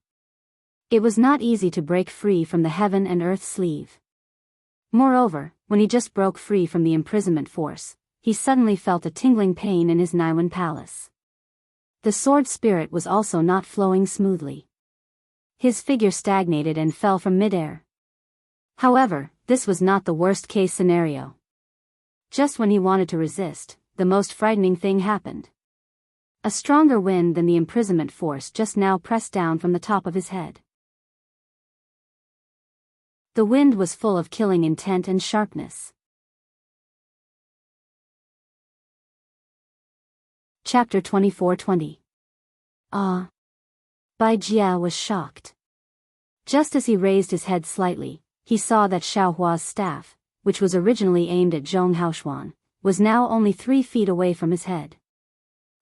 It was not easy to break free from the heaven and earth sleeve. Moreover, when he just broke free from the imprisonment force, he suddenly felt a tingling pain in his Naiwan palace. The sword spirit was also not flowing smoothly. His figure stagnated and fell from midair. However, this was not the worst-case scenario. Just when he wanted to resist, the most frightening thing happened. A stronger wind than the imprisonment force just now pressed down from the top of his head. The wind was full of killing intent and sharpness. Chapter 24:20. Ah! Bai Jie was shocked. Just as he raised his head slightly, he saw that Xiaohua's staff, which was originally aimed at Zhong Haoshuan, was now only 3 feet away from his head.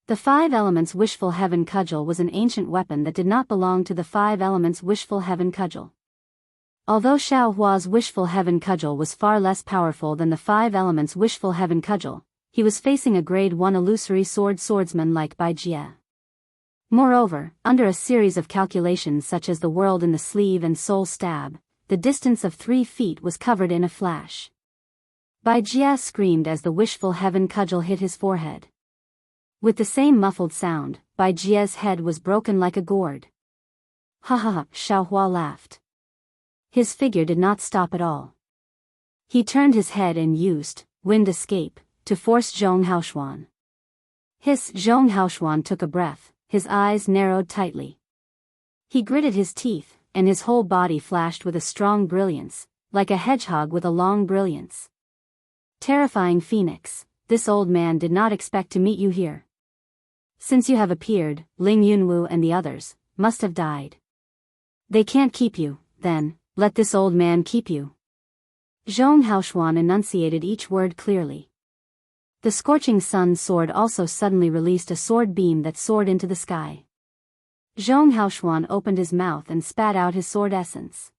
The 5 Elements Wishful Heaven Cudgel was an ancient weapon that did not belong to the 5 Elements Wishful Heaven Cudgel. Although Xiaohua's Wishful Heaven Cudgel was far less powerful than the 5 Elements Wishful Heaven Cudgel, he was facing a grade 1 illusory swordsman like Bai Jie. Moreover, under a series of calculations such as the world in the sleeve and soul stab, the distance of 3 feet was covered in a flash. Bai Jie screamed as the Wishful Heaven Cudgel hit his forehead. With the same muffled sound, Bai Jie's head was broken like a gourd. Ha ha ha, Xiaohua laughed. His figure did not stop at all. He turned his head and used wind escape to force Zhong Haoshuan. Zhong Haoshuan took a breath, his eyes narrowed tightly. He gritted his teeth, and his whole body flashed with a strong brilliance, like a hedgehog with a long brilliance. Terrifying phoenix, this old man did not expect to meet you here. Since you have appeared, Ling Yunwu and the others must have died. They can't keep you, then, let this old man keep you. Zhong Haoshuan enunciated each word clearly. The scorching sun sword also suddenly released a sword beam that soared into the sky. Zhong Haoshuan opened his mouth and spat out his sword essence.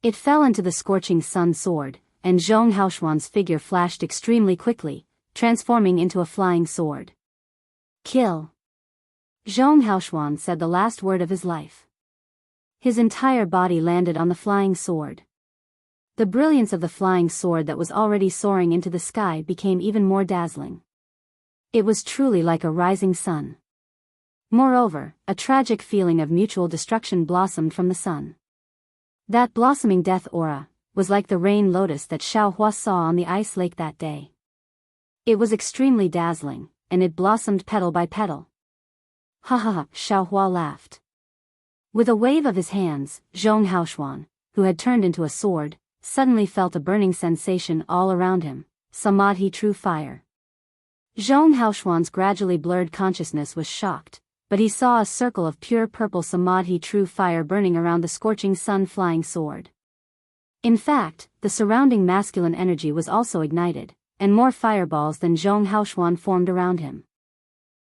It fell into the scorching sun sword, and Zhong Haoshuan's figure flashed extremely quickly, transforming into a flying sword. Kill! Zhong Haoshuan said the last word of his life. His entire body landed on the flying sword. The brilliance of the flying sword that was already soaring into the sky became even more dazzling. It was truly like a rising sun. Moreover, a tragic feeling of mutual destruction blossomed from the sun. That blossoming death aura was like the rain lotus that Xiaohua saw on the ice lake that day. It was extremely dazzling, and it blossomed petal by petal. Ha ha ha, Xiaohua laughed. With a wave of his hands, Zhong Haoshuan, who had turned into a sword, suddenly felt a burning sensation all around him, Samadhi true fire. Zhong Haoshuan's gradually blurred consciousness was shocked, but he saw a circle of pure purple Samadhi true fire burning around the scorching sun flying sword. In fact, the surrounding masculine energy was also ignited, and more fireballs than Zhong Haoshuan formed around him.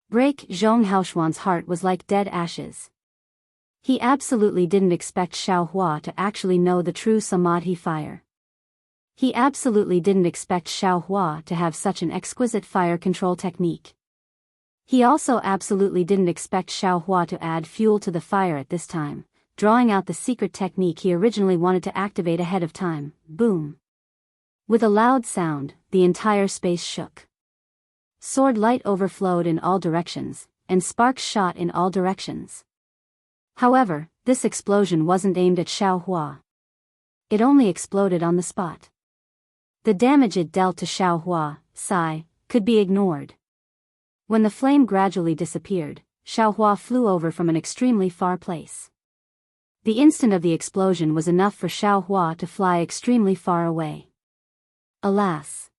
Break Zhong Haoshuan's heart was like dead ashes. He absolutely didn't expect Xiaohua to actually know the true Samadhi fire. He absolutely didn't expect Xiaohua to have such an exquisite fire control technique. He also absolutely didn't expect Xiaohua to add fuel to the fire at this time, drawing out the secret technique he originally wanted to activate ahead of time. Boom! With a loud sound, the entire space shook. Sword light overflowed in all directions, and sparks shot in all directions. However, this explosion wasn't aimed at Xiaohua. It only exploded on the spot. The damage it dealt to Xiaohua, could be ignored. When the flame gradually disappeared, Xiaohua flew over from an extremely far place. The instant of the explosion was enough for Xiaohua to fly extremely far away. Alas!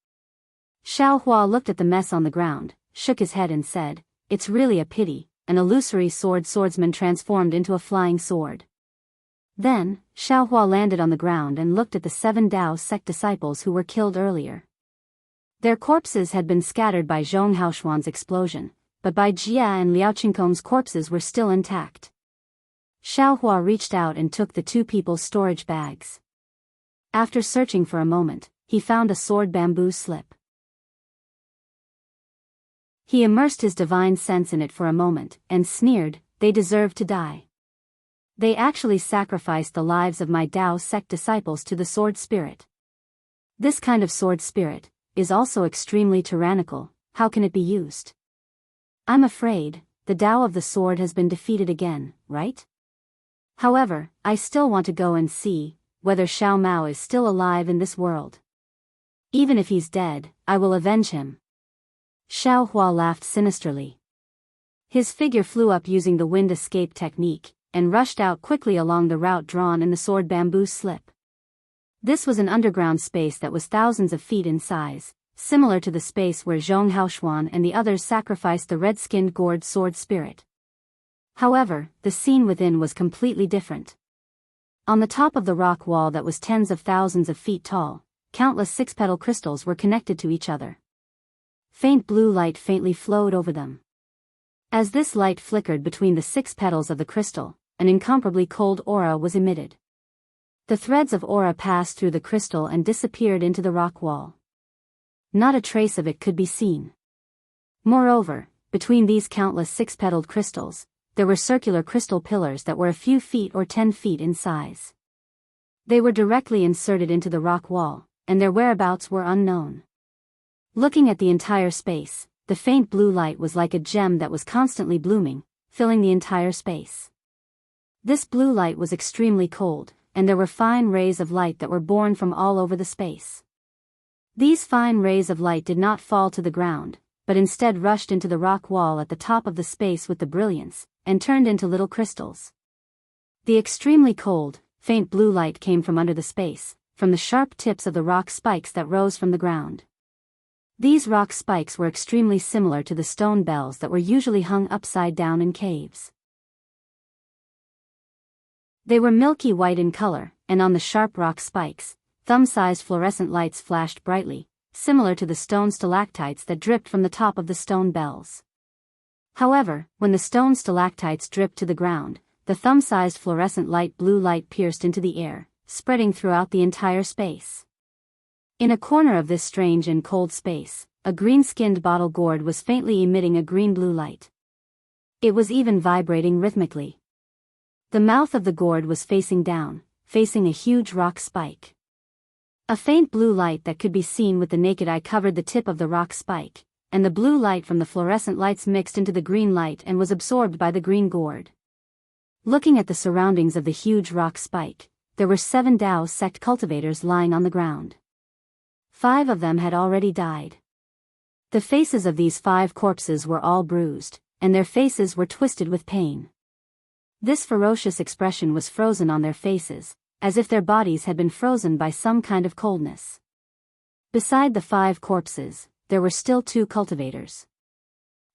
Xiaohua looked at the mess on the ground, shook his head and said, "It's really a pity, an illusory swordsman transformed into a flying sword." Then, Xiaohua landed on the ground and looked at the 7 Dao sect disciples who were killed earlier. Their corpses had been scattered by Zhong Haoshuan's explosion, but Bai Jia and Liao Qingkong's corpses were still intact. Xiaohua reached out and took the 2 people's storage bags. After searching for a moment, he found a sword bamboo slip. He immersed his divine sense in it for a moment, and sneered, "They deserve to die. They actually sacrificed the lives of my Dao sect disciples to the sword spirit. This kind of sword spirit is also extremely tyrannical. How can it be used? I'm afraid the Dao of the sword has been defeated again, right? However, I still want to go and see whether Xiao Mao is still alive in this world. Even if he's dead, I will avenge him." Xiaohua laughed sinisterly. His figure flew up using the wind escape technique, and rushed out quickly along the route drawn in the sword bamboo slip. This was an underground space that was thousands of feet in size, similar to the space where Zhong Haoshuan and the others sacrificed the red-skinned gourd sword spirit. However, the scene within was completely different. On the top of the rock wall that was tens of thousands of feet tall, countless 6-petal crystals were connected to each other. Faint blue light faintly flowed over them. As this light flickered between the 6 petals of the crystal, an incomparably cold aura was emitted. The threads of aura passed through the crystal and disappeared into the rock wall. Not a trace of it could be seen. Moreover, between these countless 6-petaled crystals, there were circular crystal pillars that were a few feet or 10 feet in size. They were directly inserted into the rock wall, and their whereabouts were unknown. Looking at the entire space, the faint blue light was like a gem that was constantly blooming, filling the entire space. This blue light was extremely cold, and there were fine rays of light that were born from all over the space. These fine rays of light did not fall to the ground, but instead rushed into the rock wall at the top of the space with the brilliance, and turned into little crystals. The extremely cold, faint blue light came from under the space, from the sharp tips of the rock spikes that rose from the ground. These rock spikes were extremely similar to the stone bells that were usually hung upside down in caves. They were milky white in color, and on the sharp rock spikes, thumb-sized fluorescent lights flashed brightly, similar to the stone stalactites that dripped from the top of the stone bells. However, when the stone stalactites dripped to the ground, the thumb-sized fluorescent light blue light pierced into the air, spreading throughout the entire space. In a corner of this strange and cold space, a green-skinned bottle gourd was faintly emitting a green-blue light. It was even vibrating rhythmically. The mouth of the gourd was facing down, facing a huge rock spike. A faint blue light that could be seen with the naked eye covered the tip of the rock spike, and the blue light from the fluorescent lights mixed into the green light and was absorbed by the green gourd. Looking at the surroundings of the huge rock spike, there were 7 Dao sect cultivators lying on the ground. 5 of them had already died. The faces of these 5 corpses were all bruised, and their faces were twisted with pain. This ferocious expression was frozen on their faces, as if their bodies had been frozen by some kind of coldness. Beside the 5 corpses, there were still 2 cultivators.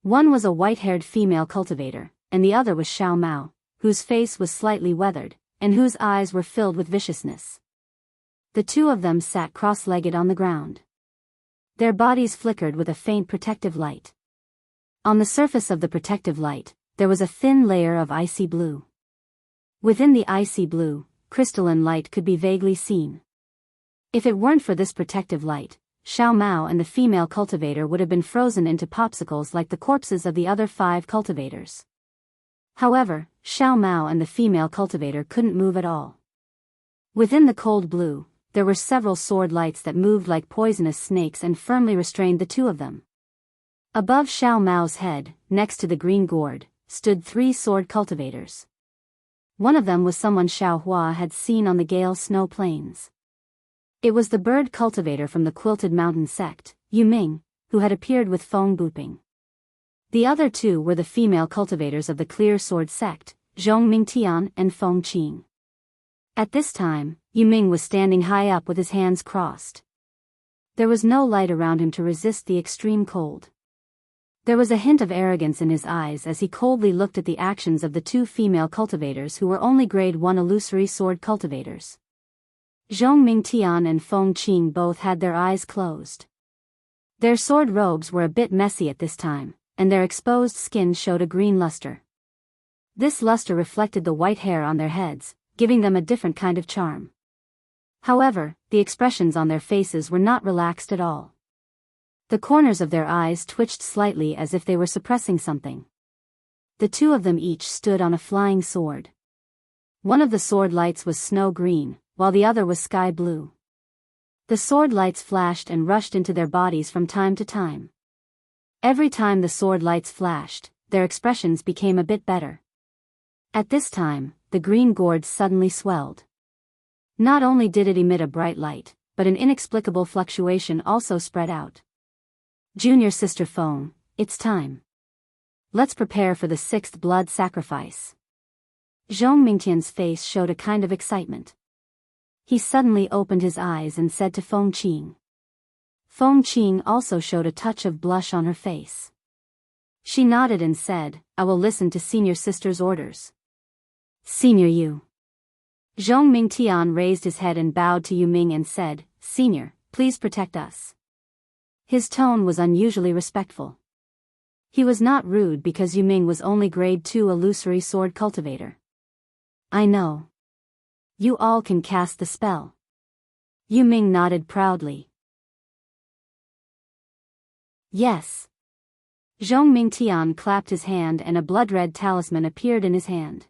One was a white-haired female cultivator, and the other was Xiao Mao, whose face was slightly weathered, and whose eyes were filled with viciousness. The 2 of them sat cross-legged on the ground. Their bodies flickered with a faint protective light. On the surface of the protective light, there was a thin layer of icy blue. Within the icy blue, crystalline light could be vaguely seen. If it weren't for this protective light, Xiao Mao and the female cultivator would have been frozen into popsicles like the corpses of the other 5 cultivators. However, Xiao Mao and the female cultivator couldn't move at all. Within the cold blue, there were several sword lights that moved like poisonous snakes and firmly restrained the 2 of them. Above Xiao Mao's head, next to the green gourd, stood 3 sword cultivators. One of them was someone Xiao Hua had seen on the Gale Snow Plains. It was the bird cultivator from the Quilted Mountain sect, Yu Ming, who had appeared with Feng Buping. The other 2 were the female cultivators of the Clear Sword sect, Zhong Mingtian and Feng Qing. At this time, Yu Ming was standing high up with his hands crossed. There was no light around him to resist the extreme cold. There was a hint of arrogance in his eyes as he coldly looked at the actions of the 2 female cultivators who were only grade 1 illusory sword cultivators. Zhong Mingtian and Feng Qing both had their eyes closed. Their sword robes were a bit messy at this time, and their exposed skin showed a green luster. This luster reflected the white hair on their heads, giving them a different kind of charm. However, the expressions on their faces were not relaxed at all. The corners of their eyes twitched slightly as if they were suppressing something. The 2 of them each stood on a flying sword. One of the sword lights was snow green, while the other was sky blue. The sword lights flashed and rushed into their bodies from time to time. Every time the sword lights flashed, their expressions became a bit better. At this time, the green gourd suddenly swelled. Not only did it emit a bright light, but an inexplicable fluctuation also spread out. Junior Sister Feng, it's time. Let's prepare for the 6th blood sacrifice. Zhong Mingtian's face showed a kind of excitement. He suddenly opened his eyes and said to Feng Qing. Feng Qing also showed a touch of blush on her face. She nodded and said, I will listen to Senior Sister's orders. Senior Yu. Zhong Mingtian raised his head and bowed to Yu Ming and said, Senior, please protect us. His tone was unusually respectful. He was not rude because Yu Ming was only grade 2 illusory sword cultivator. I know. You all can cast the spell. Yu Ming nodded proudly. Yes. Zhong Mingtian clapped his hand and a blood-red talisman appeared in his hand.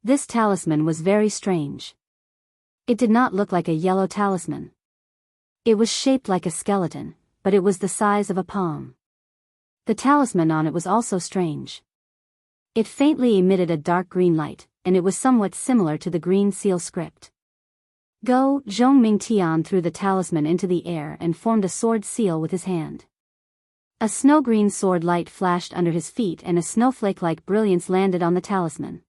This talisman was very strange. It did not look like a yellow talisman. It was shaped like a skeleton, but it was the size of a palm. The talisman on it was also strange. It faintly emitted a dark green light, and it was somewhat similar to the green seal script. Go, Zhong Mingtian threw the talisman into the air and formed a sword seal with his hand. A snow-green sword light flashed under his feet and a snowflake-like brilliance landed on the talisman.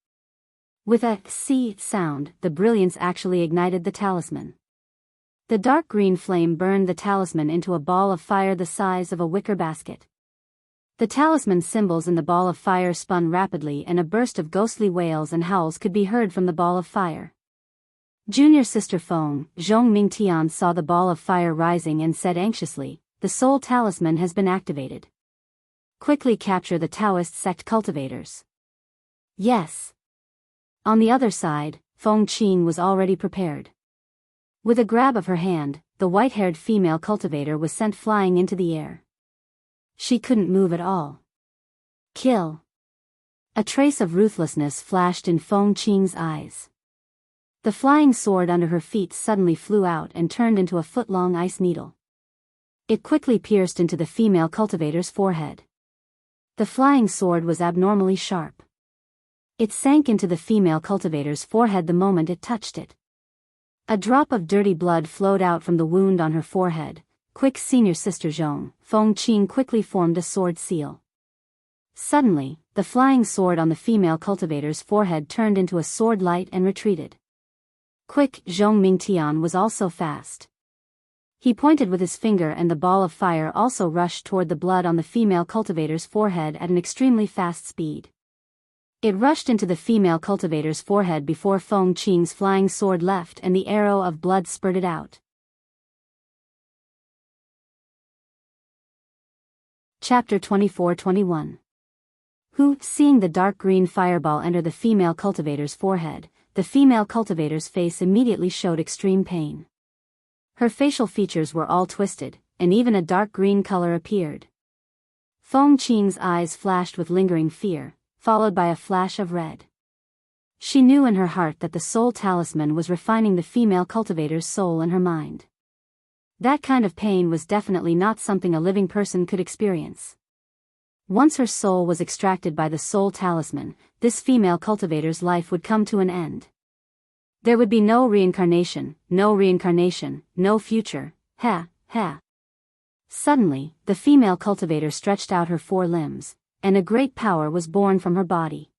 With a "see" sound, the brilliance actually ignited the talisman. The dark green flame burned the talisman into a ball of fire the size of a wicker basket. The talisman symbols in the ball of fire spun rapidly and a burst of ghostly wails and howls could be heard from the ball of fire. Junior Sister Feng, Zhong Mingtian saw the ball of fire rising and said anxiously, the soul talisman has been activated. Quickly capture the Taoist sect cultivators. Yes. On the other side, Feng Qing was already prepared. With a grab of her hand, the white-haired female cultivator was sent flying into the air. She couldn't move at all. Kill. A trace of ruthlessness flashed in Feng Qing's eyes. The flying sword under her feet suddenly flew out and turned into a foot-long ice needle. It quickly pierced into the female cultivator's forehead. The flying sword was abnormally sharp. It sank into the female cultivator's forehead the moment it touched it. A drop of dirty blood flowed out from the wound on her forehead. Quick, Senior Sister Zhong, Feng Qing quickly formed a sword seal. Suddenly, the flying sword on the female cultivator's forehead turned into a sword light and retreated. Quick, Zhong Mingtian was also fast. He pointed with his finger and the ball of fire also rushed toward the blood on the female cultivator's forehead at an extremely fast speed. It rushed into the female cultivator's forehead before Feng Qing's flying sword left and the arrow of blood spurted out. Chapter 24-21. Who, seeing the dark green fireball enter the female cultivator's forehead, the female cultivator's face immediately showed extreme pain. Her facial features were all twisted, and even a dark green color appeared. Feng Qing's eyes flashed with lingering fear, followed by a flash of red. She knew in her heart that the soul talisman was refining the female cultivator's soul and her mind. That kind of pain was definitely not something a living person could experience. Once her soul was extracted by the soul talisman, this female cultivator's life would come to an end. There would be no reincarnation, no future, ha. Suddenly, the female cultivator stretched out her 4 limbs, and a great power was born from her body.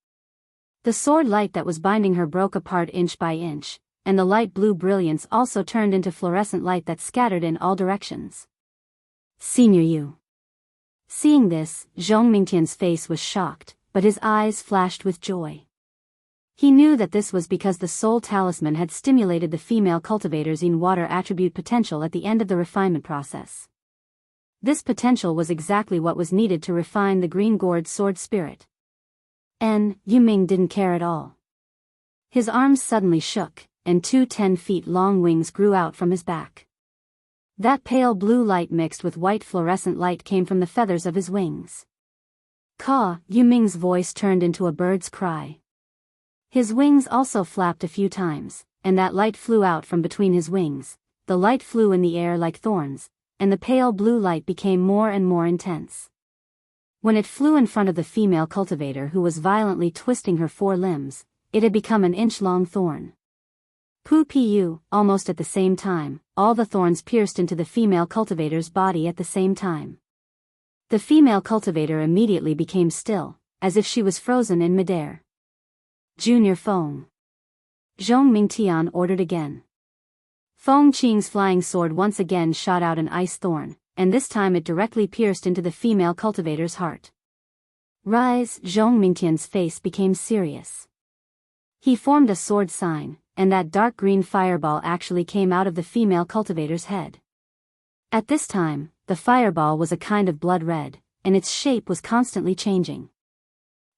The sword light that was binding her broke apart inch by inch, and the light blue brilliance also turned into fluorescent light that scattered in all directions. Senior Yu. Seeing this, Zhong Mingtian's face was shocked, but his eyes flashed with joy. He knew that this was because the soul talisman had stimulated the female cultivator's water attribute potential at the end of the refinement process. This potential was exactly what was needed to refine the green gourd sword spirit. Yuming didn't care at all. His arms suddenly shook, and 2 10-feet-long wings grew out from his back. That pale blue light mixed with white fluorescent light came from the feathers of his wings. Caw, Yuming's voice turned into a bird's cry. His wings also flapped a few times, and that light flew out from between his wings. The light flew in the air like thorns, and the pale blue light became more and more intense. When it flew in front of the female cultivator who was violently twisting her 4 limbs, it had become an inch-long thorn. Pu, almost at the same time, all the thorns pierced into the female cultivator's body at the same time. The female cultivator immediately became still, as if she was frozen in midair. Junior Feng. Zhong Mingtian ordered again. Feng Qing's flying sword once again shot out an ice thorn, and this time it directly pierced into the female cultivator's heart. Rise, Zhong Mingtian's face became serious. He formed a sword sign, and that dark green fireball actually came out of the female cultivator's head. At this time, the fireball was a kind of blood red, and its shape was constantly changing.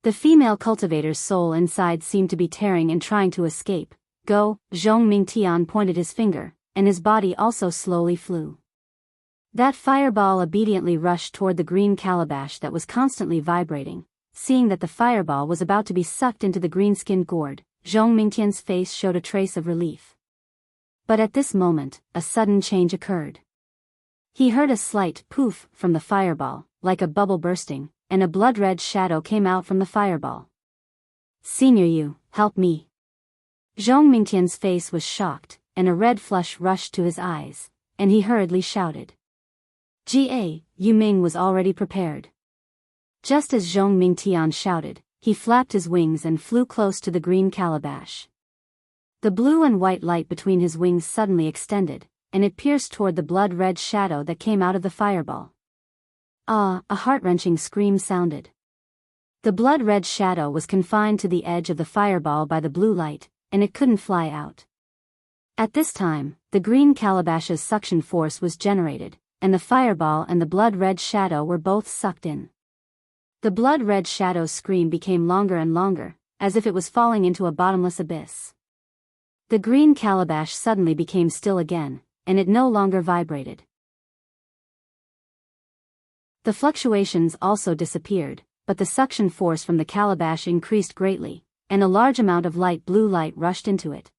The female cultivator's soul inside seemed to be tearing and trying to escape. Go, Zhong Mingtian pointed his finger, and his body also slowly flew. That fireball obediently rushed toward the green calabash that was constantly vibrating. Seeing that the fireball was about to be sucked into the green-skinned gourd, Zhong Mingtian's face showed a trace of relief. But at this moment, a sudden change occurred. He heard a slight poof from the fireball, like a bubble bursting, and a blood-red shadow came out from the fireball. Senior Yu, help me. Zhong Mingtian's face was shocked, and a red flush rushed to his eyes, and he hurriedly shouted. Yuming was already prepared. Just as Zhong Mingtian shouted, he flapped his wings and flew close to the green calabash. The blue and white light between his wings suddenly extended, and it pierced toward the blood-red shadow that came out of the fireball. Ah, a heart-wrenching scream sounded. The blood-red shadow was confined to the edge of the fireball by the blue light, and it couldn't fly out. At this time, the green calabash's suction force was generated, and the fireball and the blood-red shadow were both sucked in. The blood-red shadow's scream became longer and longer, as if it was falling into a bottomless abyss. The green calabash suddenly became still again, and it no longer vibrated. The fluctuations also disappeared, but the suction force from the calabash increased greatly, and a large amount of light blue light rushed into it.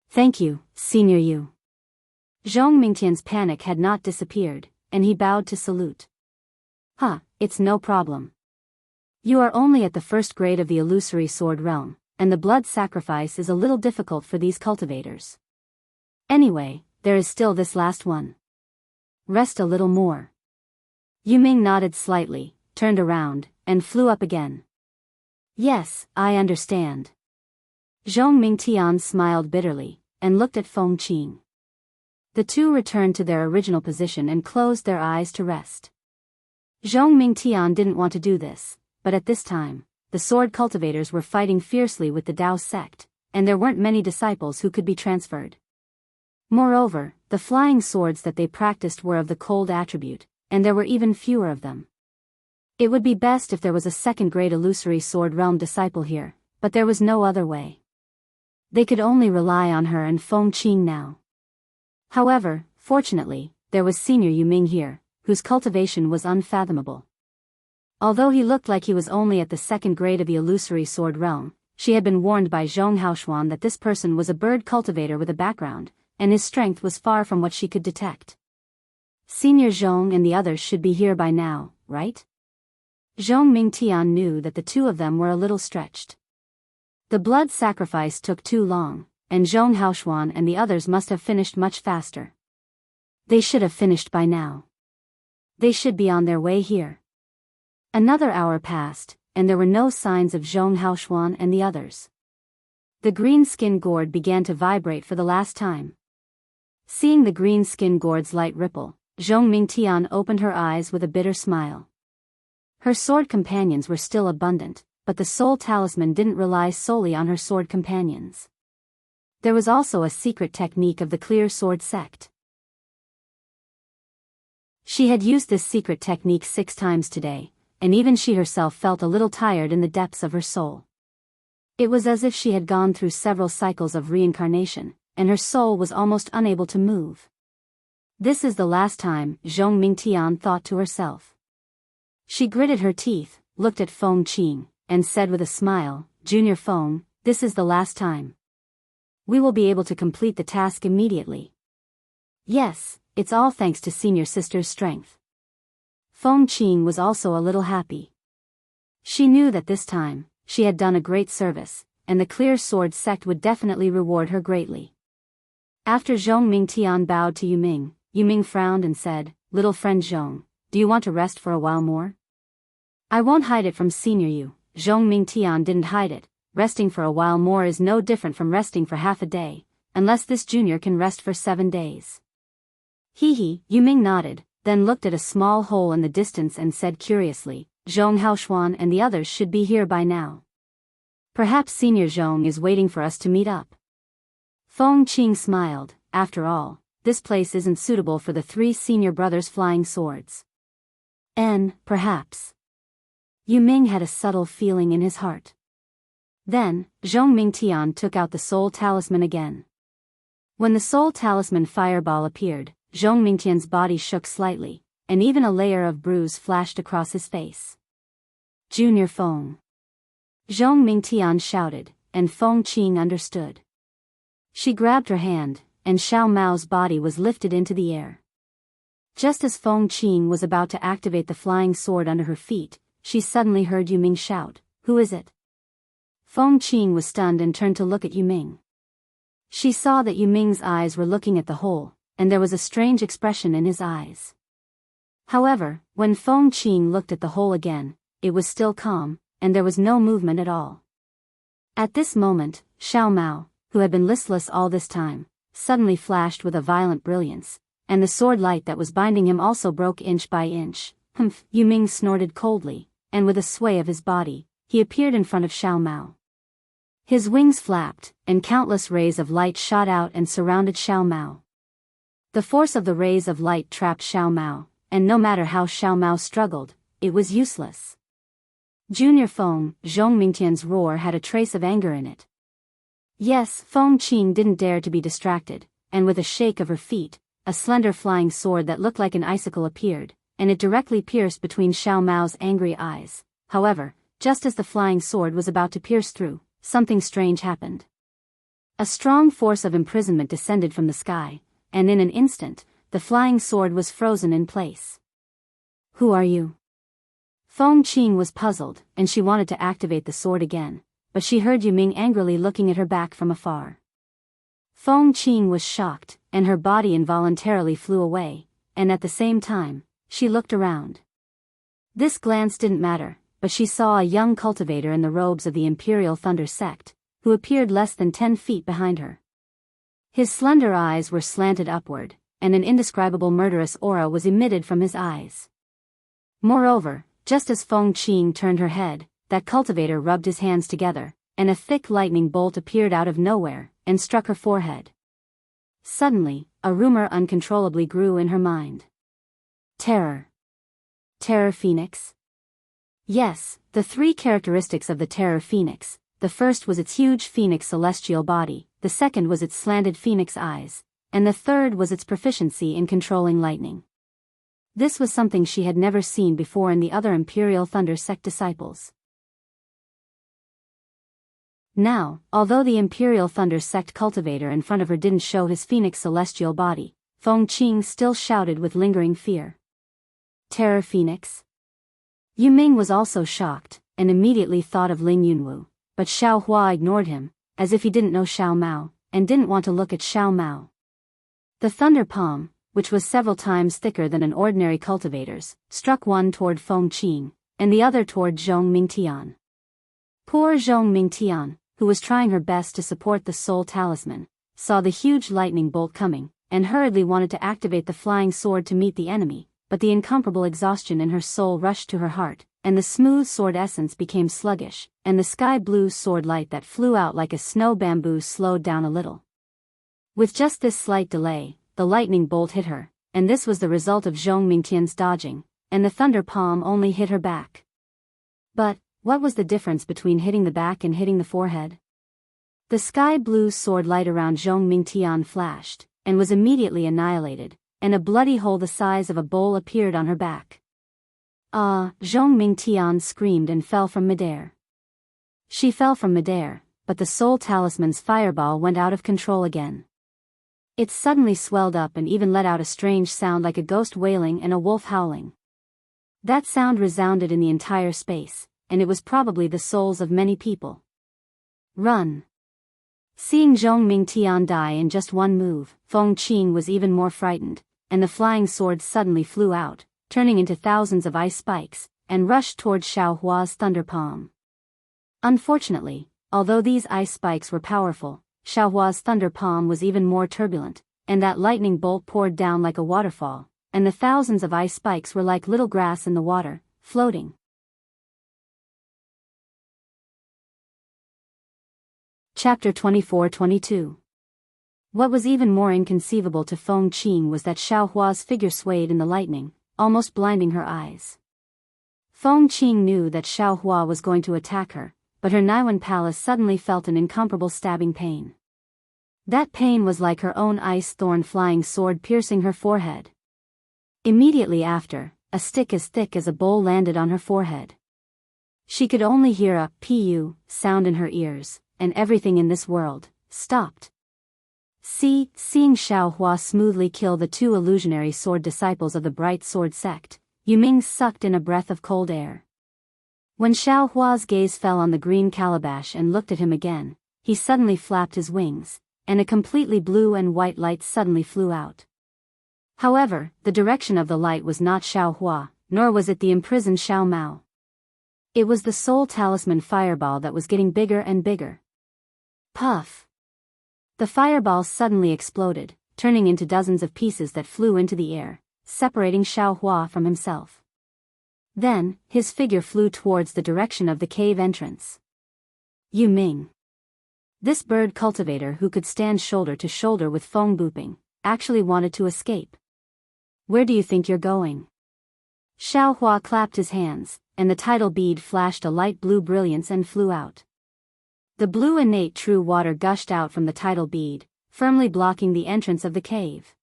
Thank you, Senior Yu. Zhong Mingtian's panic had not disappeared, and he bowed to salute. It's no problem. You are only at the 1st grade of the illusory sword realm, and the blood sacrifice is a little difficult for these cultivators. Anyway, there is still this last one. Rest a little more. Yuming nodded slightly, turned around, and flew up again. Yes, I understand. Zhong Mingtian smiled bitterly, and looked at Feng Qing. The two returned to their original position and closed their eyes to rest. Zhong Mingtian didn't want to do this, but at this time, the sword cultivators were fighting fiercely with the Dao sect, and there weren't many disciples who could be transferred. Moreover, the flying swords that they practiced were of the cold attribute, and there were even fewer of them. It would be best if there was a second-grade illusory sword realm disciple here, but there was no other way. They could only rely on her and Feng Qing now. However, fortunately, there was Senior Yuming here, whose cultivation was unfathomable. Although he looked like he was only at the second grade of the illusory sword realm, she had been warned by Zhong Haoshuan that this person was a bird cultivator with a background, and his strength was far from what she could detect. Senior Zhong and the others should be here by now, right? Zhong Mingtian knew that the two of them were a little stretched. The blood sacrifice took too long, and Zhong Haoshuan and the others must have finished much faster. They should have finished by now. They should be on their way here. Another hour passed, and there were no signs of Zhong Haoshuan and the others. The green skin gourd began to vibrate for the last time. Seeing the green skin gourd's light ripple, Zhong Mingtian opened her eyes with a bitter smile. Her sword companions were still abundant, but the soul talisman didn't rely solely on her sword companions. There was also a secret technique of the clear sword sect. She had used this secret technique 6 times today, and even she herself felt a little tired in the depths of her soul. It was as if she had gone through several cycles of reincarnation, and her soul was almost unable to move. This is the last time, Zhong Mingtian thought to herself. She gritted her teeth, looked at Feng Qing, and said with a smile, Junior Feng, this is the last time. We will be able to complete the task immediately. Yes, it's all thanks to Senior Sister's strength. Feng Qing was also a little happy. She knew that this time, she had done a great service, and the clear sword sect would definitely reward her greatly. After Zhong Mingtian bowed to Yuming, Yuming frowned and said, Little friend Zhong, do you want to rest for a while more? I won't hide it from Senior Yu. Zhong Mingtian didn't hide it. Resting for a while more is no different from resting for half a day, unless this junior can rest for 7 days. Hee, Yuming nodded, then looked at a small hole in the distance and said curiously, Zhong Haoshuan and the others should be here by now. Perhaps Senior Zhong is waiting for us to meet up. Feng Qing smiled. After all, this place isn't suitable for the 3 senior brothers flying swords. Perhaps. Yuming had a subtle feeling in his heart. Then, Zhong Mingtian took out the soul talisman again. When the soul talisman fireball appeared, Zhong Mingtian's body shook slightly, and even a layer of bruise flashed across his face. Junior Feng. Zhong Mingtian shouted, and Feng Qing understood. She grabbed her hand, and Xiao Mao's body was lifted into the air. Just as Feng Qing was about to activate the flying sword under her feet, she suddenly heard Yuming shout, Who is it? Feng Qing was stunned and turned to look at Yuming. She saw that Yuming's eyes were looking at the hole, and there was a strange expression in his eyes. However, when Feng Qing looked at the hole again, it was still calm, and there was no movement at all. At this moment, Xiao Mao, who had been listless all this time, suddenly flashed with a violent brilliance, and the sword light that was binding him also broke inch by inch. Humph! Yuming snorted coldly, and with a sway of his body, he appeared in front of Xiao Mao. His wings flapped, and countless rays of light shot out and surrounded Xiao Mao. The force of the rays of light trapped Xiao Mao, and no matter how Xiao Mao struggled, it was useless. Junior Feng, Zhong Mingtian's roar had a trace of anger in it. Yes, Feng Qing didn't dare to be distracted, and with a shake of her feet, a slender flying sword that looked like an icicle appeared, and it directly pierced between Xiao Mao's angry eyes. However, just as the flying sword was about to pierce through, something strange happened. A strong force of imprisonment descended from the sky, and in an instant, the flying sword was frozen in place. Who are you? Feng Qing was puzzled, and she wanted to activate the sword again, but she heard Yuming angrily looking at her back from afar. Feng Qing was shocked, and her body involuntarily flew away, and at the same time, she looked around. This glance didn't matter, but she saw a young cultivator in the robes of the Imperial Thunder sect, who appeared less than 10 feet behind her. His slender eyes were slanted upward, and an indescribable murderous aura was emitted from his eyes. Moreover, just as Feng Qing turned her head, that cultivator rubbed his hands together, and a thick lightning bolt appeared out of nowhere, and struck her forehead. Suddenly, a rumor uncontrollably grew in her mind. Terror. Terror Phoenix? Yes, the three characteristics of the Terror Phoenix. The first was its huge phoenix celestial body, the second was its slanted phoenix eyes, and the third was its proficiency in controlling lightning. This was something she had never seen before in the other Imperial Thunder sect disciples. Now, although the Imperial Thunder sect cultivator in front of her didn't show his phoenix celestial body, Feng Qing still shouted with lingering fear. Terror Phoenix? Yu Ming was also shocked, and immediately thought of Ling Yunwu, but Xiao Hua ignored him, as if he didn't know Xiao Mao, and didn't want to look at Xiao Mao. The thunder palm, which was several times thicker than an ordinary cultivator's, struck one toward Feng Qing, and the other toward Zhong Mingtian. Poor Zhong Mingtian, who was trying her best to support the soul talisman, saw the huge lightning bolt coming, and hurriedly wanted to activate the flying sword to meet the enemy, but the incomparable exhaustion in her soul rushed to her heart, and the smooth sword essence became sluggish, and the sky-blue sword light that flew out like a snow bamboo slowed down a little. With just this slight delay, the lightning bolt hit her, and this was the result of Zhong Mingtian's dodging, and the thunder palm only hit her back. But what was the difference between hitting the back and hitting the forehead? The sky-blue sword light around Zhong Mingtian flashed, and was immediately annihilated, and a bloody hole the size of a bowl appeared on her back. Ah! Zhong Mingtian screamed and fell from midair. She fell from midair, but the soul talisman's fireball went out of control again. It suddenly swelled up and even let out a strange sound like a ghost wailing and a wolf howling. That sound resounded in the entire space, and it was probably the souls of many people. Run! Seeing Zhong Mingtian die in just one move, Feng Qing was even more frightened, and the flying sword suddenly flew out, turning into thousands of ice spikes, and rushed toward Xiao Hua's thunder palm. Unfortunately, although these ice spikes were powerful, Xiao Hua's thunder palm was even more turbulent, and that lightning bolt poured down like a waterfall, and the thousands of ice spikes were like little grass in the water, floating. Chapter 24-22. What was even more inconceivable to Feng Qing was that Xiao Hua's figure swayed in the lightning, almost blinding her eyes. Feng Qing knew that Xiao Hua was going to attack her, but her Naiwan palace suddenly felt an incomparable stabbing pain. That pain was like her own ice thorn flying sword piercing her forehead. Immediately after, a stick as thick as a bowl landed on her forehead. She could only hear a pu sound in her ears, and everything in this world stopped. Seeing Xiao Hua smoothly kill the two illusionary sword disciples of the Bright Sword sect, Yu Ming sucked in a breath of cold air. When Xiao Hua's gaze fell on the green calabash and looked at him again, he suddenly flapped his wings, and a completely blue and white light suddenly flew out. However, the direction of the light was not Xiao Hua, nor was it the imprisoned Xiao Mao. It was the soul talisman fireball that was getting bigger and bigger. Puff! The fireball suddenly exploded, turning into dozens of pieces that flew into the air, separating Xiao Hua from himself. Then, his figure flew towards the direction of the cave entrance. Yu Ming. This bird cultivator who could stand shoulder to shoulder with Feng Buping, actually wanted to escape. Where do you think you're going? Xiao Hua clapped his hands, and the tidal bead flashed a light blue brilliance and flew out. The blue innate true water gushed out from the tidal bead, firmly blocking the entrance of the cave.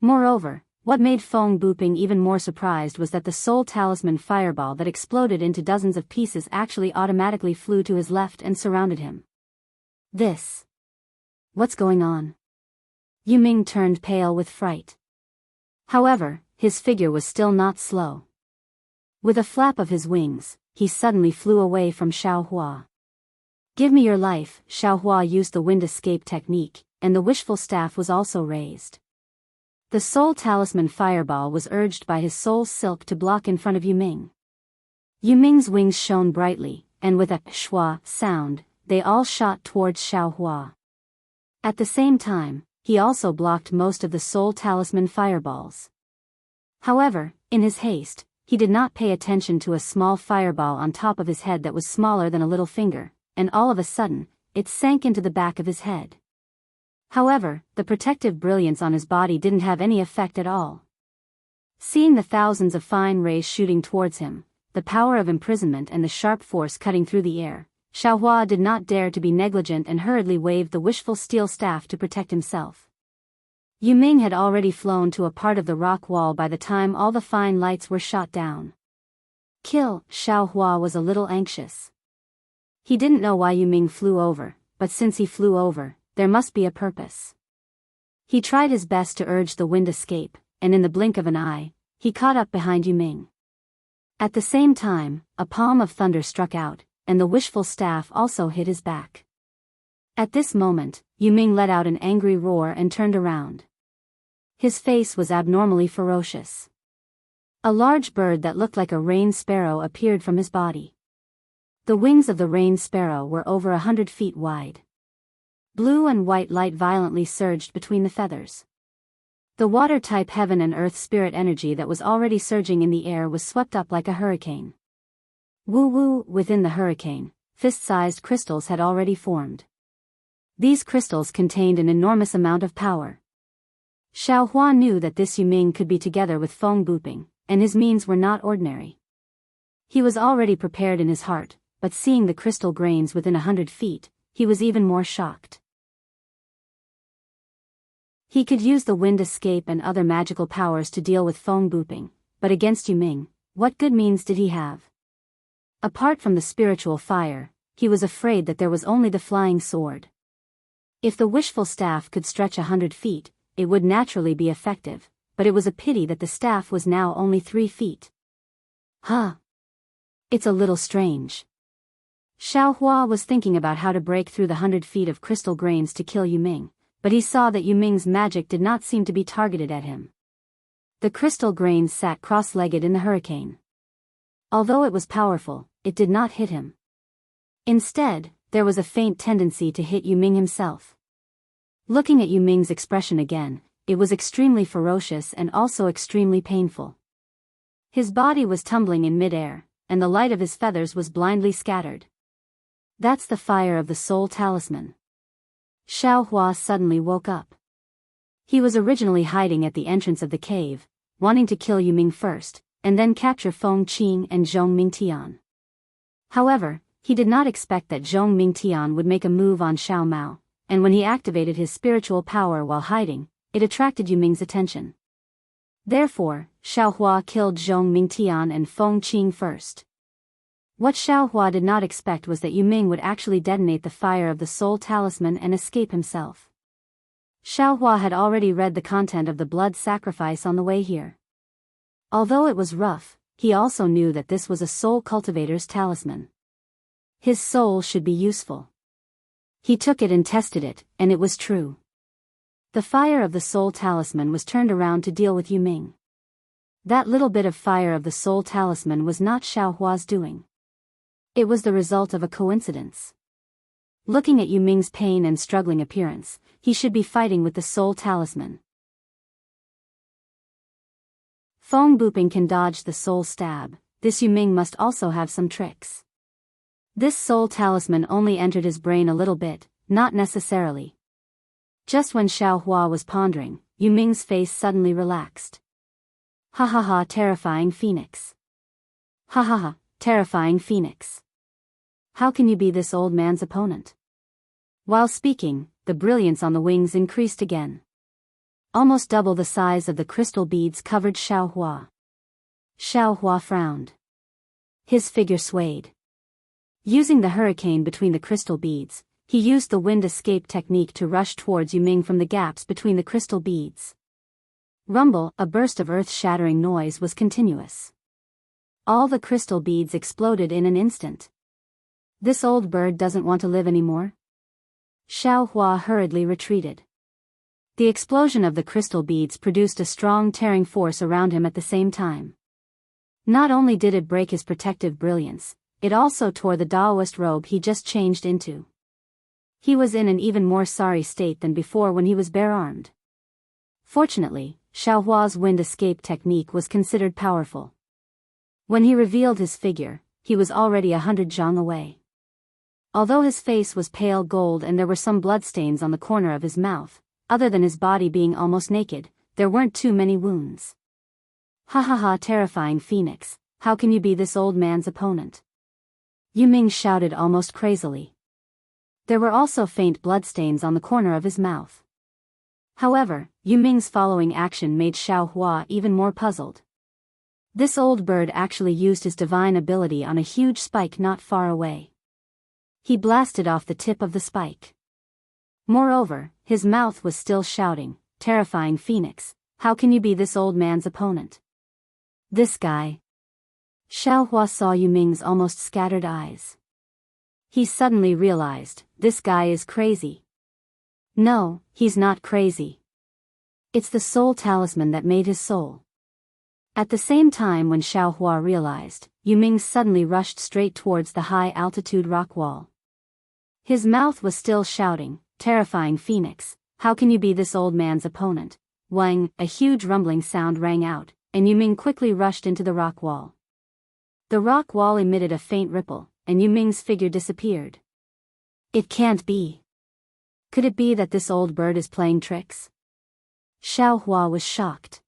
Moreover, what made Feng Buping even more surprised was that the soul talisman fireball that exploded into dozens of pieces actually automatically flew to his left and surrounded him. What's going on? Yu Ming turned pale with fright. However, his figure was still not slow. With a flap of his wings, he suddenly flew away from Xiao Hua. Give me your life. Xiao Hua used the wind escape technique, and the wishful staff was also raised. The soul talisman fireball was urged by his soul silk to block in front of Yu Ming. Yu Ming's wings shone brightly, and with a shua sound, they all shot towards Xiaohua. At the same time, he also blocked most of the soul talisman fireballs. However, in his haste, he did not pay attention to a small fireball on top of his head that was smaller than a little finger, and all of a sudden, it sank into the back of his head. However, the protective brilliance on his body didn't have any effect at all. Seeing the thousands of fine rays shooting towards him, the power of imprisonment and the sharp force cutting through the air, Xiaohua did not dare to be negligent and hurriedly waved the wishful steel staff to protect himself. Yu Ming had already flown to a part of the rock wall by the time all the fine lights were shot down. Kill, Xiaohua was a little anxious. He didn't know why Yu Ming flew over, but since he flew over, there must be a purpose. He tried his best to urge the wind escape, and in the blink of an eye, he caught up behind Yu Ming. At the same time, a palm of thunder struck out, and the wishful staff also hit his back. At this moment, Yu Ming let out an angry roar and turned around. His face was abnormally ferocious. A large bird that looked like a rain sparrow appeared from his body. The wings of the rain sparrow were over 100 feet wide. Blue and white light violently surged between the feathers. The water-type heaven and earth spirit energy that was already surging in the air was swept up like a hurricane. Woo-woo, within the hurricane, fist-sized crystals had already formed. These crystals contained an enormous amount of power. Xiaohua knew that this Yu Ming could be together with Feng Buping, and his means were not ordinary. He was already prepared in his heart, but seeing the crystal grains within 100 feet, he was even more shocked. He could use the wind escape and other magical powers to deal with Feng Buping, but against Yu Ming, what good means did he have? Apart from the spiritual fire, he was afraid that there was only the flying sword. If the wishful staff could stretch 100 feet, it would naturally be effective, but it was a pity that the staff was now only 3 feet. Huh. It's a little strange. Xiaohua was thinking about how to break through the 100 feet of crystal grains to kill Yu Ming, but he saw that Yu Ming's magic did not seem to be targeted at him. The crystal grains sat cross-legged in the hurricane. Although it was powerful, it did not hit him. Instead, there was a faint tendency to hit Yu Ming himself. Looking at Yu Ming's expression again, it was extremely ferocious and also extremely painful. His body was tumbling in mid-air, and the light of his feathers was blindly scattered. That's the fire of the soul talisman. Xiaohua suddenly woke up. He was originally hiding at the entrance of the cave, wanting to kill Yu Ming first, and then capture Feng Qing and Zhong Mingtian. However, he did not expect that Zhong Mingtian would make a move on Xiao Mao, and when he activated his spiritual power while hiding, it attracted Yu Ming's attention. Therefore, Xiaohua killed Zhong Mingtian and Feng Qing first. What Xiaohua did not expect was that Yu Ming would actually detonate the fire of the soul talisman and escape himself. Xiaohua had already read the content of the blood sacrifice on the way here. Although it was rough, he also knew that this was a soul cultivator's talisman. His soul should be useful. He took it and tested it, and it was true. The fire of the soul talisman was turned around to deal with Yu Ming. That little bit of fire of the soul talisman was not Xiaohua's doing. It was the result of a coincidence. Looking at Yu Ming's pain and struggling appearance, he should be fighting with the soul talisman. Feng Buping can dodge the soul stab, this Yu Ming must also have some tricks. This soul talisman only entered his brain a little bit, not necessarily. Just when Xiaohua was pondering, Yu Ming's face suddenly relaxed. Ha ha ha, terrifying phoenix. Ha ha ha, terrifying phoenix. How can you be this old man's opponent? While speaking, the brilliance on the wings increased again. Almost double the size of the crystal beads covered Xiaohua. Xiaohua frowned. His figure swayed. Using the hurricane between the crystal beads, he used the wind escape technique to rush towards Yu Ming from the gaps between the crystal beads. Rumble, a burst of earth-shattering noise was continuous. All the crystal beads exploded in an instant. This old bird doesn't want to live anymore? Xiaohua hurriedly retreated. The explosion of the crystal beads produced a strong tearing force around him at the same time. Not only did it break his protective brilliance, it also tore the Daoist robe he just changed into. He was in an even more sorry state than before when he was bare-armed. Fortunately, Xiaohua's wind escape technique was considered powerful. When he revealed his figure, he was already 100 zhang away. Although his face was pale gold and there were some bloodstains on the corner of his mouth, other than his body being almost naked, there weren't too many wounds. Ha ha ha, terrifying phoenix, how can you be this old man's opponent? Yu Ming shouted almost crazily. There were also faint bloodstains on the corner of his mouth. However, Yu Ming's following action made Xiaohua even more puzzled. This old bird actually used his divine ability on a huge spike not far away. He blasted off the tip of the spike. Moreover, his mouth was still shouting, terrifying phoenix, how can you be this old man's opponent? This guy. Xiaohua saw Yu Ming's almost scattered eyes. He suddenly realized, this guy is crazy. No, he's not crazy. It's the soul talisman that made his soul. At the same time when Xiaohua realized, Yu Ming suddenly rushed straight towards the high-altitude rock wall. His mouth was still shouting, terrifying phoenix, how can you be this old man's opponent? Wang, a huge rumbling sound rang out, and Yu Ming quickly rushed into the rock wall. The rock wall emitted a faint ripple, and Yu Ming's figure disappeared. It can't be. Could it be that this old bird is playing tricks? Xiaohua was shocked.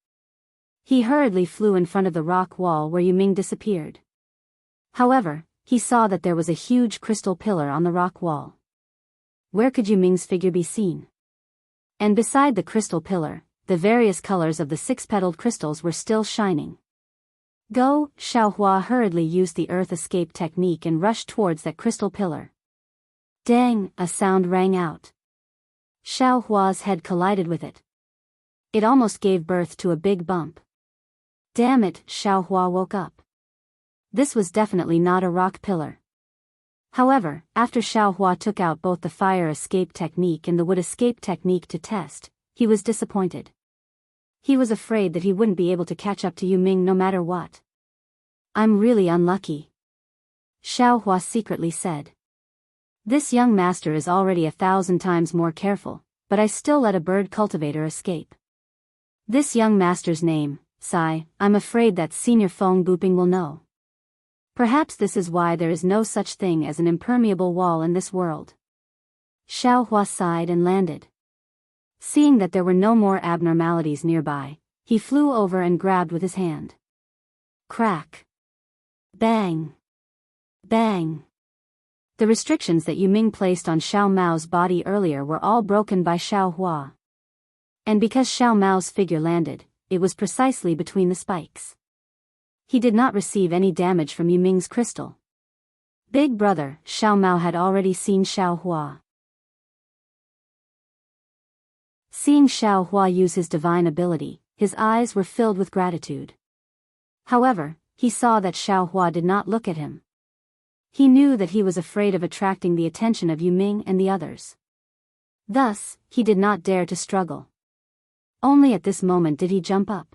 He hurriedly flew in front of the rock wall where Yu Ming disappeared. However, he saw that there was a huge crystal pillar on the rock wall. Where could Yu Ming's figure be seen? And beside the crystal pillar, the various colors of the six-petaled crystals were still shining. Go! Xiaohua hurriedly used the earth escape technique and rushed towards that crystal pillar. Dang! A sound rang out. Xiaohua's head collided with it. It almost gave birth to a big bump. Damn it! Xiaohua woke up. This was definitely not a rock pillar. However, after Xiaohua took out both the fire escape technique and the wood escape technique to test, he was disappointed. He was afraid that he wouldn't be able to catch up to Yu Ming no matter what. I'm really unlucky. Xiaohua secretly said. This young master is already 1,000 times more careful, but I still let a bird cultivator escape. This young master's name, Sai, I'm afraid that Senior Feng Buping will know. Perhaps this is why there is no such thing as an impermeable wall in this world. Xiaohua sighed and landed. Seeing that there were no more abnormalities nearby, he flew over and grabbed with his hand. Crack. Bang. Bang. The restrictions that Yu Ming placed on Xiao Mao's body earlier were all broken by Xiaohua. And because Xiao Mao's figure landed, it was precisely between the spikes. He did not receive any damage from Yu Ming's crystal. Big brother, Xiao Mao had already seen Xiaohua. Seeing Xiaohua use his divine ability, his eyes were filled with gratitude. However, he saw that Xiaohua did not look at him. He knew that he was afraid of attracting the attention of Yu Ming and the others. Thus, he did not dare to struggle. Only at this moment did he jump up.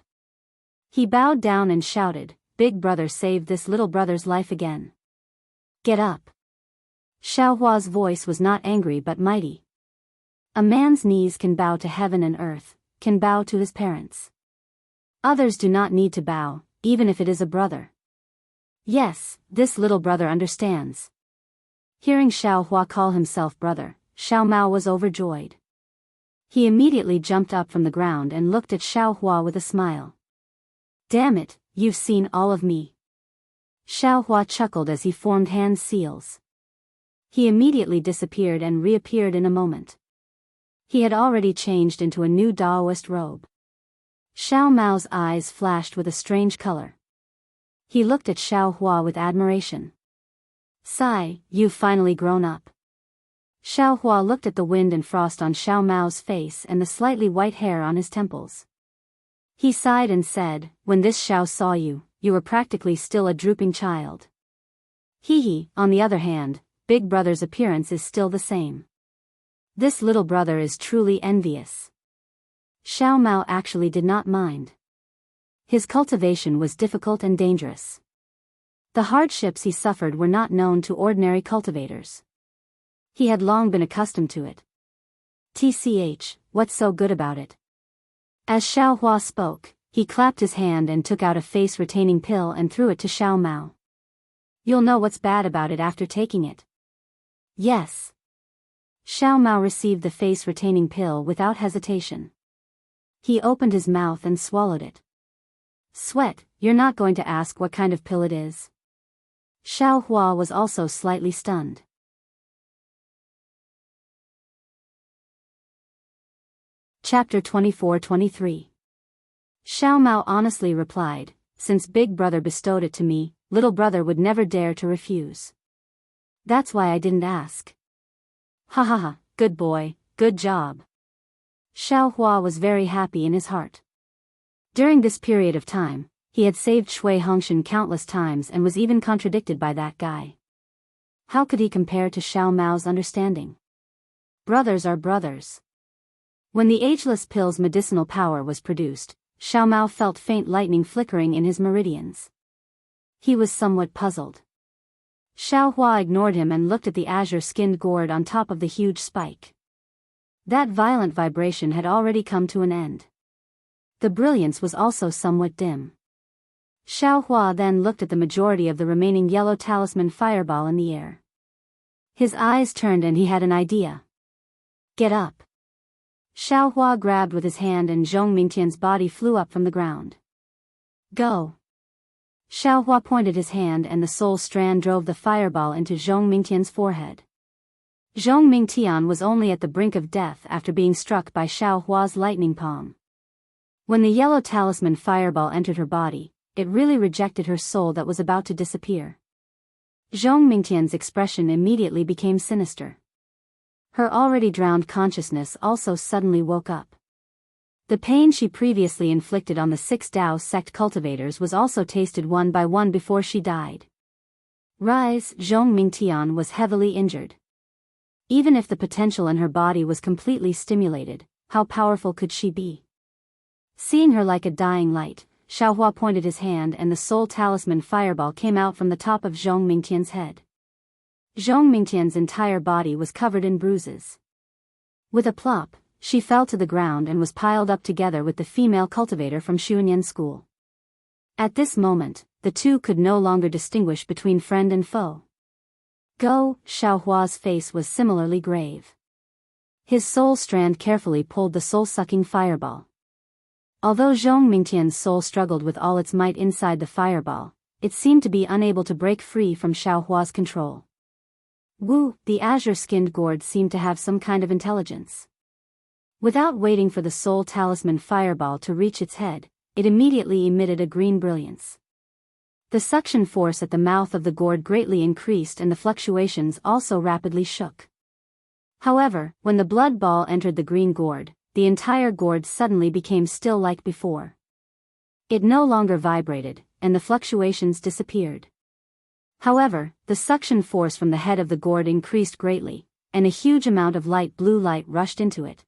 He bowed down and shouted, Big brother saved this little brother's life again. Get up. Xiaohua's voice was not angry but mighty. A man's knees can bow to heaven and earth, can bow to his parents. Others do not need to bow, even if it is a brother. Yes, this little brother understands. Hearing Xiaohua call himself brother, Xiao Mao was overjoyed. He immediately jumped up from the ground and looked at Xiaohua with a smile. Damn it, you've seen all of me. Xiaohua chuckled as he formed hand seals. He immediately disappeared and reappeared in a moment. He had already changed into a new Daoist robe. Xiao Mao's eyes flashed with a strange color. He looked at Xiaohua with admiration. Sai, you've finally grown up. Xiaohua looked at the wind and frost on Xiao Mao's face and the slightly white hair on his temples. He sighed and said, when this Xiao saw you, you were practically still a drooping child. He, on the other hand, Big brother's appearance is still the same. This little brother is truly envious. Xiao Mao actually did not mind. His cultivation was difficult and dangerous. The hardships he suffered were not known to ordinary cultivators. He had long been accustomed to it. TCH, what's so good about it? As Xiao Hua spoke, he clapped his hand and took out a face-retaining pill and threw it to Xiao Mao. You'll know what's bad about it after taking it. Yes. Xiao Mao received the face-retaining pill without hesitation. He opened his mouth and swallowed it. Sweat, you're not going to ask what kind of pill it is? Xiao Hua was also slightly stunned. Chapter 24-23. Xiao Mao honestly replied, since Big Brother bestowed it to me, Little Brother would never dare to refuse. That's why I didn't ask. Ha ha ha, good boy, good job. Xiao Hua was very happy in his heart. During this period of time, he had saved Shui Hongshan countless times and was even contradicted by that guy. How could he compare to Xiao Mao's understanding? Brothers are brothers. When the ageless pill's medicinal power was produced, Xiao Mao felt faint lightning flickering in his meridians. He was somewhat puzzled. Xiao Hua ignored him and looked at the azure-skinned gourd on top of the huge spike. That violent vibration had already come to an end. The brilliance was also somewhat dim. Xiao Hua then looked at the majority of the remaining yellow talisman fireball in the air. His eyes turned and he had an idea. Get up. Xiao Hua grabbed with his hand and Zhong Mingtian's body flew up from the ground. Go. Xiao Hua pointed his hand and the soul strand drove the fireball into Zhong Mingtian's forehead. Zhong Mingtian was only at the brink of death after being struck by Xiao Hua's lightning palm. When the yellow talisman fireball entered her body, it really rejected her soul that was about to disappear. Zhong Mingtian's expression immediately became sinister. Her already drowned consciousness also suddenly woke up. The pain she previously inflicted on the 6 Dao sect cultivators was also tasted one by one before she died. Rise, Zhong Mingtian was heavily injured. Even if the potential in her body was completely stimulated, how powerful could she be? Seeing her like a dying light, Xiao Hua pointed his hand and the soul talisman fireball came out from the top of Zhong Mingtian's head. Zhong Mingtian's entire body was covered in bruises. With a plop, she fell to the ground and was piled up together with the female cultivator from Xuanyan school. At this moment, the two could no longer distinguish between friend and foe. Go, Xiao Hua's face was similarly grave. His soul strand carefully pulled the soul-sucking fireball. Although Zhong Mingtian's soul struggled with all its might inside the fireball, it seemed to be unable to break free from Xiao Hua's control. Wu, the azure-skinned gourd seemed to have some kind of intelligence. Without waiting for the soul talisman fireball to reach its head, it immediately emitted a green brilliance. The suction force at the mouth of the gourd greatly increased and the fluctuations also rapidly shook. However, when the blood ball entered the green gourd, the entire gourd suddenly became still like before. It no longer vibrated, and the fluctuations disappeared. However, the suction force from the head of the gourd increased greatly, and a huge amount of light blue light rushed into it.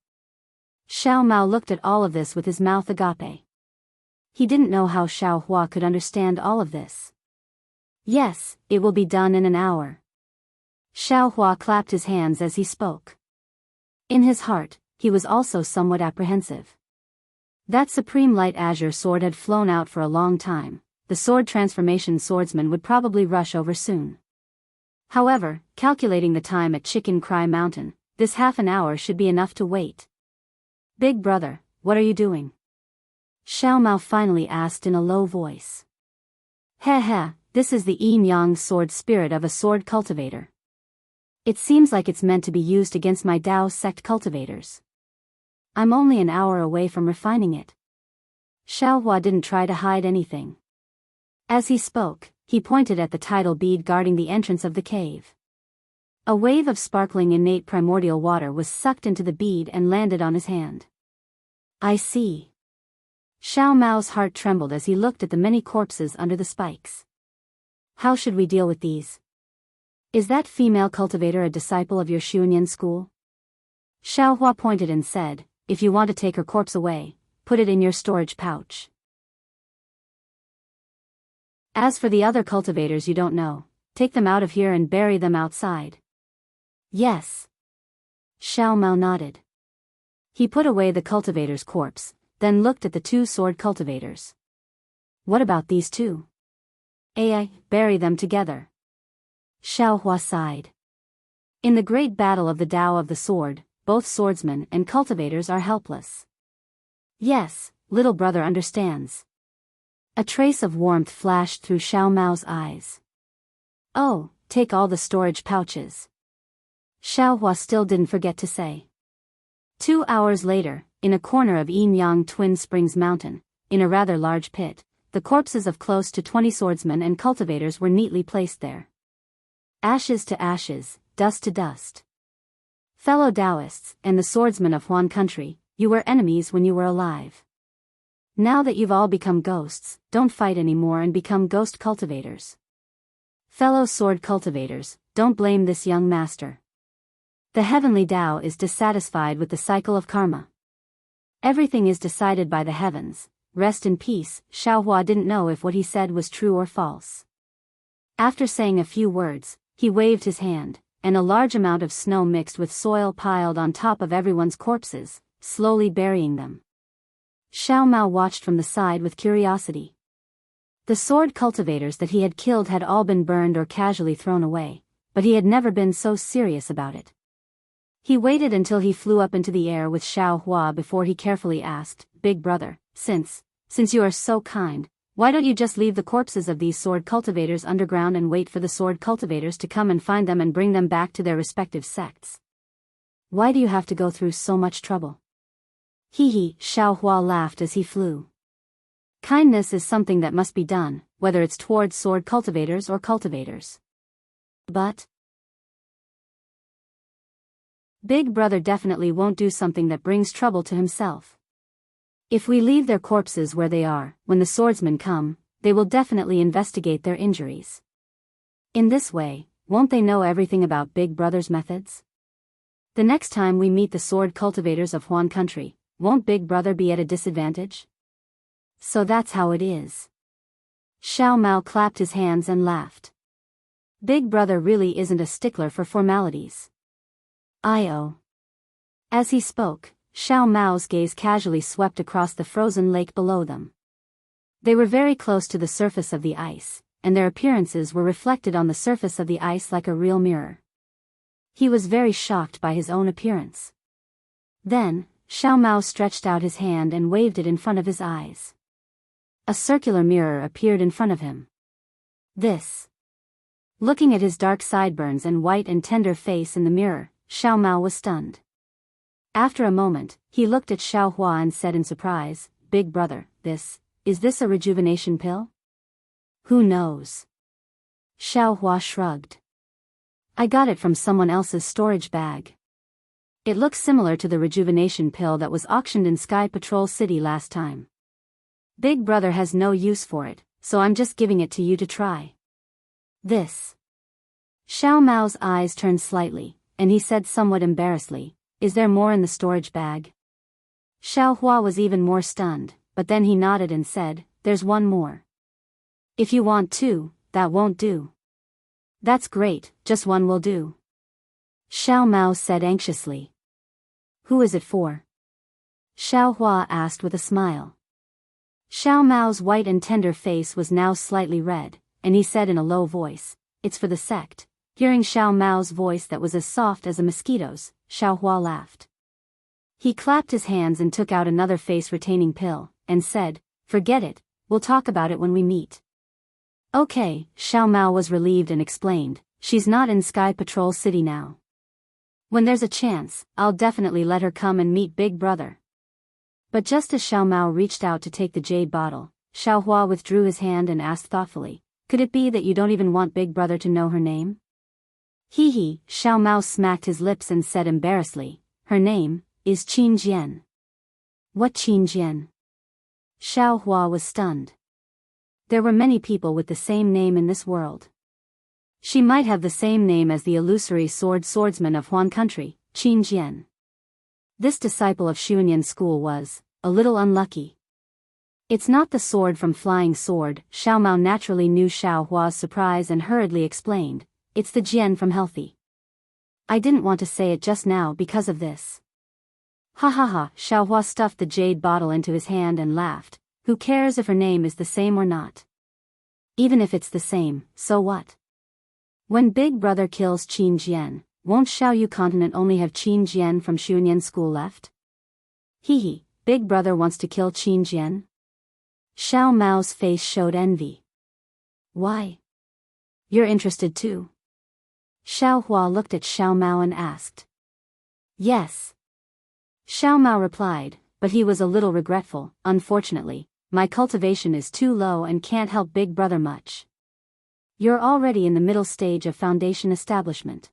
Xiao Mao looked at all of this with his mouth agape. He didn't know how Xiao Hua could understand all of this. Yes, it will be done in an hour. Xiao Hua clapped his hands as he spoke. In his heart, he was also somewhat apprehensive. That supreme light azure sword had flown out for a long time. The sword transformation swordsman would probably rush over soon. However, calculating the time at Chicken Cry Mountain, this half an hour should be enough to wait. Big brother, what are you doing? Xiao Mao finally asked in a low voice. Heh, this is the yin-yang sword spirit of a sword cultivator. It seems like it's meant to be used against my Dao sect cultivators. I'm only an hour away from refining it. Xiao Hua didn't try to hide anything. As he spoke, he pointed at the tidal bead guarding the entrance of the cave. A wave of sparkling innate primordial water was sucked into the bead and landed on his hand. I see. Xiao Mao's heart trembled as he looked at the many corpses under the spikes. How should we deal with these? Is that female cultivator a disciple of your Xuanyan school? Xiao Hua pointed and said, if you want to take her corpse away, put it in your storage pouch. As for the other cultivators you don't know, take them out of here and bury them outside. Yes. Xiao Mao nodded. He put away the cultivator's corpse, then looked at the two sword cultivators. What about these two? Bury them together. Xiao Hua sighed. In the great battle of the Tao of the Sword, both swordsmen and cultivators are helpless. Yes, little brother understands. A trace of warmth flashed through Xiao Mao's eyes. Oh, take all the storage pouches. Xiao Hua still didn't forget to say. 2 hours later, in a corner of Yinyang Twin Springs Mountain, in a rather large pit, the corpses of close to 20 swordsmen and cultivators were neatly placed there. Ashes to ashes, dust to dust. Fellow Taoists, and the swordsmen of Huan country, you were enemies when you were alive. Now that you've all become ghosts, don't fight anymore and become ghost cultivators. Fellow sword cultivators, don't blame this young master. The heavenly Tao is dissatisfied with the cycle of karma. Everything is decided by the heavens. Rest in peace. Xiao Hua didn't know if what he said was true or false. After saying a few words, he waved his hand, and a large amount of snow mixed with soil piled on top of everyone's corpses, slowly burying them. Xiao Mao watched from the side with curiosity. The sword cultivators that he had killed had all been burned or casually thrown away, but he had never been so serious about it. He waited until he flew up into the air with Xiao Hua before he carefully asked, Big brother, since you are so kind, why don't you just leave the corpses of these sword cultivators underground and wait for the sword cultivators to come and find them and bring them back to their respective sects? Why do you have to go through so much trouble? Hee, Xiao Hua laughed as he flew. Kindness is something that must be done, whether it's towards sword cultivators or cultivators. But Big brother definitely won't do something that brings trouble to himself. If we leave their corpses where they are, when the swordsmen come, they will definitely investigate their injuries. In this way, won't they know everything about Big brother's methods? The next time we meet the sword cultivators of Huan country, won't Big brother be at a disadvantage? So that's how it is. Xiao Mao clapped his hands and laughed. Big brother really isn't a stickler for formalities. As he spoke, Xiao Mao's gaze casually swept across the frozen lake below them. They were very close to the surface of the ice, and their appearances were reflected on the surface of the ice like a real mirror. He was very shocked by his own appearance. Then, Xiao Mao stretched out his hand and waved it in front of his eyes. A circular mirror appeared in front of him. Looking at his dark sideburns and white and tender face in the mirror, Xiao Mao was stunned. After a moment, he looked at Xiao Hua and said in surprise, Big brother, is this a rejuvenation pill? Who knows? Xiao Hua shrugged. I got it from someone else's storage bag. It looks similar to the rejuvenation pill that was auctioned in Sky Patrol City last time. Big brother has no use for it, so I'm just giving it to you to try. Xiao Mao's eyes turned slightly, and he said somewhat embarrassedly, Is there more in the storage bag? Xiao Hua was even more stunned, but then he nodded and said, There's one more. If you want two, that won't do. That's great, just one will do. Xiao Mao said anxiously. Who is it for? Xiao Hua asked with a smile. Xiao Mao's white and tender face was now slightly red, and he said in a low voice, It's for the sect. Hearing Xiao Mao's voice that was as soft as a mosquito's, Xiao Hua laughed. He clapped his hands and took out another face-retaining pill, and said, Forget it, we'll talk about it when we meet. Okay, Xiao Mao was relieved and explained, She's not in Sky Patrol City now. When there's a chance, I'll definitely let her come and meet Big brother. But just as Xiao Mao reached out to take the jade bottle, Xiao Hua withdrew his hand and asked thoughtfully, Could it be that you don't even want Big brother to know her name? Hee, Xiao Mao smacked his lips and said embarrassedly, Her name is Qin Jian. What Qin Jian? Xiao Hua was stunned. There were many people with the same name in this world. She might have the same name as the illusory swordsman of Huan country, Qin Jian. This disciple of Xuanyan school was a little unlucky. It's not the sword from Flying Sword. Xiao Mao naturally knew Xiao Hua's surprise and hurriedly explained, it's the Jian from Healthy. I didn't want to say it just now because of this. Ha ha ha, Xiao Hua stuffed the jade bottle into his hand and laughed. Who cares if her name is the same or not? Even if it's the same, so what? When Big Brother kills Qin Jian, won't Xiaoyu continent only have Qin Jian from Xuanyan school left? Hee hee, Big Brother wants to kill Qin Jian? Xiao Mao's face showed envy. Why? You're interested too? Xiao Hua looked at Xiao Mao and asked. Yes. Xiao Mao replied, but he was a little regretful. Unfortunately, my cultivation is too low and can't help Big Brother much. You're already in the middle stage of foundation establishment.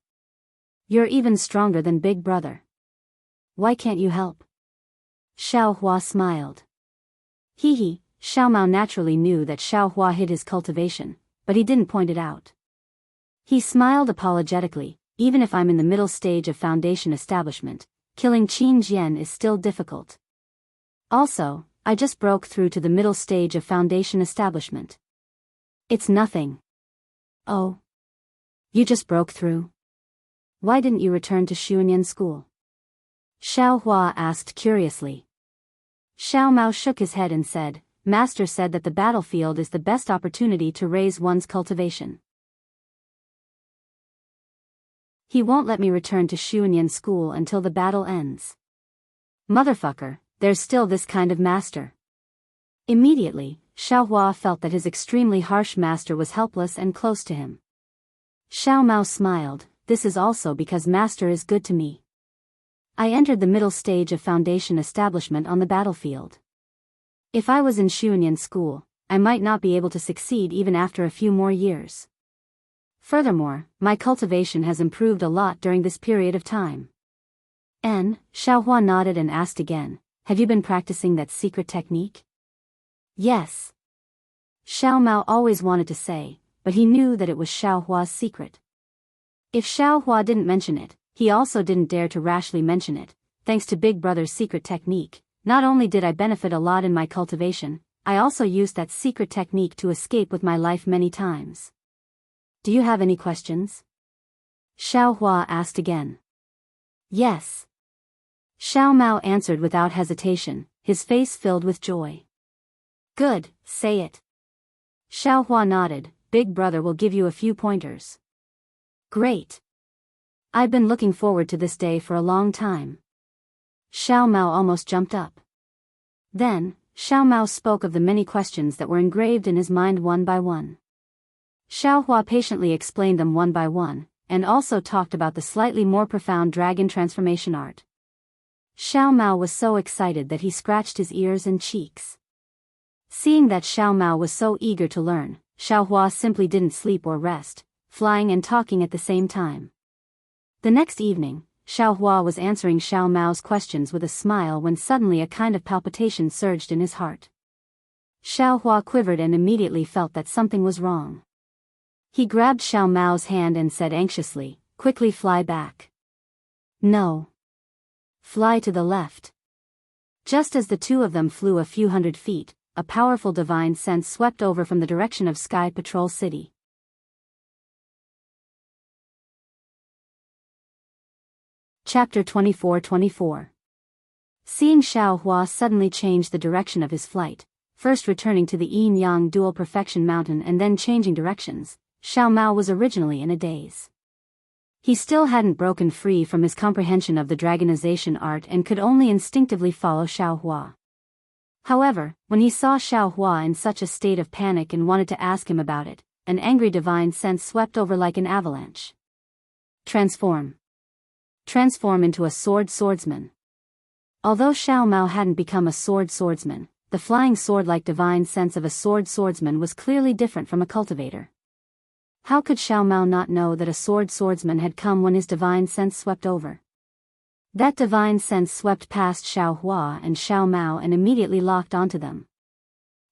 You're even stronger than Big Brother. Why can't you help? Xiao Hua smiled. Hee hee, Xiao Mao naturally knew that Xiao Hua hid his cultivation, but he didn't point it out. He smiled apologetically, even if I'm in the middle stage of foundation establishment, killing Qin Jian is still difficult. Also, I just broke through to the middle stage of foundation establishment. It's nothing. Oh. You just broke through? Why didn't you return to Xuanyan school? Xiao Hua asked curiously. Xiao Mao shook his head and said, Master said that the battlefield is the best opportunity to raise one's cultivation. He won't let me return to Xuanyan school until the battle ends. Motherfucker, there's still this kind of master. Immediately, Xiao Hua felt that his extremely harsh master was helpless and close to him. Xiao Mao smiled, this is also because master is good to me. I entered the middle stage of foundation establishment on the battlefield. If I was in Xuanyan school, I might not be able to succeed even after a few more years. Furthermore, my cultivation has improved a lot during this period of time. Xiao Hua nodded and asked again, have you been practicing that secret technique? Yes. Xiao Mao always wanted to say, but he knew that it was Xiao Hua's secret. If Xiao Hua didn't mention it, he also didn't dare to rashly mention it. Thanks to Big Brother's secret technique, not only did I benefit a lot in my cultivation, I also used that secret technique to escape with my life many times. Do you have any questions? Xiao Hua asked again. Yes. Xiao Mao answered without hesitation, his face filled with joy. Good, say it. Xiao Hua nodded, Big Brother will give you a few pointers. Great. I've been looking forward to this day for a long time. Xiao Mao almost jumped up. Then, Xiao Mao spoke of the many questions that were engraved in his mind one by one. Xiao Hua patiently explained them one by one, and also talked about the slightly more profound dragon transformation art. Xiao Mao was so excited that he scratched his ears and cheeks. Seeing that Xiao Mao was so eager to learn, Xiao Hua simply didn't sleep or rest, flying and talking at the same time. The next evening, Xiao Hua was answering Xiao Mao's questions with a smile when suddenly a kind of palpitation surged in his heart. Xiao Hua quivered and immediately felt that something was wrong. He grabbed Xiao Mao's hand and said anxiously, quickly fly back. No. Fly to the left. Just as the two of them flew a few hundred feet, a powerful divine sense swept over from the direction of Sky Patrol City. Chapter 24-24. Seeing Xiao Hua suddenly change the direction of his flight, first returning to the Yin-Yang Dual Perfection Mountain and then changing directions, Xiao Mao was originally in a daze. He still hadn't broken free from his comprehension of the dragonization art and could only instinctively follow Xiao Hua. However, when he saw Xiao Hua in such a state of panic and wanted to ask him about it, an angry divine sense swept over like an avalanche. Transform. Transform into a swordsman. Although Xiao Mao hadn't become a swordsman, the flying sword-like divine sense of a swordsman was clearly different from a cultivator. How could Xiao Mao not know that a swordsman had come when his divine sense swept over? That divine sense swept past Xiao Hua and Xiao Mao and immediately locked onto them.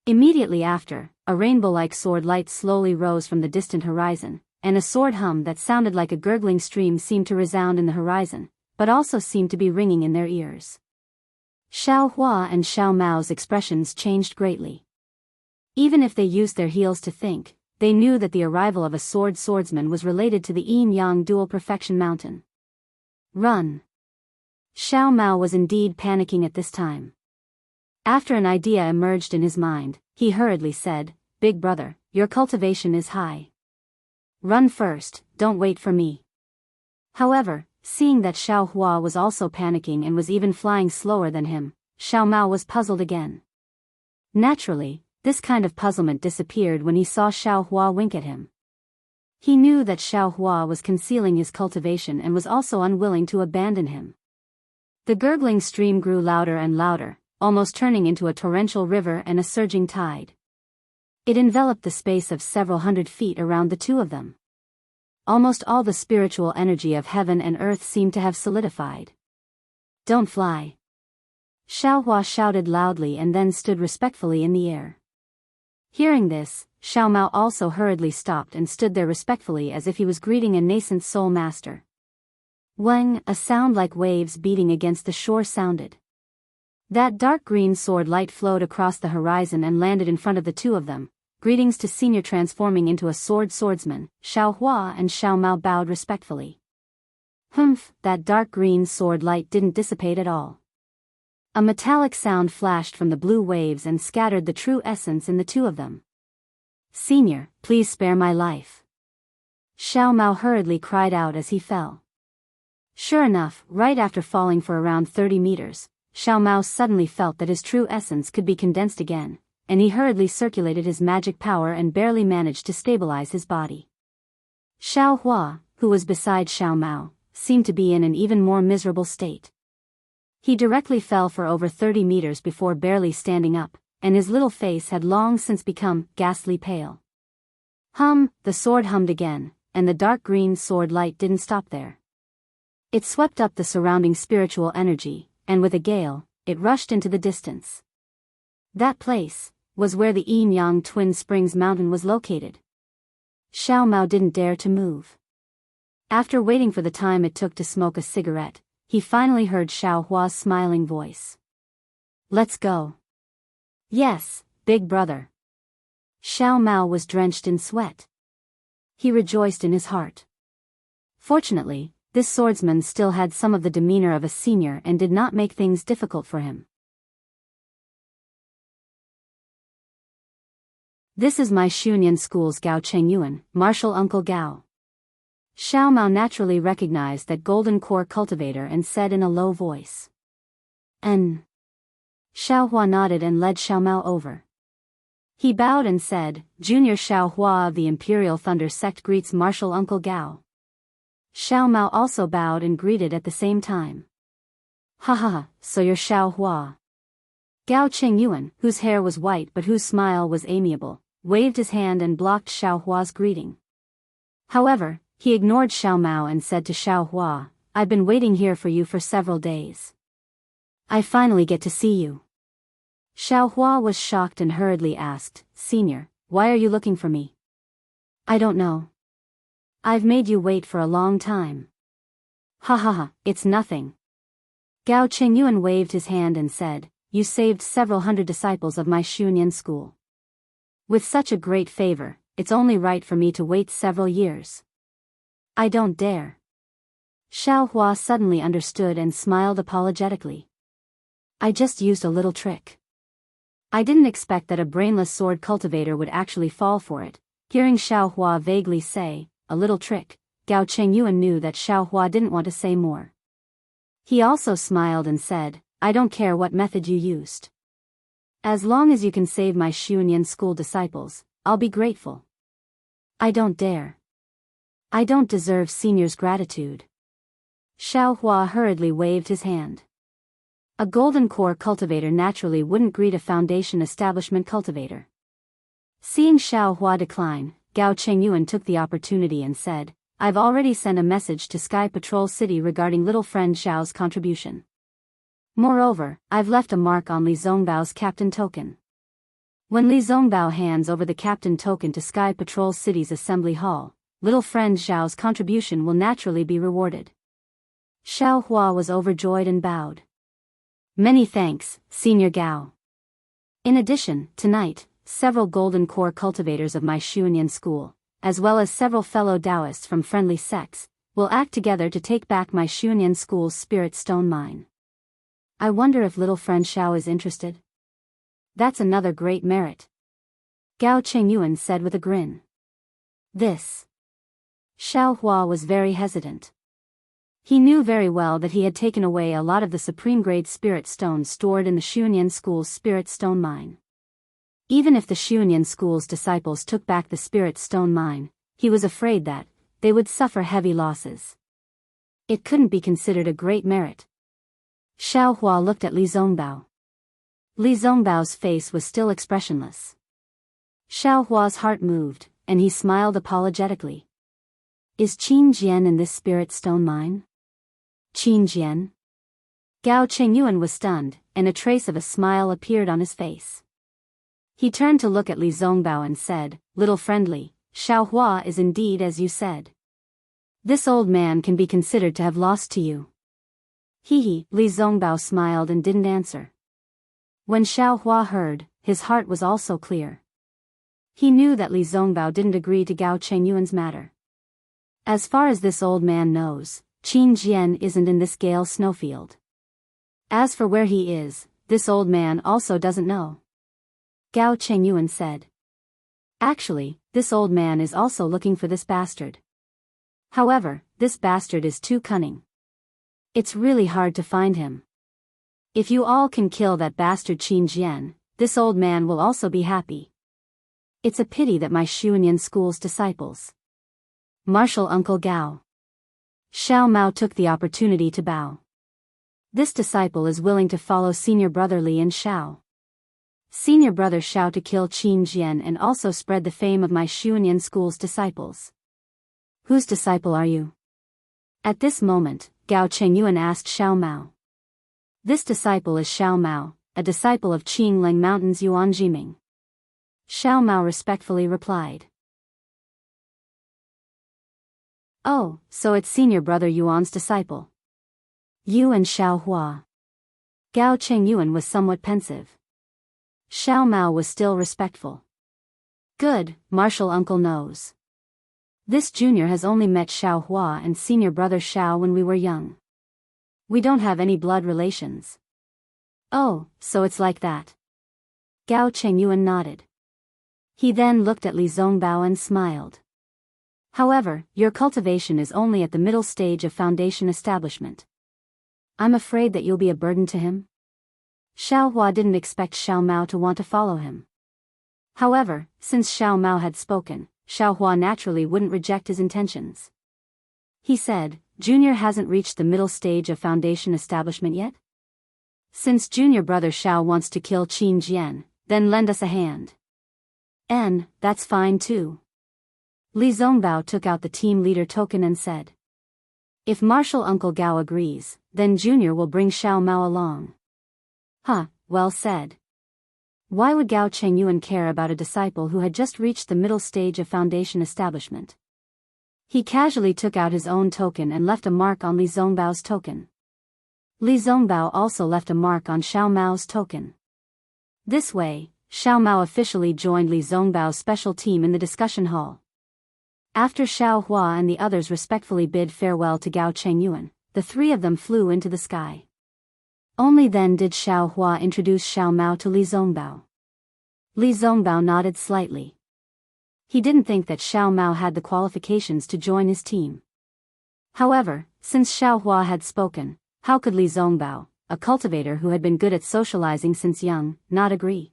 Immediately after, a rainbow-like sword light slowly rose from the distant horizon, and a sword hum that sounded like a gurgling stream seemed to resound in the horizon, but also seemed to be ringing in their ears. Xiao Hua and Xiao Mao's expressions changed greatly. Even if they used their heels to think, they knew that the arrival of a swordsman was related to the Yin-Yang Dual Perfection Mountain. Run! Xiao Mao was indeed panicking at this time. After an idea emerged in his mind, he hurriedly said, "Big brother, your cultivation is high. Run first, don't wait for me." However, seeing that Xiao Hua was also panicking and was even flying slower than him, Xiao Mao was puzzled again. Naturally, this kind of puzzlement disappeared when he saw Xiao Hua wink at him. He knew that Xiao Hua was concealing his cultivation and was also unwilling to abandon him. The gurgling stream grew louder and louder, almost turning into a torrential river and a surging tide. It enveloped the space of several hundred feet around the two of them. Almost all the spiritual energy of heaven and earth seemed to have solidified. "Don't fly!" Xiao Hua shouted loudly and then stood respectfully in the air. Hearing this, Xiao Mao also hurriedly stopped and stood there respectfully as if he was greeting a nascent soul master. Wang, a sound like waves beating against the shore sounded. That dark green sword light flowed across the horizon and landed in front of the two of them. Greetings to Senior, transforming into a swordsman. Xiao Hua and Xiao Mao bowed respectfully. Humph, that dark green sword light didn't dissipate at all. A metallic sound flashed from the blue waves and scattered the true essence in the two of them. "Senior, please spare my life." Xiao Mao hurriedly cried out as he fell. Sure enough, right after falling for around 30 meters, Xiao Mao suddenly felt that his true essence could be condensed again, and he hurriedly circulated his magic power and barely managed to stabilize his body. Xiao Hua, who was beside Xiao Mao, seemed to be in an even more miserable state. He directly fell for over 30 meters before barely standing up, and his little face had long since become ghastly pale. The sword hummed again, and the dark green sword light didn't stop there. It swept up the surrounding spiritual energy, and with a gale, it rushed into the distance. That place was where the Yin-Yang Twin Springs Mountain was located. Xiao Mao didn't dare to move. After waiting for the time it took to smoke a cigarette, he finally heard Xiao Hua's smiling voice. "Let's go." "Yes, big brother." Xiao Mao was drenched in sweat. He rejoiced in his heart. Fortunately, this swordsman still had some of the demeanor of a senior and did not make things difficult for him. "This is my Shunyan School's Gao Chengyuan, martial uncle Gao." Xiao Mao naturally recognized that golden core cultivator and said in a low voice. "N." Xiao Hua nodded and led Xiao Mao over. He bowed and said, "Junior Xiao Hua of the Imperial Thunder Sect greets martial uncle Gao." Xiao Mao also bowed and greeted at the same time. "Ha ha ha, so you're Xiao Hua." Gao Chengyuan, whose hair was white but whose smile was amiable, waved his hand and blocked Xiao Hua's greeting. However, he ignored Xiao Mao and said to Xiao Hua, "I've been waiting here for you for several days. I finally get to see you." Xiao Hua was shocked and hurriedly asked, "Senior, why are you looking for me?" "I don't know. I've made you wait for a long time." "Ha ha ha, it's nothing." Gao Chengyuan waved his hand and said, "You saved several hundred disciples of my Shunyan school. With such a great favor, it's only right for me to wait several years." "I don't dare." Xiao Hua suddenly understood and smiled apologetically. "I just used a little trick. I didn't expect that a brainless sword cultivator would actually fall for it." Hearing Xiao Hua vaguely say, "a little trick," Gao Chengyuan knew that Xiao Hua didn't want to say more. He also smiled and said, "I don't care what method you used. As long as you can save my Shunyan school disciples, I'll be grateful." "I don't dare. I don't deserve senior's gratitude." Xiao Hua hurriedly waved his hand. A golden core cultivator naturally wouldn't greet a foundation establishment cultivator. Seeing Xiao Hua decline, Gao Chengyuan took the opportunity and said, "I've already sent a message to Sky Patrol City regarding little friend Xiao's contribution. Moreover, I've left a mark on Li Zongbao's captain token. When Li Zongbao hands over the captain token to Sky Patrol City's assembly hall, little friend Xiao's contribution will naturally be rewarded." Xiao Hua was overjoyed and bowed. Many thanks, Senior Gao. In addition, tonight, several golden core cultivators of my Xuanyan school, as well as several fellow Taoists from friendly sects, will act together to take back my Xuanyan school's spirit stone mine. I wonder if little friend Xiao is interested? That's another great merit. Gao Chengyuan said with a grin. This. Xiao Hua was very hesitant. He knew very well that he had taken away a lot of the supreme-grade spirit stones stored in the Xuanyan school's spirit stone mine. Even if the Xuanyan school's disciples took back the spirit stone mine, he was afraid that they would suffer heavy losses. It couldn't be considered a great merit. Xiao Hua looked at Li Zongbao. Li Zongbao's face was still expressionless. Xiao Hua's heart moved, and he smiled apologetically. Is Qin Jian in this spirit stone mine? Qin Jian? Gao Chengyuan was stunned, and a trace of a smile appeared on his face. He turned to look at Li Zongbao and said, "Little friendly, Xiao Hua is indeed as you said. This old man can be considered to have lost to you." He, Li Zongbao smiled and didn't answer. When Xiao Hua heard, his heart was also clear. He knew that Li Zongbao didn't agree to Gao Chengyuan's matter. As far as this old man knows, Qin Jian isn't in this Gale snowfield. As for where he is, this old man also doesn't know. Gao Chengyuan said. Actually, this old man is also looking for this bastard. However, this bastard is too cunning. It's really hard to find him. If you all can kill that bastard Qin Jian, this old man will also be happy. It's a pity that my Xuanyan school's disciples. Martial Uncle Gao. Xiao Mao took the opportunity to bow. This disciple is willing to follow senior brother Li and Xiao. Senior brother Xiao to kill Qin Jian and also spread the fame of my Xuanyan school's disciples. Whose disciple are you? At this moment, Gao Chengyuan asked Xiao Mao. This disciple is Xiao Mao, a disciple of Qingling Mountain's Yuan Jiming. Xiao Mao respectfully replied. Oh, so it's senior brother Yuan's disciple. You and Xiao Hua. Gao Chengyuan was somewhat pensive. Xiao Mao was still respectful. Good, martial uncle knows. This junior has only met Xiao Hua and senior brother Xiao when we were young. We don't have any blood relations. Oh, so it's like that. Gao Chengyuan nodded. He then looked at Li Zongbao and smiled. However, your cultivation is only at the middle stage of foundation establishment. I'm afraid that you'll be a burden to him. Xiao Hua didn't expect Xiao Mao to want to follow him. However, since Xiao Mao had spoken, Xiao Hua naturally wouldn't reject his intentions. He said, Junior hasn't reached the middle stage of foundation establishment yet? Since junior brother Xiao wants to kill Qin Jian, then lend us a hand. That's fine too. Li Zongbao took out the team leader token and said. If martial uncle Gao agrees, then junior will bring Xiao Mao along. Well said. Why would Gao Chengyuan care about a disciple who had just reached the middle stage of foundation establishment? He casually took out his own token and left a mark on Li Zongbao's token. Li Zongbao also left a mark on Xiao Mao's token. This way, Xiao Mao officially joined Li Zongbao's special team in the discussion hall. After Xiao Hua and the others respectfully bid farewell to Gao Chengyuan, the three of them flew into the sky. Only then did Xiao Hua introduce Xiao Mao to Li Zongbao. Li Zongbao nodded slightly. He didn't think that Xiao Mao had the qualifications to join his team. However, since Xiao Hua had spoken, how could Li Zongbao, a cultivator who had been good at socializing since young, not agree?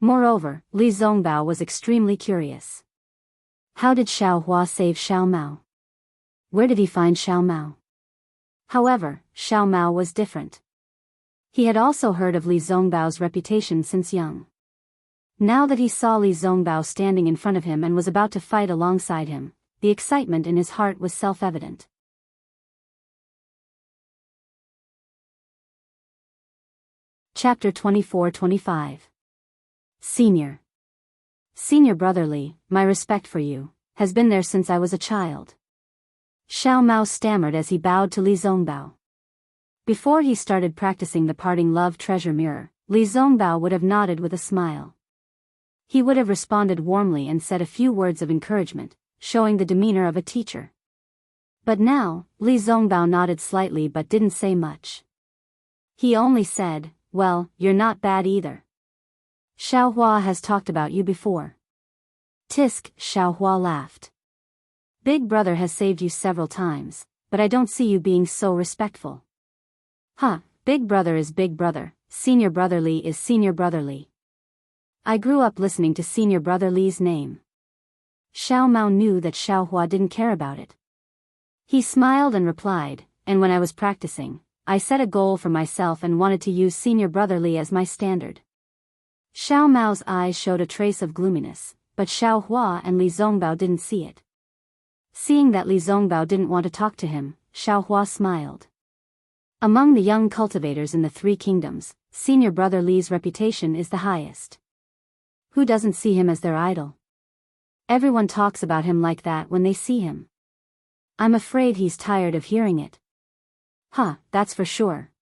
Moreover, Li Zongbao was extremely curious. How did Xiao Hua save Xiao Mao? Where did he find Xiao Mao? However, Xiao Mao was different. He had also heard of Li Zongbao's reputation since young. Now that he saw Li Zongbao standing in front of him and was about to fight alongside him, the excitement in his heart was self-evident. Chapter 24-25. Senior. Senior brother Li, my respect for you, has been there since I was a child. Xiao Mao stammered as he bowed to Li Zongbao. Before he started practicing the parting love treasure mirror, Li Zongbao would have nodded with a smile. He would have responded warmly and said a few words of encouragement, showing the demeanor of a teacher. But now, Li Zongbao nodded slightly but didn't say much. He only said, "Well, you're not bad either. Xiaohua has talked about you before." Tisk, Xiaohua laughed. "Big brother has saved you several times, but I don't see you being so respectful." "Huh, big brother is big brother, senior brother Li is senior brother Li. I grew up listening to senior brother Li's name." Xiao Mao knew that Xiaohua didn't care about it. He smiled and replied, "And when I was practicing, I set a goal for myself and wanted to use senior brother Li as my standard." Xiao Mao's eyes showed a trace of gloominess, but Xiaohua and Li Zongbao didn't see it. Seeing that Li Zongbao didn't want to talk to him, Xiaohua smiled. Among the young cultivators in the Three Kingdoms, senior brother Li's reputation is the highest. Who doesn't see him as their idol? Everyone talks about him like that when they see him. I'm afraid he's tired of hearing it. Huh, that's for sure.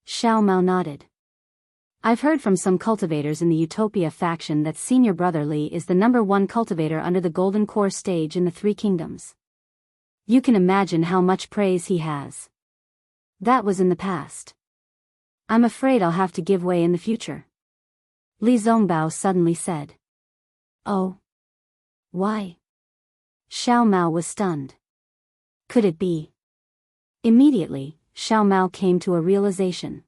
Xiao Mao nodded. I've heard from some cultivators in the Utopia faction that senior brother Li is the #1 cultivator under the Golden Core stage in the Three Kingdoms. You can imagine how much praise he has. That was in the past. I'm afraid I'll have to give way in the future. Li Zongbao suddenly said. Oh. Why? Xiao Mao was stunned. Could it be? Immediately, Xiao Mao came to a realization.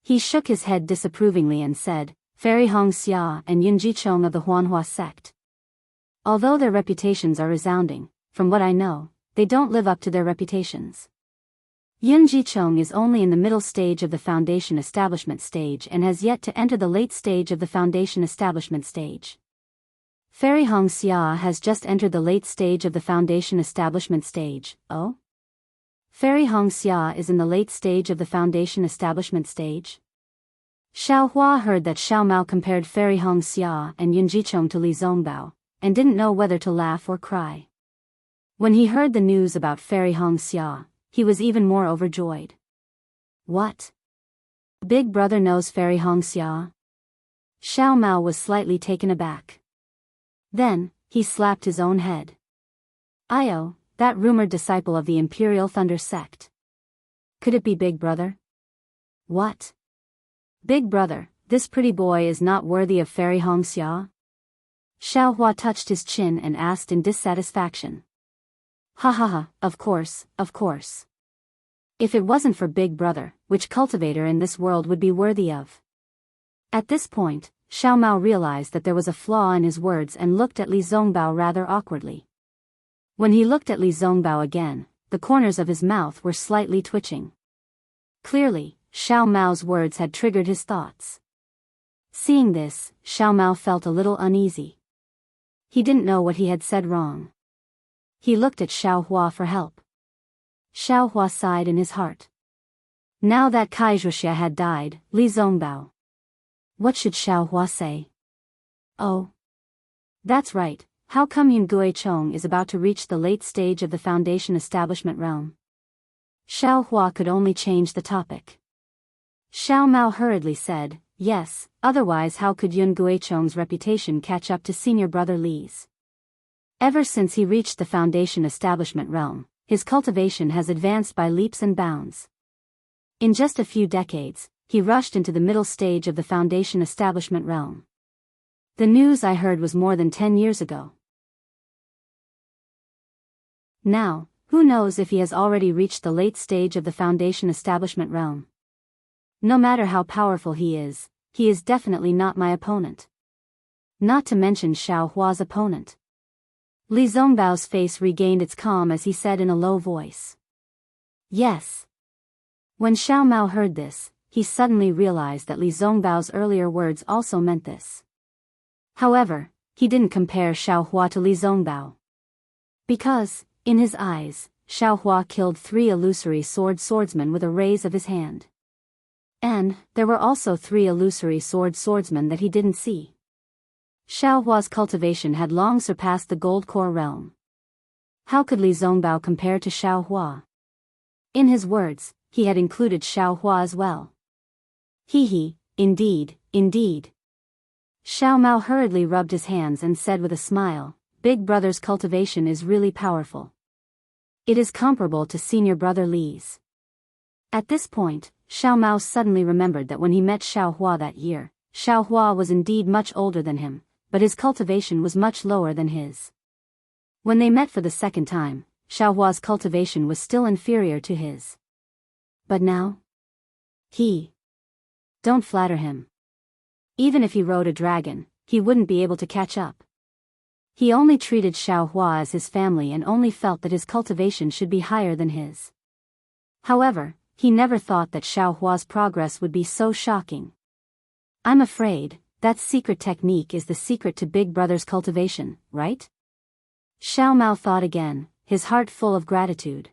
He shook his head disapprovingly and said, Fairy Hong Xia and Yun Jichong of the Huanhua sect. Although their reputations are resounding, from what I know, they don't live up to their reputations. Yun Jichong is only in the middle stage of the foundation establishment stage and has yet to enter the late stage of the foundation establishment stage. Fairy Hong Xia has just entered the late stage of the foundation establishment stage. Oh? Fairy Hong Xia is in the late stage of the foundation establishment stage? Xiaohua heard that Xiao Mao compared Fairy Hong Xia and Yun Jichong to Li Zongbao, and didn't know whether to laugh or cry. When he heard the news about Fairy Hong Xia, he was even more overjoyed. What? Big brother knows Fairy Hong Xia? Xiao Mao was slightly taken aback. Then, he slapped his own head. Io, that rumored disciple of the Imperial Thunder sect. Could it be Big Brother? What? Big Brother, this pretty boy is not worthy of Fairy Hong Xia? Xiaohua touched his chin and asked in dissatisfaction. Ha ha ha, of course, of course. If it wasn't for Big Brother, which cultivator in this world would be worthy of? At this point, Xiao Mao realized that there was a flaw in his words and looked at Li Zongbao rather awkwardly. When he looked at Li Zongbao again, the corners of his mouth were slightly twitching. Clearly, Xiao Mao's words had triggered his thoughts. Seeing this, Xiao Mao felt a little uneasy. He didn't know what he had said wrong. He looked at Xiaohua for help. Xiaohua sighed in his heart. Now that Kaizhuxia had died, Li Zongbao. What should Xiaohua say? Oh. That's right, how come Yun Guichong is about to reach the late stage of the foundation establishment realm? Xiaohua could only change the topic. Xiao Mao hurriedly said, yes, otherwise how could Yun Guichong's reputation catch up to senior brother Li's? Ever since he reached the foundation establishment realm, his cultivation has advanced by leaps and bounds. In just a few decades, he rushed into the middle stage of the foundation establishment realm. The news I heard was more than 10 years ago. Now, who knows if he has already reached the late stage of the foundation establishment realm? No matter how powerful he is definitely not my opponent. Not to mention Xiaohua's opponent. Li Zongbao's face regained its calm as he said in a low voice. Yes. When Xiao Mao heard this, he suddenly realized that Li Zongbao's earlier words also meant this. However, he didn't compare Xiaohua to Li Zongbao. Because, in his eyes, Xiaohua killed 3 illusory swordsmen with a raise of his hand. And, there were also 3 illusory swordsmen that he didn't see. Xiaohua's cultivation had long surpassed the gold core realm. How could Li Zongbao compare to Xiaohua? In his words, he had included Xiao Hua as well. Hee, indeed, indeed. Xiao Mao hurriedly rubbed his hands and said with a smile, Big Brother's cultivation is really powerful. It is comparable to Senior Brother Li's. At this point, Xiao Mao suddenly remembered that when he met Xiao Hua that year, Xiao Hua was indeed much older than him, but his cultivation was much lower than his. When they met for the second time, Xiao Hua's cultivation was still inferior to his. But now? Don't flatter him. Even if he rode a dragon, he wouldn't be able to catch up. He only treated Xiao Hua as his family and only felt that his cultivation should be higher than his. However, he never thought that Xiao Hua's progress would be so shocking. I'm afraid, that secret technique is the secret to Big Brother's cultivation, right? Xiao Mao thought again, his heart full of gratitude.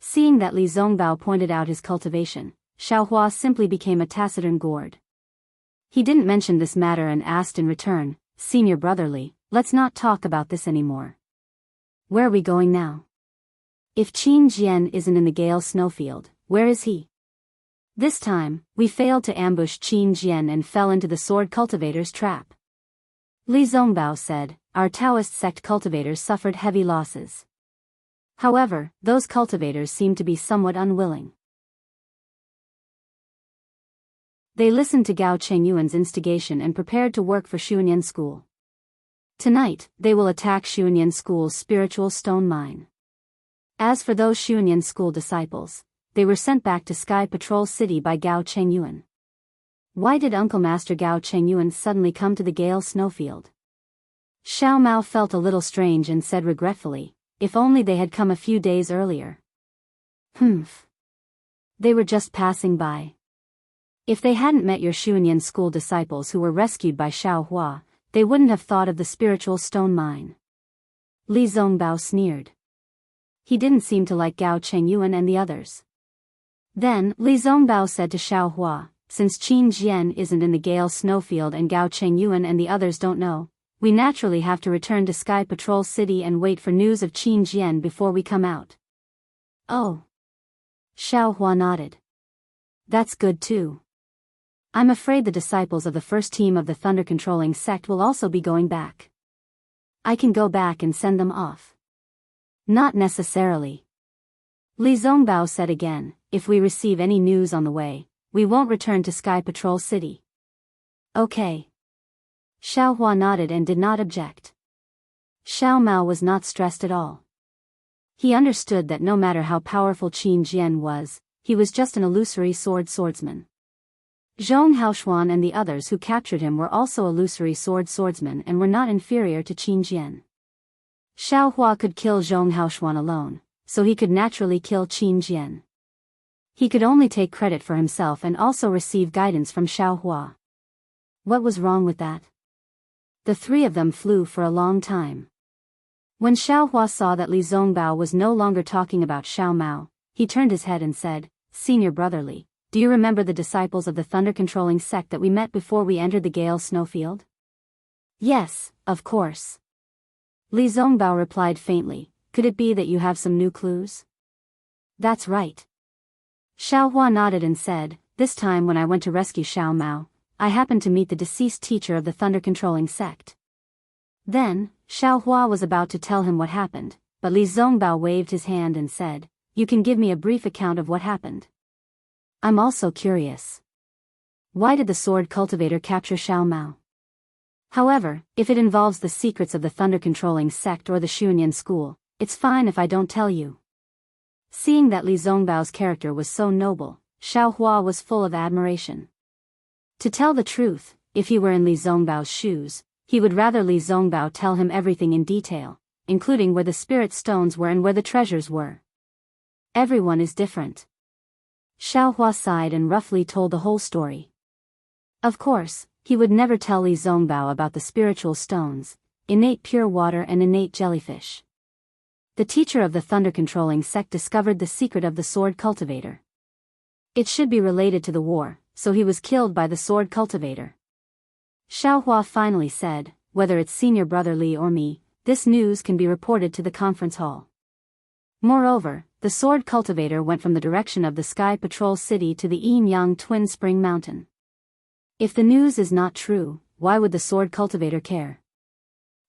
Seeing that Li Zongbao pointed out his cultivation, Xiao Hua simply became a taciturn gourd. He didn't mention this matter and asked in return, Senior Brother Li, let's not talk about this anymore. Where are we going now? If Qin Jian isn't in the Gale snowfield, where is he? This time, we failed to ambush Qin Jian and fell into the sword cultivator's trap. Li Zongbao said, our Taoist sect cultivators suffered heavy losses. However, those cultivators seemed to be somewhat unwilling. They listened to Gao Chengyuan's instigation and prepared to work for Xuanyan School. Tonight, they will attack Xuanyan School's spiritual stone mine. As for those Xuanyan School disciples, they were sent back to Sky Patrol City by Gao Chengyuan. Why did Uncle Master Gao Chengyuan suddenly come to the Gale snowfield? Xiao Mao felt a little strange and said regretfully, if only they had come a few days earlier. They were just passing by. If they hadn't met your Xuanyan School disciples who were rescued by Xiao Hua, they wouldn't have thought of the spiritual stone mine. Li Zongbao sneered. He didn't seem to like Gao Chengyuan and the others. Then, Li Zongbao said to Xiao Hua, since Qin Jian isn't in the Gale snowfield and Gao Chengyuan and the others don't know, we naturally have to return to Sky Patrol City and wait for news of Qin Jian before we come out. Oh. Xiao Hua nodded. That's good too. I'm afraid the disciples of the first team of the thunder-controlling sect will also be going back. I can go back and send them off. Not necessarily. Li Zongbao said again, if we receive any news on the way, we won't return to Sky Patrol City. Okay. Xiao Hua nodded and did not object. Xiao Mao was not stressed at all. He understood that no matter how powerful Qin Jian was, he was just an illusory swordsman. Zhong Haoshuan and the others who captured him were also illusory swordsmen and were not inferior to Qin Jian. Xiao Hua could kill Zhong Haoshuan alone, so he could naturally kill Qin Jian. He could only take credit for himself and also receive guidance from Xiao Hua. What was wrong with that? The three of them flew for a long time. When Xiao Hua saw that Li Zongbao was no longer talking about Xiao Mao, he turned his head and said, Senior Brother Li, do you remember the disciples of the thunder-controlling sect that we met before we entered the Gale snowfield? Yes, of course. Li Zongbao replied faintly, could it be that you have some new clues? That's right. Xiao Hua nodded and said, this time when I went to rescue Xiao Mao, I happened to meet the deceased teacher of the thunder-controlling sect. Then, Xiao Hua was about to tell him what happened, but Li Zongbao waved his hand and said, you can give me a brief account of what happened. I'm also curious. Why did the sword cultivator capture Xiao Mao? However, if it involves the secrets of the thunder-controlling sect or the Xuanyan School, it's fine if I don't tell you. Seeing that Li Zongbao's character was so noble, Xiao Hua was full of admiration. To tell the truth, if he were in Li Zongbao's shoes, he would rather Li Zongbao tell him everything in detail, including where the spirit stones were and where the treasures were. Everyone is different. Xiao Hua sighed and roughly told the whole story. Of course, he would never tell Li Zongbao about the spiritual stones, innate pure water and innate jellyfish. The teacher of the thunder-controlling sect discovered the secret of the sword cultivator. It should be related to the war, so he was killed by the sword cultivator. Xiao Hua finally said, whether it's Senior Brother Li or me, this news can be reported to the conference hall. Moreover, the sword cultivator went from the direction of the Sky Patrol City to the Enyang Twin Spring Mountain. If the news is not true, why would the sword cultivator care?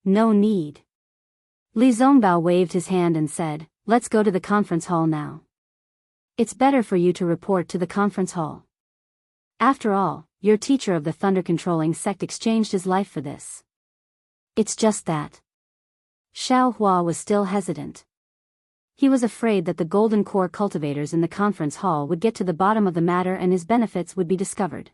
No need. Li Zongbao waved his hand and said, "Let's go to the conference hall now. It's better for you to report to the conference hall. After all, your teacher of the thunder-controlling sect exchanged his life for this." "It's just that." Xiao Hua was still hesitant. He was afraid that the Golden Core cultivators in the conference hall would get to the bottom of the matter and his benefits would be discovered.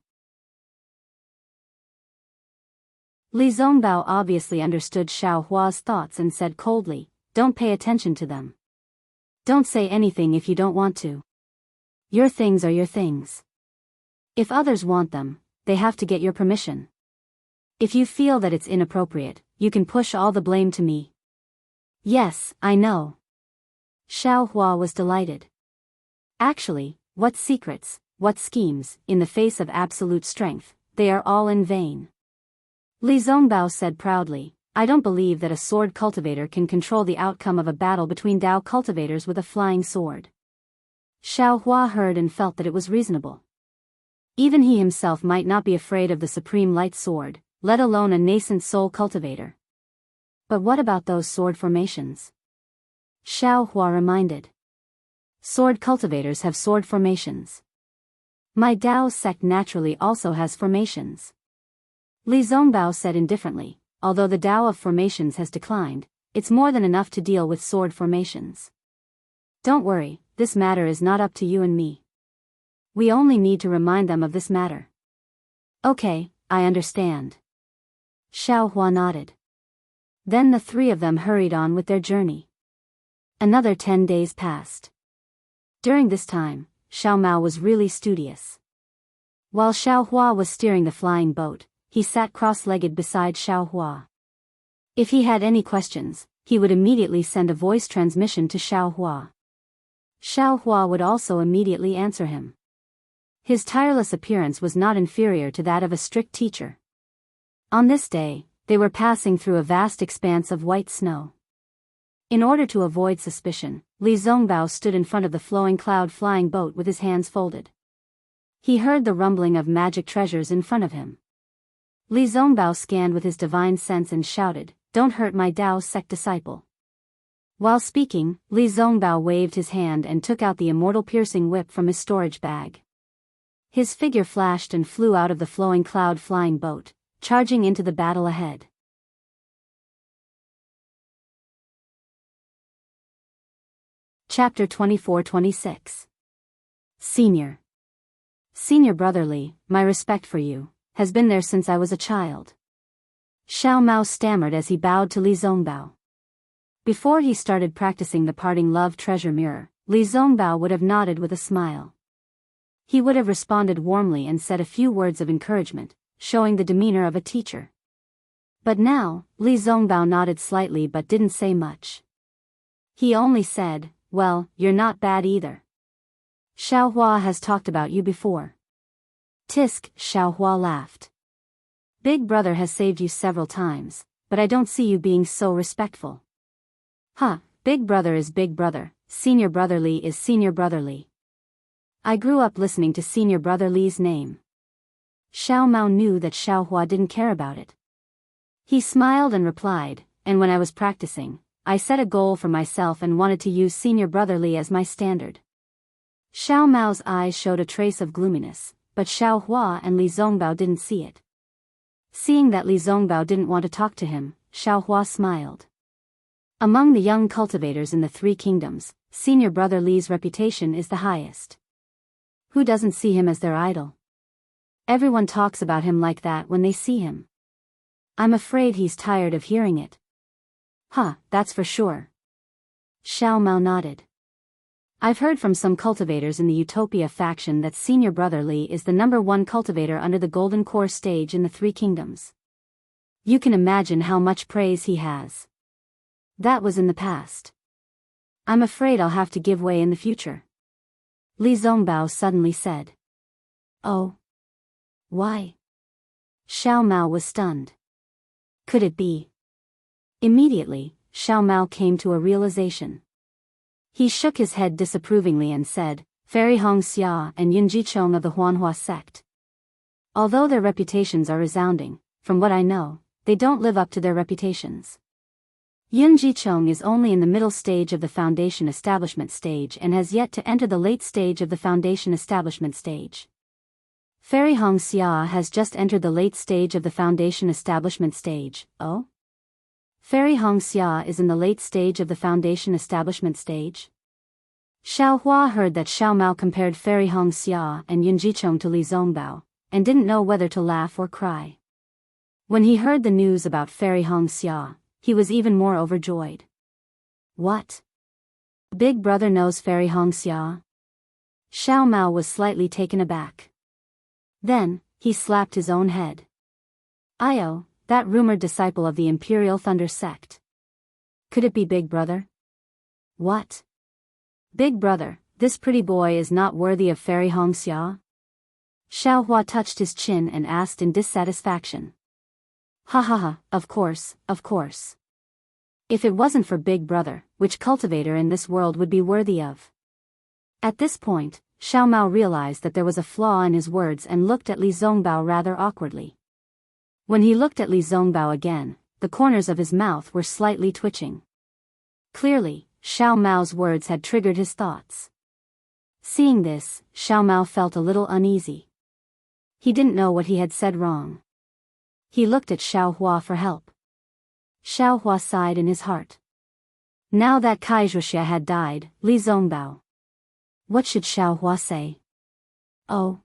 Li Zongbao obviously understood Xiao Hua's thoughts and said coldly, "Don't pay attention to them. Don't say anything if you don't want to. Your things are your things. If others want them, they have to get your permission. If you feel that it's inappropriate, you can push all the blame to me." "Yes, I know." Xiao Hua was delighted. Actually, what secrets, what schemes, in the face of absolute strength, they are all in vain. Li Zongbao said proudly, "I don't believe that a sword cultivator can control the outcome of a battle between Dao cultivators with a flying sword." Xiao Hua heard and felt that it was reasonable. Even he himself might not be afraid of the supreme light sword, let alone a nascent soul cultivator. But what about those sword formations? Xiao Hua reminded. Sword cultivators have sword formations. My Dao sect naturally also has formations. Li Zongbao said indifferently, although the Dao of formations has declined, it's more than enough to deal with sword formations. Don't worry, this matter is not up to you and me. We only need to remind them of this matter. Okay, I understand. Xiao Hua nodded. Then the three of them hurried on with their journey. Another 10 days passed. During this time, Xiao Mao was really studious. While Xiao Hua was steering the flying boat, he sat cross-legged beside Xiao Hua. If he had any questions, he would immediately send a voice transmission to Xiao Hua. Xiao Hua would also immediately answer him. His tireless appearance was not inferior to that of a strict teacher. On this day, they were passing through a vast expanse of white snow. In order to avoid suspicion, Li Zongbao stood in front of the flowing cloud flying boat with his hands folded. He heard the rumbling of magic treasures in front of him. Li Zongbao scanned with his divine sense and shouted, "Don't hurt my Dao sect disciple." While speaking, Li Zongbao waved his hand and took out the immortal piercing whip from his storage bag. His figure flashed and flew out of the flowing cloud flying boat, charging into the battle ahead. Chapter 24-26. Senior Brother Li, my respect for you has been there since I was a child. Xiao Mao stammered as he bowed to Li Zongbao. Before he started practicing the parting love treasure mirror, Li Zongbao would have nodded with a smile. He would have responded warmly and said a few words of encouragement, showing the demeanor of a teacher. But now, Li Zongbao nodded slightly but didn't say much. He only said, "Well, you're not bad either. Xiao Hua has talked about you before." Tisk, Xiao Hua laughed. "Big brother has saved you several times, but I don't see you being so respectful." "Huh, big brother is big brother, senior brother Li is senior brother Li. I grew up listening to senior brother Li's name." Xiao Mao knew that Xiao Hua didn't care about it. He smiled and replied, "And when I was practicing, I set a goal for myself and wanted to use senior brother Li as my standard." Xiao Mao's eyes showed a trace of gloominess, but Xiao Hua and Li Zongbao didn't see it. Seeing that Li Zongbao didn't want to talk to him, Xiao Hua smiled. Among the young cultivators in the Three Kingdoms, senior brother Li's reputation is the highest. Who doesn't see him as their idol? Everyone talks about him like that when they see him. I'm afraid he's tired of hearing it. Huh, that's for sure. Xiao Mao nodded. I've heard from some cultivators in the Utopia faction that senior brother Li is the #1 cultivator under the Golden Core stage in the Three Kingdoms. You can imagine how much praise he has. That was in the past. I'm afraid I'll have to give way in the future. Li Zongbao suddenly said. Oh. Why? Xiao Mao was stunned. Could it be? Immediately, Xiao Mao came to a realization. He shook his head disapprovingly and said, Fairy Hong Xia and Yun Jichong of the Huanhua sect. Although their reputations are resounding, from what I know, they don't live up to their reputations. Yun Jichong is only in the middle stage of the foundation establishment stage and has yet to enter the late stage of the foundation establishment stage. Fairy Hong Xia has just entered the late stage of the foundation establishment stage. Oh? Fairy Hong Xia is in the late stage of the foundation establishment stage? Xiao Hua heard that Xiao Mao compared Fairy Hong Xia and Yun Jichong to Li Zongbao, and didn't know whether to laugh or cry. When he heard the news about Fairy Hong Xia, he was even more overjoyed. What? Big brother knows Fairy Hong Xia? Xiao Mao was slightly taken aback. Then, he slapped his own head. Io, that rumored disciple of the Imperial Thunder sect. Could it be Big Brother? What? Big Brother, this pretty boy is not worthy of Fairy Hong Xia? Xiao Hua touched his chin and asked in dissatisfaction. Ha ha ha, of course, of course. If it wasn't for Big Brother, which cultivator in this world would be worthy of? At this point, Xiao Mao realized that there was a flaw in his words and looked at Li Zongbao rather awkwardly. When he looked at Li Zongbao again, the corners of his mouth were slightly twitching. Clearly, Xiao Mao's words had triggered his thoughts. Seeing this, Xiao Mao felt a little uneasy. He didn't know what he had said wrong. He looked at Xiao Hua for help. Xiao Hua sighed in his heart. Now that Kai Zhuxia had died, Li Zongbao. What should Xiao Hua say? Oh.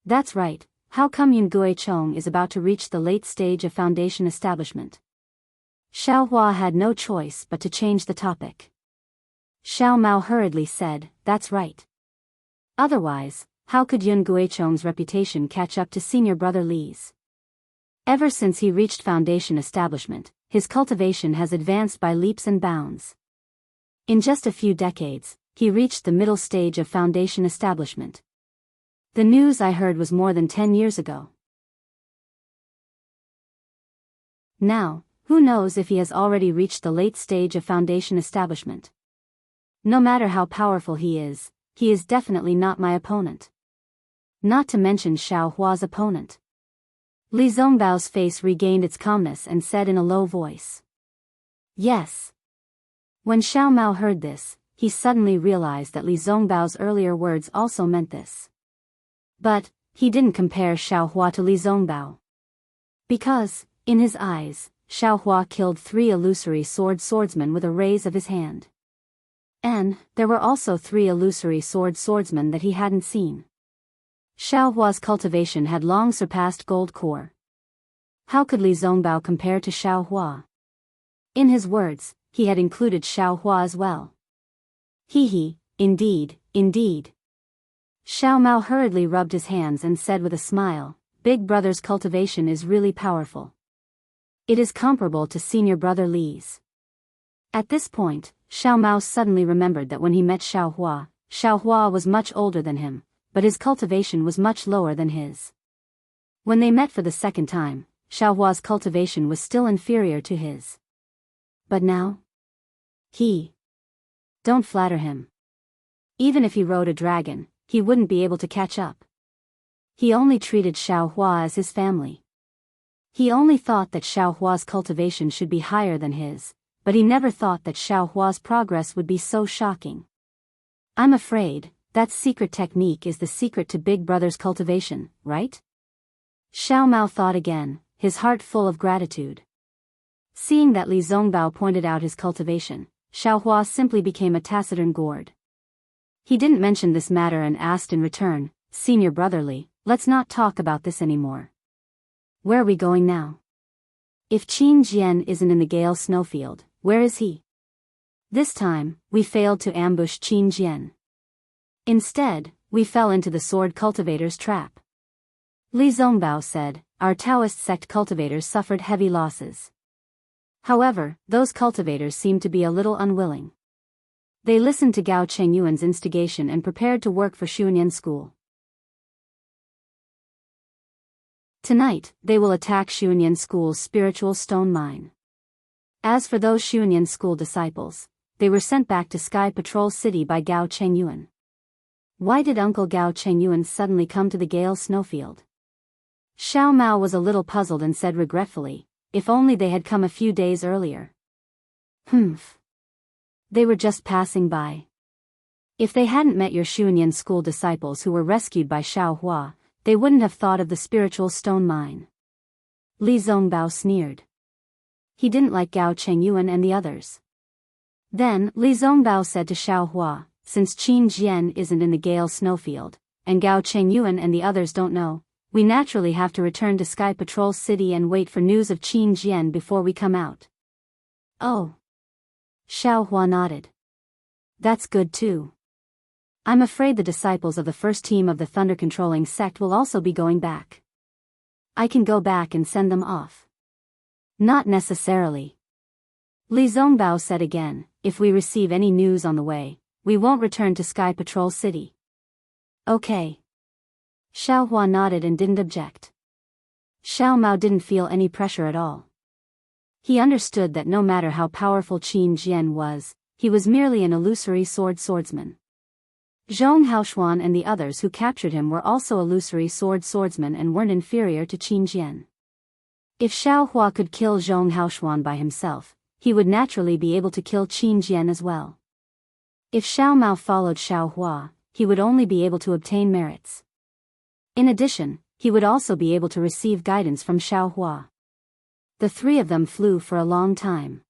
That's right, how come Yun Guichong is about to reach the late stage of foundation establishment? Xiao Hua had no choice but to change the topic. Xiao Mao hurriedly said, that's right. Otherwise, how could Yun Guichong's reputation catch up to senior brother Li's? Ever since he reached foundation establishment, his cultivation has advanced by leaps and bounds. In just a few decades, he reached the middle stage of foundation establishment. The news I heard was more than 10 years ago. Now, who knows if he has already reached the late stage of foundation establishment? No matter how powerful he is definitely not my opponent. Not to mention Xiao Hua's opponent. Li Zongbao's face regained its calmness and said in a low voice. Yes. When Xiao Mao heard this, he suddenly realized that Li Zongbao's earlier words also meant this. But, he didn't compare Xiao Hua to Li Zongbao. Because, in his eyes, Xiao Hua killed 3 illusory swordsmen with a raise of his hand. And, there were also 3 illusory swordsmen that he hadn't seen. Xiao Hua's cultivation had long surpassed gold core. How could Li Zongbao compare to Xiao Hua? In his words, he had included Xiao Hua as well. Indeed, indeed. Xiao Mao hurriedly rubbed his hands and said with a smile, Big Brother's cultivation is really powerful. It is comparable to senior brother Li's. At this point, Xiao Mao suddenly remembered that when he met Xiao Hua was much older than him, but his cultivation was much lower than his. When they met for the second time, Xiao Hua's cultivation was still inferior to his. But now? Don't flatter him. Even if he rode a dragon, he wouldn't be able to catch up. He only treated Xiao Hua as his family. He only thought that Xiao Hua's cultivation should be higher than his, but he never thought that Xiao Hua's progress would be so shocking. I'm afraid, that secret technique is the secret to Big Brother's cultivation, right? Xiao Mao thought again, his heart full of gratitude. Seeing that Li Zongbao pointed out his cultivation, Xiao Hua simply became a taciturn gourd. He didn't mention this matter and asked in return, Senior Brother Li, let's not talk about this anymore. Where are we going now? If Qin Jian isn't in the Gale snowfield, where is he? This time, we failed to ambush Qin Jian. Instead, we fell into the sword cultivator's trap. Li Zongbao said, our Taoist sect cultivators suffered heavy losses. However, those cultivators seemed to be a little unwilling. They listened to Gao Chengyuan's instigation and prepared to work for Xuanyan School. Tonight, they will attack Xuanyan School's spiritual stone mine. As for those Xuanyan School disciples, they were sent back to Sky Patrol City by Gao Chengyuan. Why did Uncle Gao Chengyuan suddenly come to the Gale snowfield? Xiao Mao was a little puzzled and said regretfully, if only they had come a few days earlier. Humph. They were just passing by. If they hadn't met your Xuanyan school disciples who were rescued by Xiao Hua, they wouldn't have thought of the spiritual stone mine. Li Zongbao sneered. He didn't like Gao Chengyuan and the others. Then, Li Zongbao said to Xiao Hua, since Qin Jian isn't in the Gale snowfield, and Gao Chengyuan and the others don't know, we naturally have to return to Sky Patrol City and wait for news of Qin Jian before we come out. Oh. Xiao Hua nodded. That's good too. I'm afraid the disciples of the first team of the thunder-controlling sect will also be going back. I can go back and send them off. Not necessarily. Li Zongbao said again, if we receive any news on the way, we won't return to Sky Patrol City. Okay. Xiao Hua nodded and didn't object. Xiao Mao didn't feel any pressure at all. He understood that no matter how powerful Qin Jian was, he was merely an illusory swordsman. Zhong Haoshuan and the others who captured him were also illusory swordsmen and weren't inferior to Qin Jian. If Xiao Hua could kill Zhong Haoshuan by himself, he would naturally be able to kill Qin Jian as well. If Xiao Mao followed Xiao Hua, he would only be able to obtain merits. In addition, he would also be able to receive guidance from Xiao Hua. The three of them flew for a long time.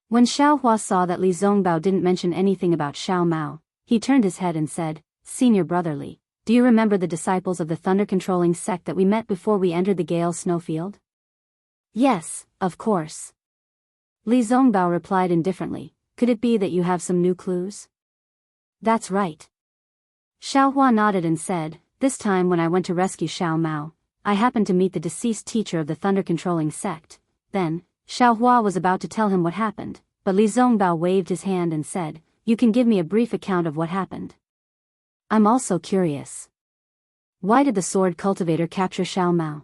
When Xiao Hua saw that Li Zongbao didn't mention anything about Xiao Mao, he turned his head and said, Senior Brother Li, do you remember the disciples of the thunder-controlling sect that we met before we entered the Gale snowfield? Yes, of course. Li Zongbao replied indifferently, could it be that you have some new clues? That's right. Xiao Hua nodded and said, this time when I went to rescue Xiao Mao, I happened to meet the deceased teacher of the thunder-controlling sect. Then, Xiao Hua was about to tell him what happened, but Li Zongbao waved his hand and said, you can give me a brief account of what happened. I'm also curious. Why did the sword cultivator capture Xiao Mao?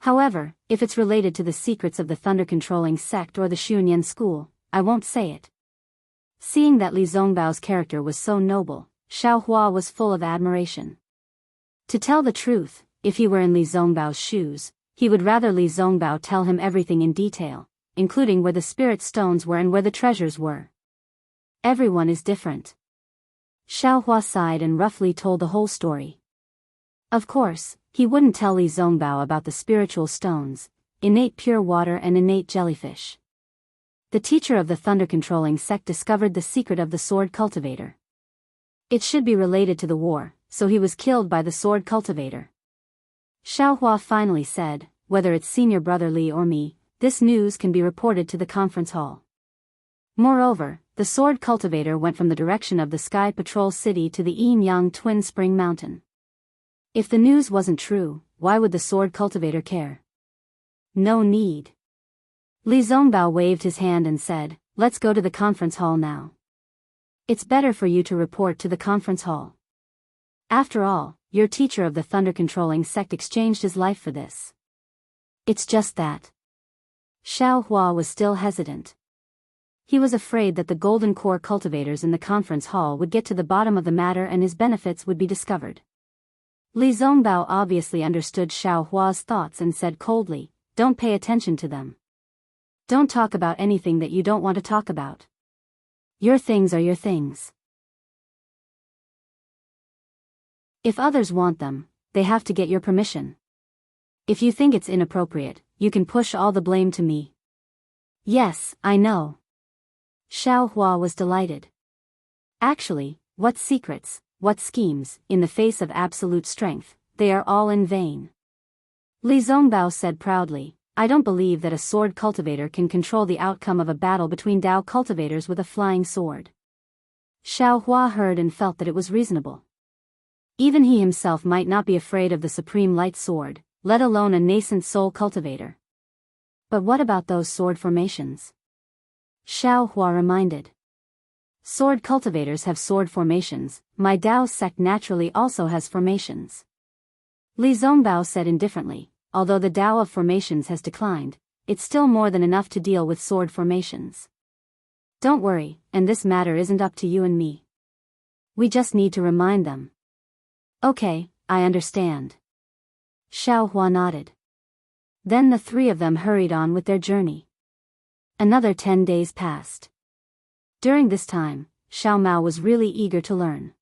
However, if it's related to the secrets of the thunder-controlling sect or the Xuanyan school, I won't say it. Seeing that Li Zongbao's character was so noble, Xiao Hua was full of admiration. To tell the truth, if he were in Li Zongbao's shoes, he would rather Li Zongbao tell him everything in detail, including where the spirit stones were and where the treasures were. Everyone is different. Xiao Hua sighed and roughly told the whole story. Of course, he wouldn't tell Li Zongbao about the spiritual stones, innate pure water and innate jellyfish. The teacher of the thunder-controlling sect discovered the secret of the sword cultivator. It should be related to the war, so he was killed by the sword cultivator. Xiao Hua finally said, whether it's Senior Brother Li or me, this news can be reported to the conference hall. Moreover, the sword cultivator went from the direction of the Sky Patrol City to the Yin-Yang Twin Spring Mountain. If the news wasn't true, why would the sword cultivator care? No need. Li Zongbao waved his hand and said, let's go to the conference hall now. It's better for you to report to the conference hall. After all, your teacher of the thunder-controlling sect exchanged his life for this. It's just that. Xiao Hua was still hesitant. He was afraid that the golden core cultivators in the conference hall would get to the bottom of the matter and his benefits would be discovered. Li Zongbao obviously understood Xiao Hua's thoughts and said coldly, don't pay attention to them. Don't talk about anything that you don't want to talk about. Your things are your things. If others want them, they have to get your permission. If you think it's inappropriate, you can push all the blame to me. Yes, I know. Xiao Hua was delighted. Actually, what secrets, what schemes, in the face of absolute strength, they are all in vain. Li Zongbao said proudly, I don't believe that a sword cultivator can control the outcome of a battle between Dao cultivators with a flying sword. Xiao Hua heard and felt that it was reasonable. Even he himself might not be afraid of the supreme light sword, let alone a nascent soul cultivator. But what about those sword formations? Xiao Hua reminded. Sword cultivators have sword formations, my Dao sect naturally also has formations. Li Zongbao said indifferently, although the Dao of formations has declined, it's still more than enough to deal with sword formations. Don't worry, and this matter isn't up to you and me. We just need to remind them. Okay, I understand. Xiaohua nodded. Then the three of them hurried on with their journey. Another 10 days passed. During this time, Xiao Mao was really eager to learn.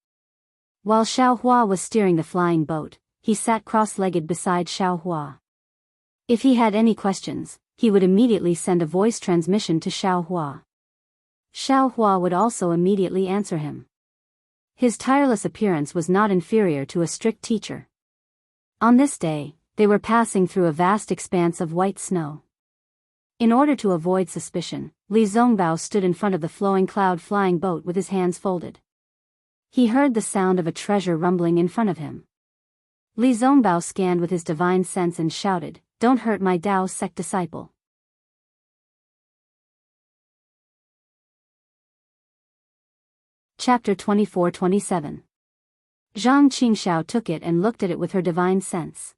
While Xiaohua was steering the flying boat, he sat cross-legged beside Xiaohua. If he had any questions, he would immediately send a voice transmission to Xiaohua. Xiaohua would also immediately answer him. His tireless appearance was not inferior to a strict teacher. On this day, they were passing through a vast expanse of white snow. In order to avoid suspicion, Li Zongbao stood in front of the flowing cloud-flying boat with his hands folded. He heard the sound of a treasure rumbling in front of him. Li Zongbao scanned with his divine sense and shouted, "Don't hurt my Dao sect disciple." Chapter 24-27. Zhang Qingxiao took it and looked at it with her divine sense.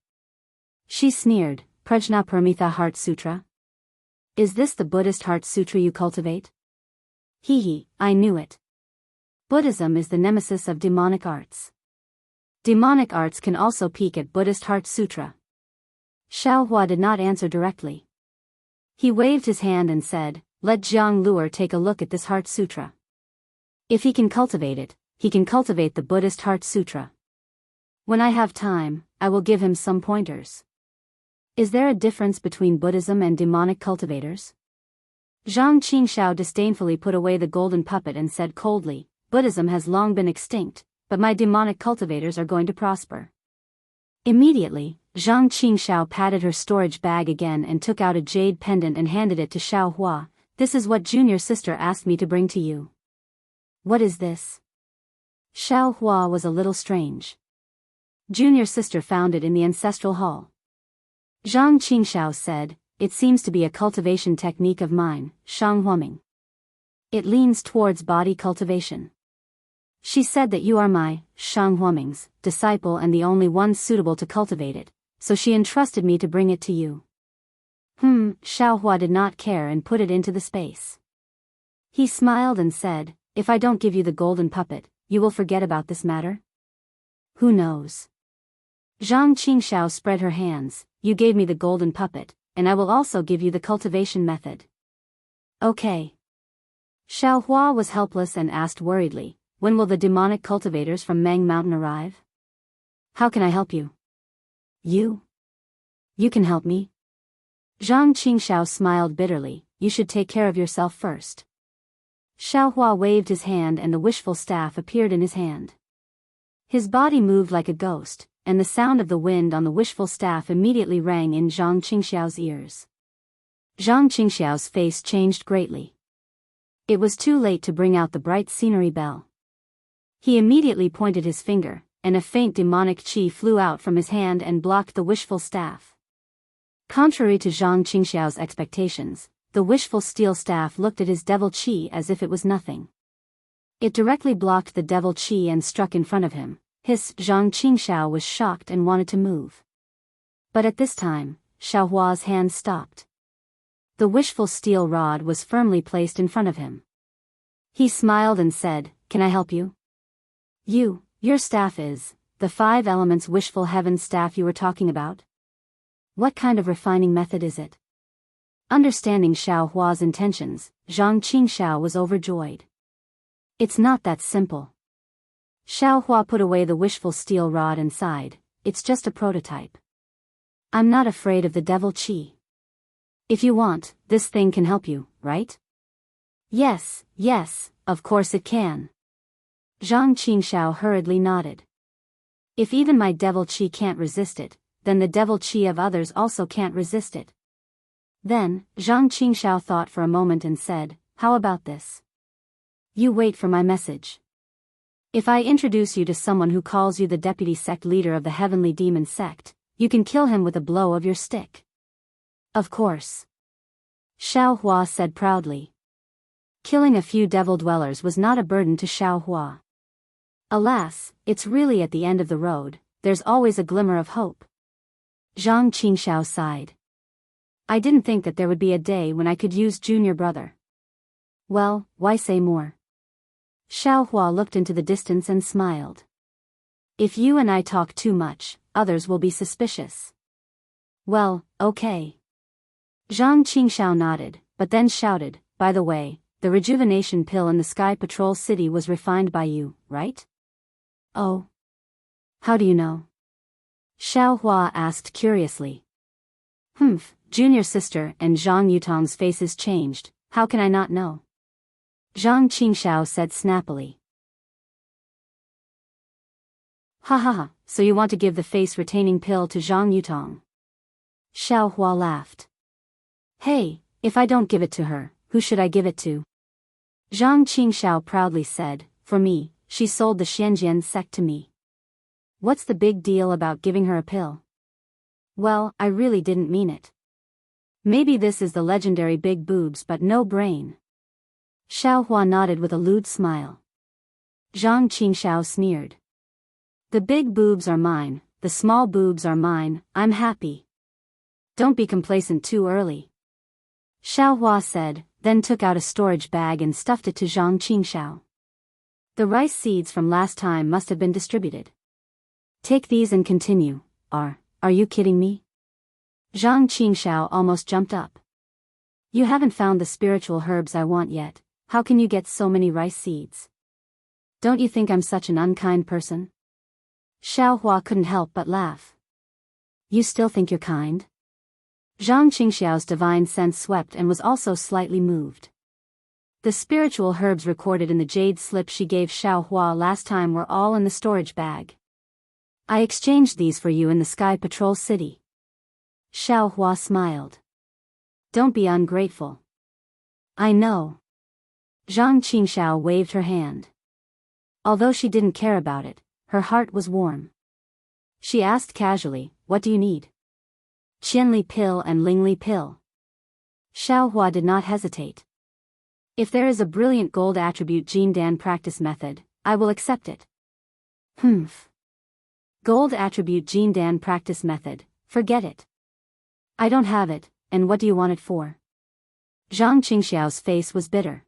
She sneered, "Prajnaparamita Heart Sutra? Is this the Buddhist Heart Sutra you cultivate?" Hee, I knew it. Buddhism is the nemesis of demonic arts. Demonic arts can also peek at Buddhist Heart Sutra. Xiaohua did not answer directly. He waved his hand and said, "Let Jiang Luer take a look at this Heart Sutra. If he can cultivate it, he can cultivate the Buddhist Heart Sutra. When I have time, I will give him some pointers." Is there a difference between Buddhism and demonic cultivators? Zhang Qingxiao disdainfully put away the golden puppet and said coldly, "Buddhism has long been extinct, but my demonic cultivators are going to prosper." Immediately, Zhang Qingxiao patted her storage bag again and took out a jade pendant and handed it to Xiaohua. "This is what junior sister asked me to bring to you." "What is this?" Xiaohua was a little strange. Junior sister found it in the ancestral hall. Zhang Qingxiao said, "It seems to be a cultivation technique of mine, Shanghuaming. It leans towards body cultivation. She said that you are my, Shanghuaming's, disciple and the only one suitable to cultivate it, so she entrusted me to bring it to you." Xiaohua did not care and put it into the space. He smiled and said, "If I don't give you the golden puppet, you will forget about this matter?" "Who knows?" Zhang Qingxiao spread her hands. "You gave me the golden puppet, and I will also give you the cultivation method." "Okay." Xiaohua was helpless and asked worriedly, "When will the demonic cultivators from Meng Mountain arrive? How can I help you?" You can help me?" Zhang Qingxiao smiled bitterly, "You should take care of yourself first." Xiaohua waved his hand and the wishful staff appeared in his hand. His body moved like a ghost, and the sound of the wind on the wishful staff immediately rang in Zhang Qingxiao's ears. Zhang Qingxiao's face changed greatly. It was too late to bring out the bright scenery bell. He immediately pointed his finger, and a faint demonic qi flew out from his hand and blocked the wishful staff. Contrary to Zhang Qingxiao's expectations, the wishful steel staff looked at his devil qi as if it was nothing. It directly blocked the devil qi and struck in front of him. Zhang Qingxiao was shocked and wanted to move. But at this time, Xiaohua's hand stopped. The wishful steel rod was firmly placed in front of him. He smiled and said, "Can I help you?" Your staff is the 5 elements wishful heaven staff you were talking about? What kind of refining method is it?" Understanding Xiaohua's intentions, Zhang Qingxiao was overjoyed. "It's not that simple." Xiaohua put away the wishful steel rod and sighed, "It's just a prototype. I'm not afraid of the devil qi. If you want, this thing can help you, right?" Yes, of course it can." Zhang Qingxiao hurriedly nodded. "If even my devil qi can't resist it, then the devil qi of others also can't resist it." Then, Zhang Qingxiao thought for a moment and said, "How about this? You wait for my message. If I introduce you to someone who calls you the deputy sect leader of the heavenly demon sect, you can kill him with a blow of your stick." "Of course," Xiaohua said proudly. Killing a few devil dwellers was not a burden to Xiaohua. Alas, it's really at the end of the road, there's always a glimmer of hope. Zhang Qingxiao sighed. "I didn't think that there would be a day when I could use junior brother." Well, why say more? Xiao Hua looked into the distance and smiled. If you and I talk too much, others will be suspicious. Well, okay. Zhang Qingxiao nodded, but then shouted, by the way, the rejuvenation pill in the Sky Patrol City was refined by you, right? Oh. How do you know? Xiao Hua asked curiously. Junior sister and Zhang Yutong's faces changed, how can I not know? Zhang Qingxiao said snappily. Ha ha ha, so you want to give the face-retaining pill to Zhang Yutong? Xiao Hua laughed. Hey, if I don't give it to her, who should I give it to? Zhang Qingxiao proudly said, for me, she sold the Xianjian sect to me. What's the big deal about giving her a pill? Well, I really didn't mean it. Maybe this is the legendary big boobs but no brain. Xiao Hua nodded with a lewd smile. Zhang Qingxiao sneered. The big boobs are mine, the small boobs are mine, I'm happy. Don't be complacent too early. Xiao Hua said, then took out a storage bag and stuffed it to Zhang Qingxiao. The rice seeds from last time must have been distributed. Take these and continue. Are you kidding me? Zhang Qingxiao almost jumped up. You haven't found the spiritual herbs I want yet, how can you get so many rice seeds? Don't you think I'm such an unkind person? Xiao Hua couldn't help but laugh. You still think you're kind? Zhang Qingxiao's divine sense swept and was also slightly moved. The spiritual herbs recorded in the jade slip she gave Xiao Hua last time were all in the storage bag. I exchanged these for you in the Sky Patrol City. Xiao Hua smiled. Don't be ungrateful. I know. Zhang Qingxiao waved her hand. Although she didn't care about it, her heart was warm. She asked casually, what do you need? Qianli pill and Lingli pill. Xiao Hua did not hesitate. If there is a brilliant gold attribute Jindan practice method, I will accept it. Gold attribute Jindan practice method, forget it. I don't have it, and what do you want it for? Zhang Qingxiao's face was bitter.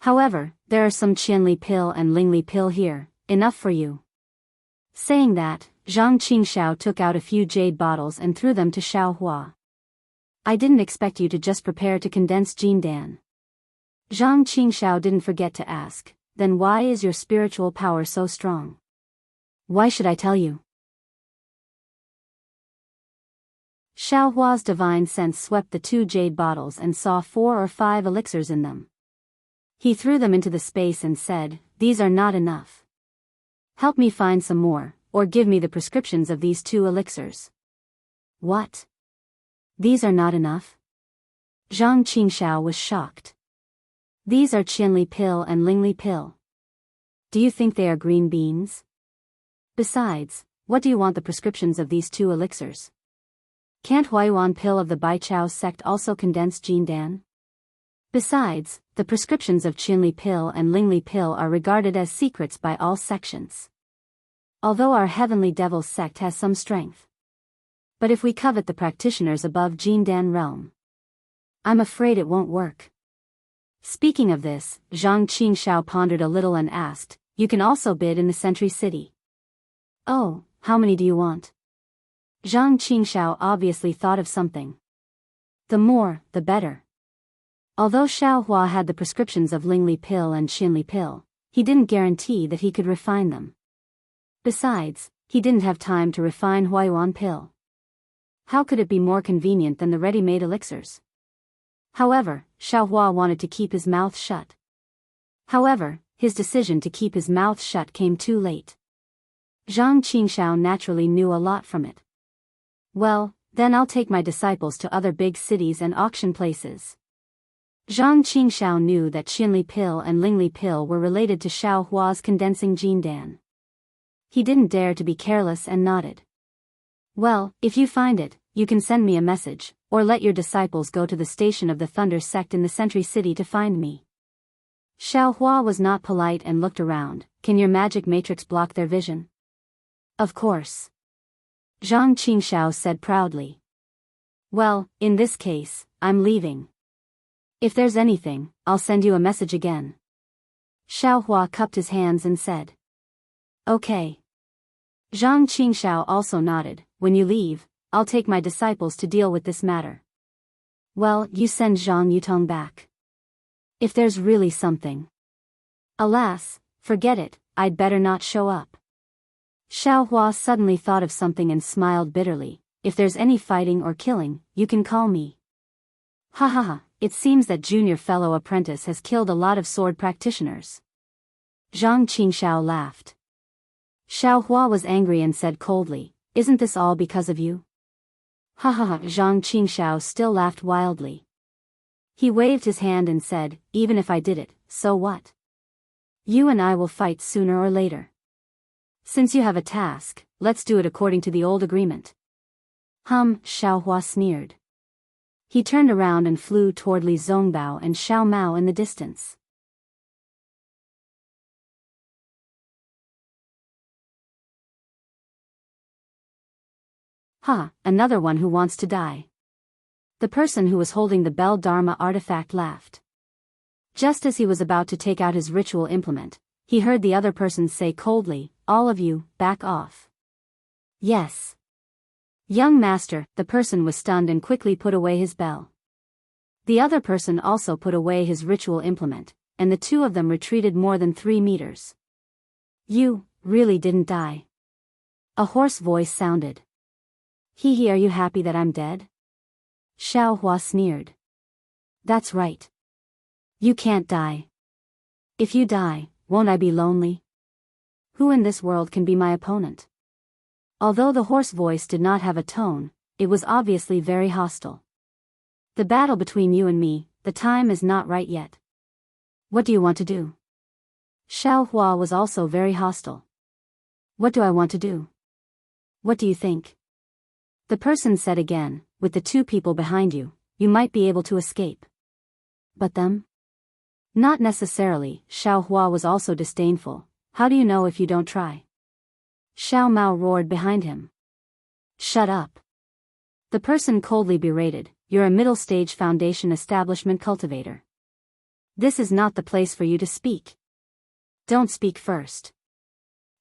However, there are some Qianli pill and Lingli pill here, enough for you. Saying that, Zhang Qingxiao took out a few jade bottles and threw them to Xiao Hua. I didn't expect you to just prepare to condense Jindan. Zhang Qingxiao didn't forget to ask, then why is your spiritual power so strong? Why should I tell you? Xiao Hua's divine sense swept the 2 jade bottles and saw 4 or 5 elixirs in them. He threw them into the space and said, these are not enough. Help me find some more, or give me the prescriptions of these 2 elixirs. What? These are not enough? Zhang Qingxiao was shocked. These are Qianli pill and Lingli pill. Do you think they are green beans? Besides, what do you want the prescriptions of these 2 elixirs? Can't Huayuan pill of the Baichao sect also condense Jindan? Besides, the prescriptions of Qianli pill and Lingli pill are regarded as secrets by all sections. Although our heavenly devil sect has some strength. But if we covet the practitioners above Jindan realm, I'm afraid it won't work. Speaking of this, Zhang Qingxiao pondered a little and asked, you can also bid in the Sentry City. Oh, how many do you want? Zhang Qingxiao obviously thought of something. The more, the better. Although Xiao Hua had the prescriptions of Lingli pill and Qianli pill, he didn't guarantee that he could refine them. Besides, he didn't have time to refine Huayuan pill. How could it be more convenient than the ready-made elixirs? However, Xiao Hua wanted to keep his mouth shut. However, his decision to keep his mouth shut came too late. Zhang Qingxiao naturally knew a lot from it. Well, then I'll take my disciples to other big cities and auction places. Zhang Qingxiao knew that Qianli pill and Lingli pill were related to Xiao Hua's condensing Jindan. He didn't dare to be careless and nodded. Well, if you find it, you can send me a message, or let your disciples go to the station of the Thunder sect in the Sentry City to find me. Xiao Hua was not polite and looked around. Can your magic matrix block their vision? Of course. Zhang Qingxiao said proudly. Well, in this case, I'm leaving. If there's anything, I'll send you a message again. Xiao Hua cupped his hands and said. Okay. Zhang Qingshao also nodded. When you leave, I'll take my disciples to deal with this matter. Well, you send Zhang Yutong back. If there's really something. Alas, forget it, I'd better not show up. Xiao Hua suddenly thought of something and smiled bitterly. If there's any fighting or killing, you can call me. Ha ha ha, it seems that junior fellow apprentice has killed a lot of sword practitioners. Zhang Qingshao laughed. Xiao Hua was angry and said coldly, isn't this all because of you? Ha ha ha, Zhang Qingshao still laughed wildly. He waved his hand and said, even if I did it, so what? You and I will fight sooner or later. Since you have a task, let's do it according to the old agreement. Xiao Hua sneered. He turned around and flew toward Li Zongbao and Xiao Mao in the distance. Another one who wants to die. The person who was holding the Bell Dharma artifact laughed. Just as he was about to take out his ritual implement, he heard the other person say coldly, all of you, back off. Yes. Young master, the person was stunned and quickly put away his bell. The other person also put away his ritual implement, and the two of them retreated more than 3 meters. You, really didn't die. A hoarse voice sounded. Hee, are you happy that I'm dead? Xiao Hua sneered. That's right. You can't die. If you die, won't I be lonely? Who in this world can be my opponent? Although the hoarse voice did not have a tone, it was obviously very hostile. The battle between you and me, the time is not right yet. What do you want to do? Xiao Hua was also very hostile. What do I want to do? What do you think? The person said again, with the 2 people behind you, you might be able to escape. But them? Not necessarily. Xiao Hua was also disdainful. How do you know if you don't try? Xiao Mao roared behind him. Shut up. The person coldly berated, you're a middle-stage foundation establishment cultivator. This is not the place for you to speak. Don't speak first.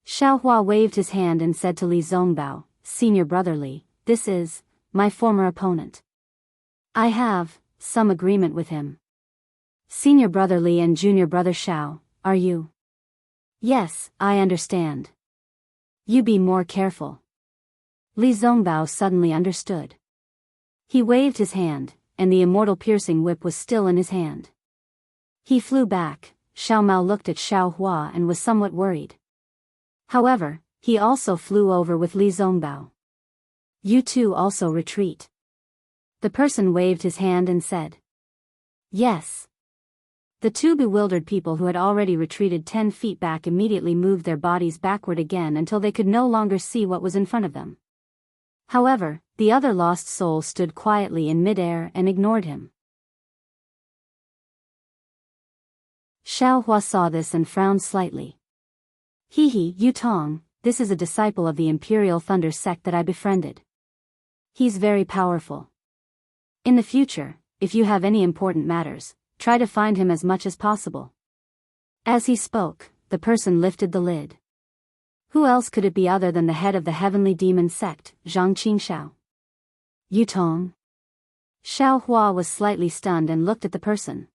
Xiao Hua waved his hand and said to Li Zongbao, Senior Brother Li, this is my former opponent. I have some agreement with him. Senior Brother Li and Junior Brother Xiao, are you? Yes, I understand. You be more careful. Li Zongbao suddenly understood. He waved his hand, and the immortal piercing whip was still in his hand. He flew back. Xiao Mao looked at Xiao Hua and was somewhat worried. However, he also flew over with Li Zongbao. You two also retreat. The person waved his hand and said. Yes. The 2 bewildered people who had already retreated 10 feet back immediately moved their bodies backward again until they could no longer see what was in front of them. However, the other lost soul stood quietly in midair and ignored him. Xiao Hua saw this and frowned slightly. Yu Tong, this is a disciple of the Imperial Thunder sect that I befriended. He's very powerful. In the future, if you have any important matters, try to find him as much as possible. As he spoke, the person lifted the lid. Who else could it be other than the head of the Heavenly Demon sect, Zhang Qingshao? Yu Tong. Xiao Hua was slightly stunned and looked at the person.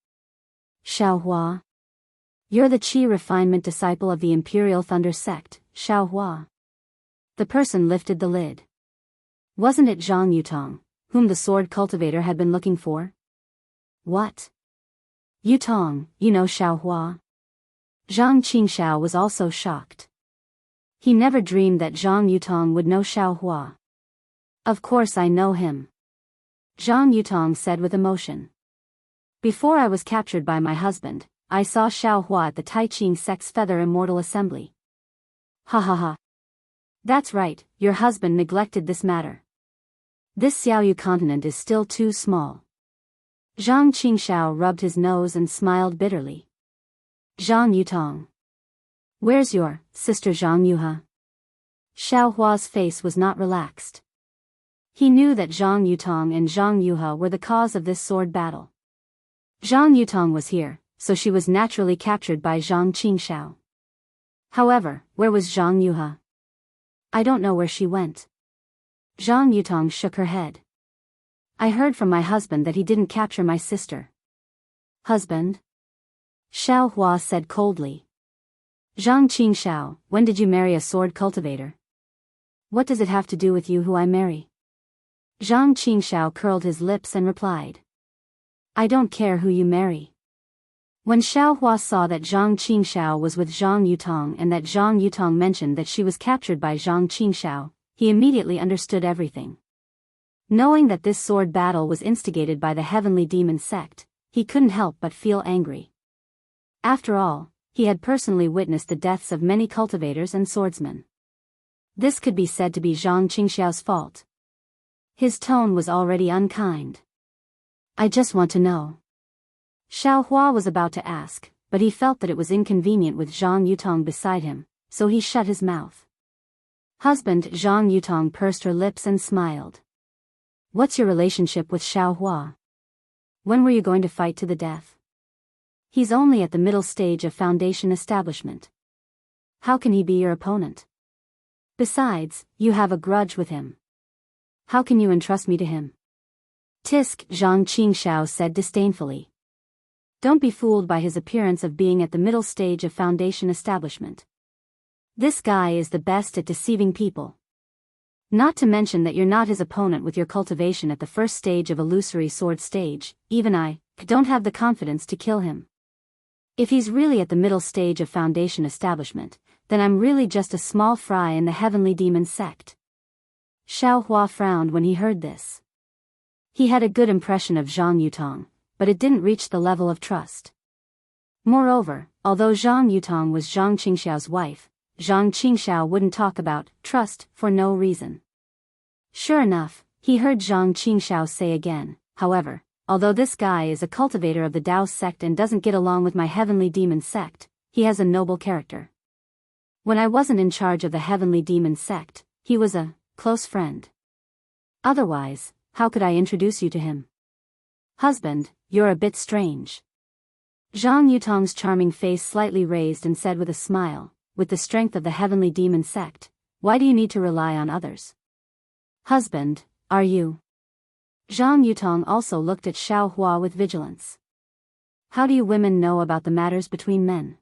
Xiao Hua? You're the Qi refinement disciple of the Imperial Thunder sect, Xiao Hua. The person lifted the lid. Wasn't it Zhang Yutong, whom the sword cultivator had been looking for? What? Yutong, you know Xiao Hua? Zhang Qingshao was also shocked. He never dreamed that Zhang Yutong would know Xiao Hua. Of course I know him. Zhang Yutong said with emotion. Before I was captured by my husband, I saw Xiao Hua at the Taiqing Sect's Feather Immortal Assembly. Ha ha ha. That's right, your husband neglected this matter. This Xiaoyu continent is still too small. Zhang Qingshao rubbed his nose and smiled bitterly. Zhang Yutong. Where's your sister Zhang Yuha? Xiao Hua's face was not relaxed. He knew that Zhang Yutong and Zhang Yuha were the cause of this sword battle. Zhang Yutong was here, so she was naturally captured by Zhang Qingxiao. However, where was Zhang Yuha? I don't know where she went. Zhang Yutong shook her head. I heard from my husband that he didn't capture my sister. Husband? Xiao Hua said coldly. Zhang Qingxiao, when did you marry a sword cultivator? What does it have to do with you who I marry? Zhang Qingxiao curled his lips and replied. I don't care who you marry. When Xiao Hua saw that Zhang Qingxiao was with Zhang Yutong and that Zhang Yutong mentioned that she was captured by Zhang Qingxiao, he immediately understood everything. Knowing that this sword battle was instigated by the heavenly demon sect, he couldn't help but feel angry. After all, he had personally witnessed the deaths of many cultivators and swordsmen. This could be said to be Zhang Qingxiao's fault. His tone was already unkind. I just want to know. Xiao Hua was about to ask, but he felt that it was inconvenient with Zhang Yutong beside him, so he shut his mouth. Husband Zhang Yutong pursed her lips and smiled. What's your relationship with Xiao Hua? When were you going to fight to the death? He's only at the middle stage of foundation establishment. How can he be your opponent? Besides, you have a grudge with him. How can you entrust me to him? Tisk, Zhang Qingxiao said disdainfully. Don't be fooled by his appearance of being at the middle stage of foundation establishment. This guy is the best at deceiving people. Not to mention that you're not his opponent with your cultivation at the first stage of illusory sword stage. Even I don't have the confidence to kill him. If he's really at the middle stage of foundation establishment, then I'm really just a small fry in the heavenly demon sect. Xiao Hua frowned when he heard this. He had a good impression of Zhang Yutong, but it didn't reach the level of trust. Moreover, although Zhang Yutong was Zhang Qingxiao's wife, Zhang Qingxiao wouldn't talk about trust for no reason. Sure enough, he heard Zhang Qingxiao say again, however, although this guy is a cultivator of the Dao sect and doesn't get along with my heavenly demon sect, he has a noble character. When I wasn't in charge of the heavenly demon sect, he was a close friend. Otherwise, how could I introduce you to him? Husband, you're a bit strange. Zhang Yutong's charming face slightly raised and said with a smile, with the strength of the heavenly demon sect, why do you need to rely on others? Husband, are you? Zhang Yutong also looked at Xiao Hua with vigilance. How do you women know about the matters between men?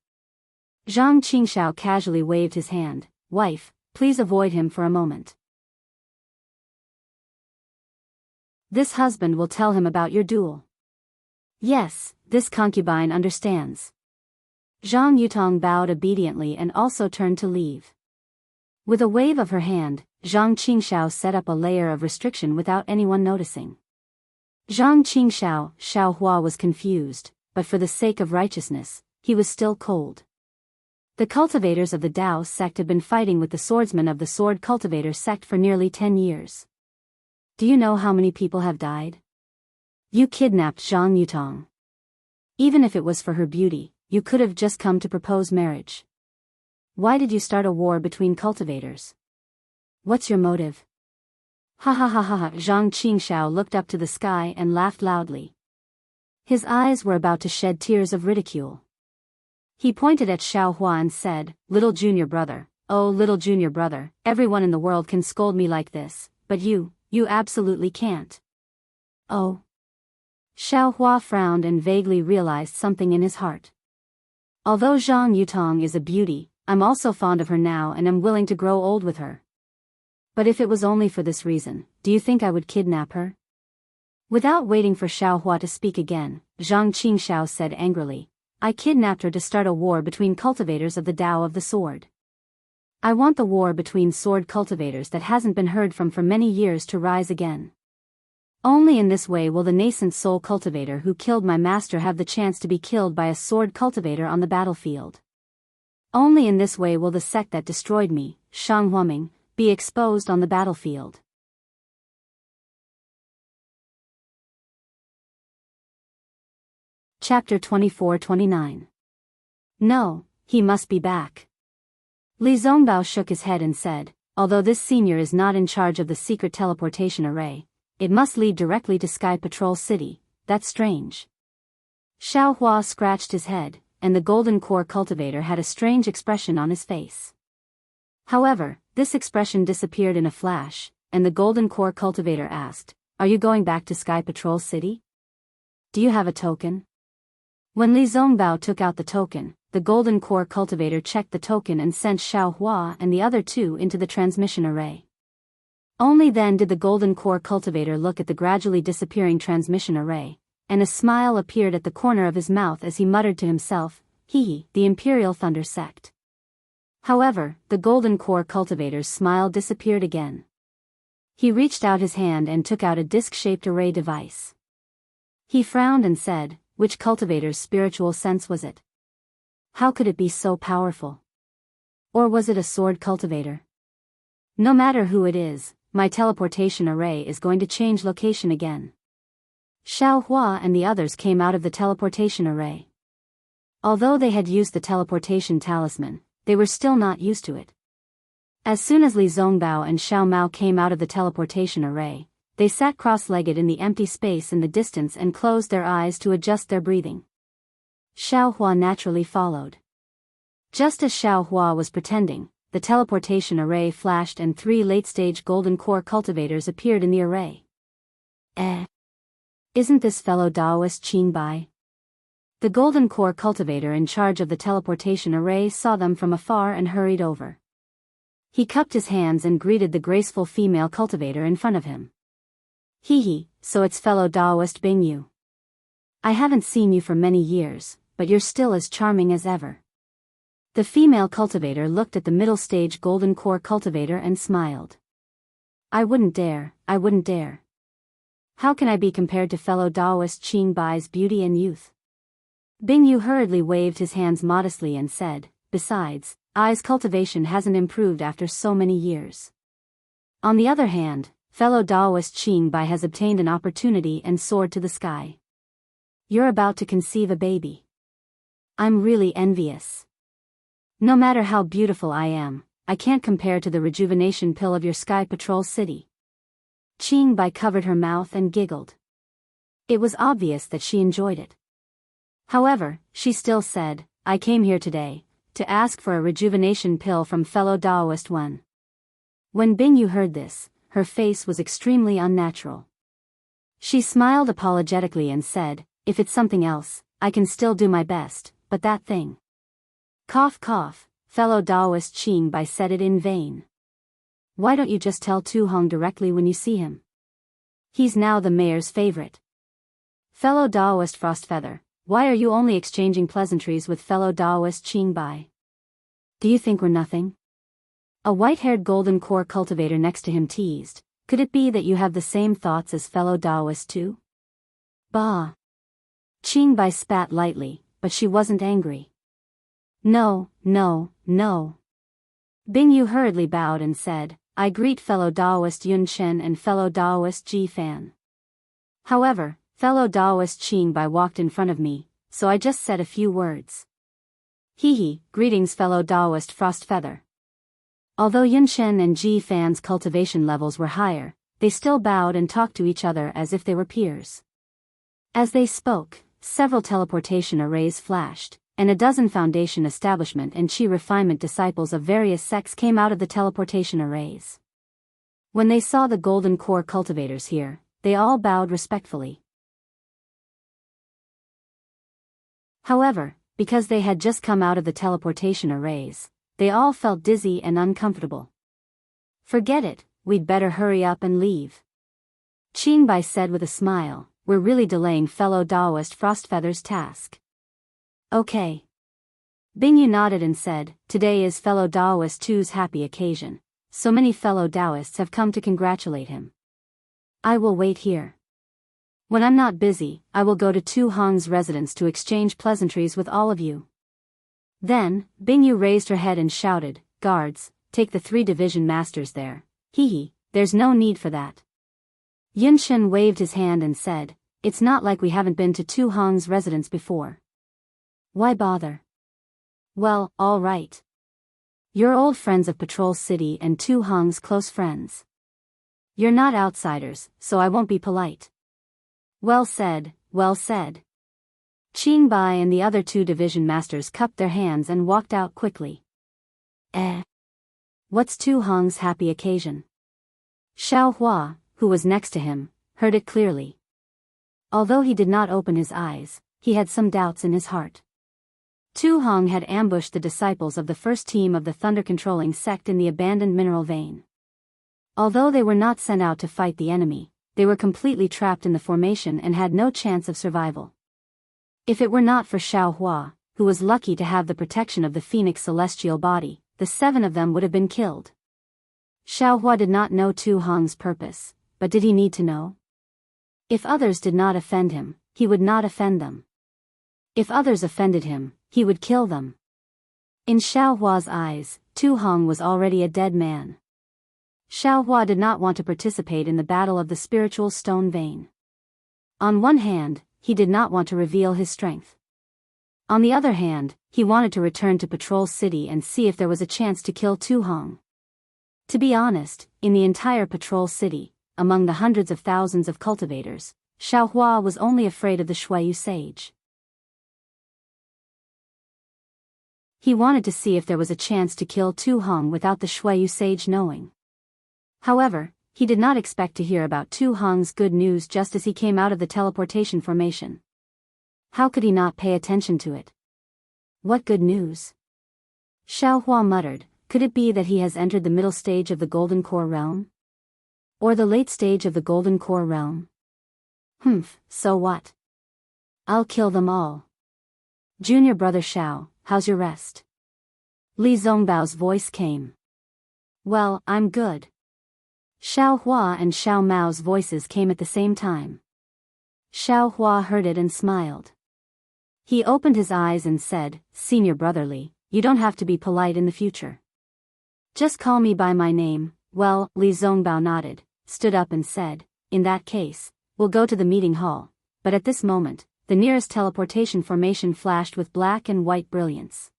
Zhang Qingxiao casually waved his hand. Wife, please avoid him for a moment. This husband will tell him about your duel. Yes, this concubine understands. Zhang Yutong bowed obediently and also turned to leave. With a wave of her hand, Zhang Qingxiao set up a layer of restriction without anyone noticing. Zhang Qingxiao, Xiao Hua was confused, but for the sake of righteousness, he was still cold. The cultivators of the Dao sect had been fighting with the swordsmen of the sword cultivator sect for nearly 10 years. Do you know how many people have died? You kidnapped Zhang Yutong. Even if it was for her beauty, you could have just come to propose marriage. Why did you start a war between cultivators? What's your motive? Ha ha ha ha ha. Zhang Qingxiao looked up to the sky and laughed loudly. His eyes were about to shed tears of ridicule. He pointed at Xiao Hua and said, Little junior brother, oh little junior brother, everyone in the world can scold me like this, but you absolutely can't. Oh. Xiao Hua frowned and vaguely realized something in his heart. Although Zhang Yutong is a beauty, I'm also fond of her now and am willing to grow old with her. But if it was only for this reason, do you think I would kidnap her? Without waiting for Xiao Hua to speak again, Zhang Qingxiao said angrily, I kidnapped her to start a war between cultivators of the Tao of the Sword. I want the war between sword cultivators that hasn't been heard from for many years to rise again. Only in this way will the nascent soul cultivator who killed my master have the chance to be killed by a sword cultivator on the battlefield. Only in this way will the sect that destroyed me, Shang Huaming, be exposed on the battlefield. Chapter 24-29. No, he must be back. Li Zongbao shook his head and said, although this senior is not in charge of the secret teleportation array, it must lead directly to Sky Patrol City. That's strange. Xiao Hua scratched his head, and the golden core cultivator had a strange expression on his face. However, this expression disappeared in a flash, and the golden core cultivator asked, "Are you going back to Sky Patrol City? Do you have a token?" When Li Zongbao took out the token, the golden core cultivator checked the token and sent Xiao Hua and the other two into the transmission array. Only then did the golden core cultivator look at the gradually disappearing transmission array, and a smile appeared at the corner of his mouth as he muttered to himself, "Hee, the Imperial Thunder Sect." However, the golden core cultivator's smile disappeared again. He reached out his hand and took out a disc-shaped array device. He frowned and said, "Which cultivator's spiritual sense was it? How could it be so powerful? Or was it a sword cultivator? No matter who it is, my teleportation array is going to change location again." Xiao Hua and the others came out of the teleportation array. Although they had used the teleportation talisman, they were still not used to it. As soon as Li Zongbao and Xiao Mao came out of the teleportation array, they sat cross-legged in the empty space in the distance and closed their eyes to adjust their breathing. Xiao Hua naturally followed. Just as Xiao Hua was pretending, the teleportation array flashed and 3 late-stage golden core cultivators appeared in the array. Isn't this fellow Taoist Qing Bai? The golden core cultivator in charge of the teleportation array saw them from afar and hurried over. He cupped his hands and greeted the graceful female cultivator in front of him. "Hee, so it's fellow Taoist Bing Yu. I haven't seen you for many years, but you're still as charming as ever." The female cultivator looked at the middle-stage golden core cultivator and smiled. I wouldn't dare. How can I be compared to fellow Taoist Qing Bai's beauty and youth?" Bing Yu hurriedly waved his hands modestly and said, "Besides, Ai's cultivation hasn't improved after so many years. On the other hand, fellow Taoist Qing Bai has obtained an opportunity and soared to the sky. You're about to conceive a baby. I'm really envious. No matter how beautiful I am, I can't compare to the rejuvenation pill of your Sky Patrol City." Qing Bai covered her mouth and giggled. It was obvious that she enjoyed it. However, she still said, "I came here today to ask for a rejuvenation pill from fellow Taoist One." When Bing Yu heard this, her face was extremely unnatural. She smiled apologetically and said, "If it's something else, I can still do my best, but that thing." Cough cough, fellow Taoist Qing Bai said it in vain. "Why don't you just tell Tu Hong directly when you see him? He's now the mayor's favorite." Fellow Taoist Frostfeather, why are you only exchanging pleasantries with fellow Taoist Qing Bai? Do you think we're nothing? A white-haired golden core cultivator next to him teased, "Could it be that you have the same thoughts as fellow Taoist too?" Bah! Qing Bai spat lightly, but she wasn't angry. No. Bing Yu hurriedly bowed and said, "I greet fellow Taoist Yun Shen and fellow Taoist Ji Fan. However, fellow Taoist Qing Bai walked in front of me, so I just said a few words." Hee, greetings fellow Taoist Frostfeather. Although Yun Shen and Ji Fan's cultivation levels were higher, they still bowed and talked to each other as if they were peers. As they spoke, several teleportation arrays flashed, and a dozen foundation establishment and chi refinement disciples of various sects came out of the teleportation arrays. When they saw the golden core cultivators here, they all bowed respectfully. However, because they had just come out of the teleportation arrays, they all felt dizzy and uncomfortable. "Forget it, we'd better hurry up and leave," Qing Bai said with a smile. "We're really delaying fellow Taoist Frostfeather's task." "Okay." Bing Yu nodded and said, "Today is fellow Taoist Tu's happy occasion. So many fellow Taoists have come to congratulate him. I will wait here. When I'm not busy, I will go to Tu Hong's residence to exchange pleasantries with all of you." Then, Bing Yu raised her head and shouted, "Guards, take the 3 division masters there." Hee, there's no need for that. Yun Shen waved his hand and said, "It's not like we haven't been to Tu Hong's residence before. Why bother?" "Well, all right. You're old friends of Patrol City and Tu Hong's close friends. You're not outsiders, so I won't be polite." Well said, well said. Qin Bai and the other two division masters cupped their hands and walked out quickly. What's Tu Hong's happy occasion? Xiao Hua, who was next to him, heard it clearly. Although he did not open his eyes, he had some doubts in his heart. Tu Hong had ambushed the disciples of the first team of the thunder-controlling sect in the abandoned mineral vein. Although they were not sent out to fight the enemy, they were completely trapped in the formation and had no chance of survival. If it were not for Xiao Hua, who was lucky to have the protection of the Phoenix celestial body, the 7 of them would have been killed. Xiao Hua did not know Tu Hong's purpose, but did he need to know? If others did not offend him, he would not offend them. If others offended him, he would kill them. In Xiao Hua's eyes, Tu Hong was already a dead man. Xiao Hua did not want to participate in the battle of the spiritual stone vein. On one hand, he did not want to reveal his strength. On the other hand, he wanted to return to Patrol City and see if there was a chance to kill Tu Hong. To be honest, in the entire Patrol City, among the hundreds of thousands of cultivators, Xiao Hua was only afraid of the Xueyu sage. He wanted to see if there was a chance to kill Tu Hong without the Xueyu sage knowing. However, he did not expect to hear about Tu Hong's good news just as he came out of the teleportation formation. How could he not pay attention to it? What good news? Xiao Hua muttered, could it be that he has entered the middle stage of the Golden Core Realm? Or the late stage of the Golden Core Realm? So what? I'll kill them all. Junior brother Xiao, how's your rest? Li Zongbao's voice came. Well, I'm good. Xiao Hua and Xiao Mao's voices came at the same time. Xiao Hua heard it and smiled. He opened his eyes and said, Senior brother Li, you don't have to be polite in the future. Just call me by my name. Well, Li Zongbao nodded, stood up and said, in that case, we'll go to the meeting hall. But at this moment, the nearest teleportation formation flashed with black and white brilliance.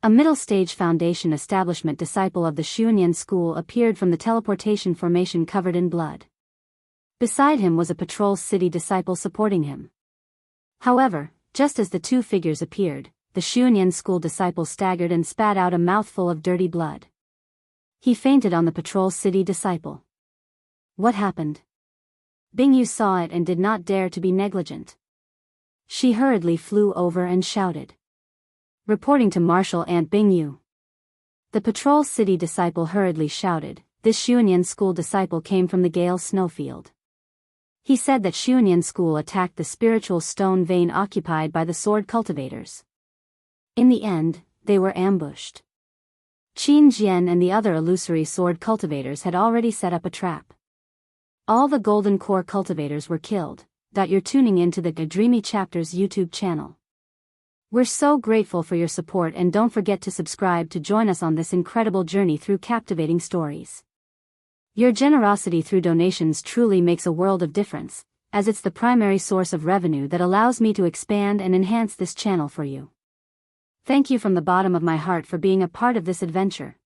A middle-stage foundation establishment disciple of the Xuanyan school appeared from the teleportation formation covered in blood. Beside him was a Patrol City disciple supporting him. However, just as the two figures appeared, the Xuanyan school disciple staggered and spat out a mouthful of dirty blood. He fainted on the Patrol City disciple. What happened? Bingyu saw it and did not dare to be negligent. She hurriedly flew over and shouted. Reporting to Marshal Aunt Bingyu. The Patrol City disciple hurriedly shouted, this Xuanyan school disciple came from the Gale snowfield. He said that Xuanyan school attacked the spiritual stone vein occupied by the sword cultivators. In the end, they were ambushed. Qin Jian and the other illusory sword cultivators had already set up a trap. All the Golden Core cultivators were killed. You're tuning into the Dreamy Chapters YouTube channel. We're so grateful for your support and don't forget to subscribe to join us on this incredible journey through captivating stories. Your generosity through donations truly makes a world of difference, as it's the primary source of revenue that allows me to expand and enhance this channel for you. Thank you from the bottom of my heart for being a part of this adventure.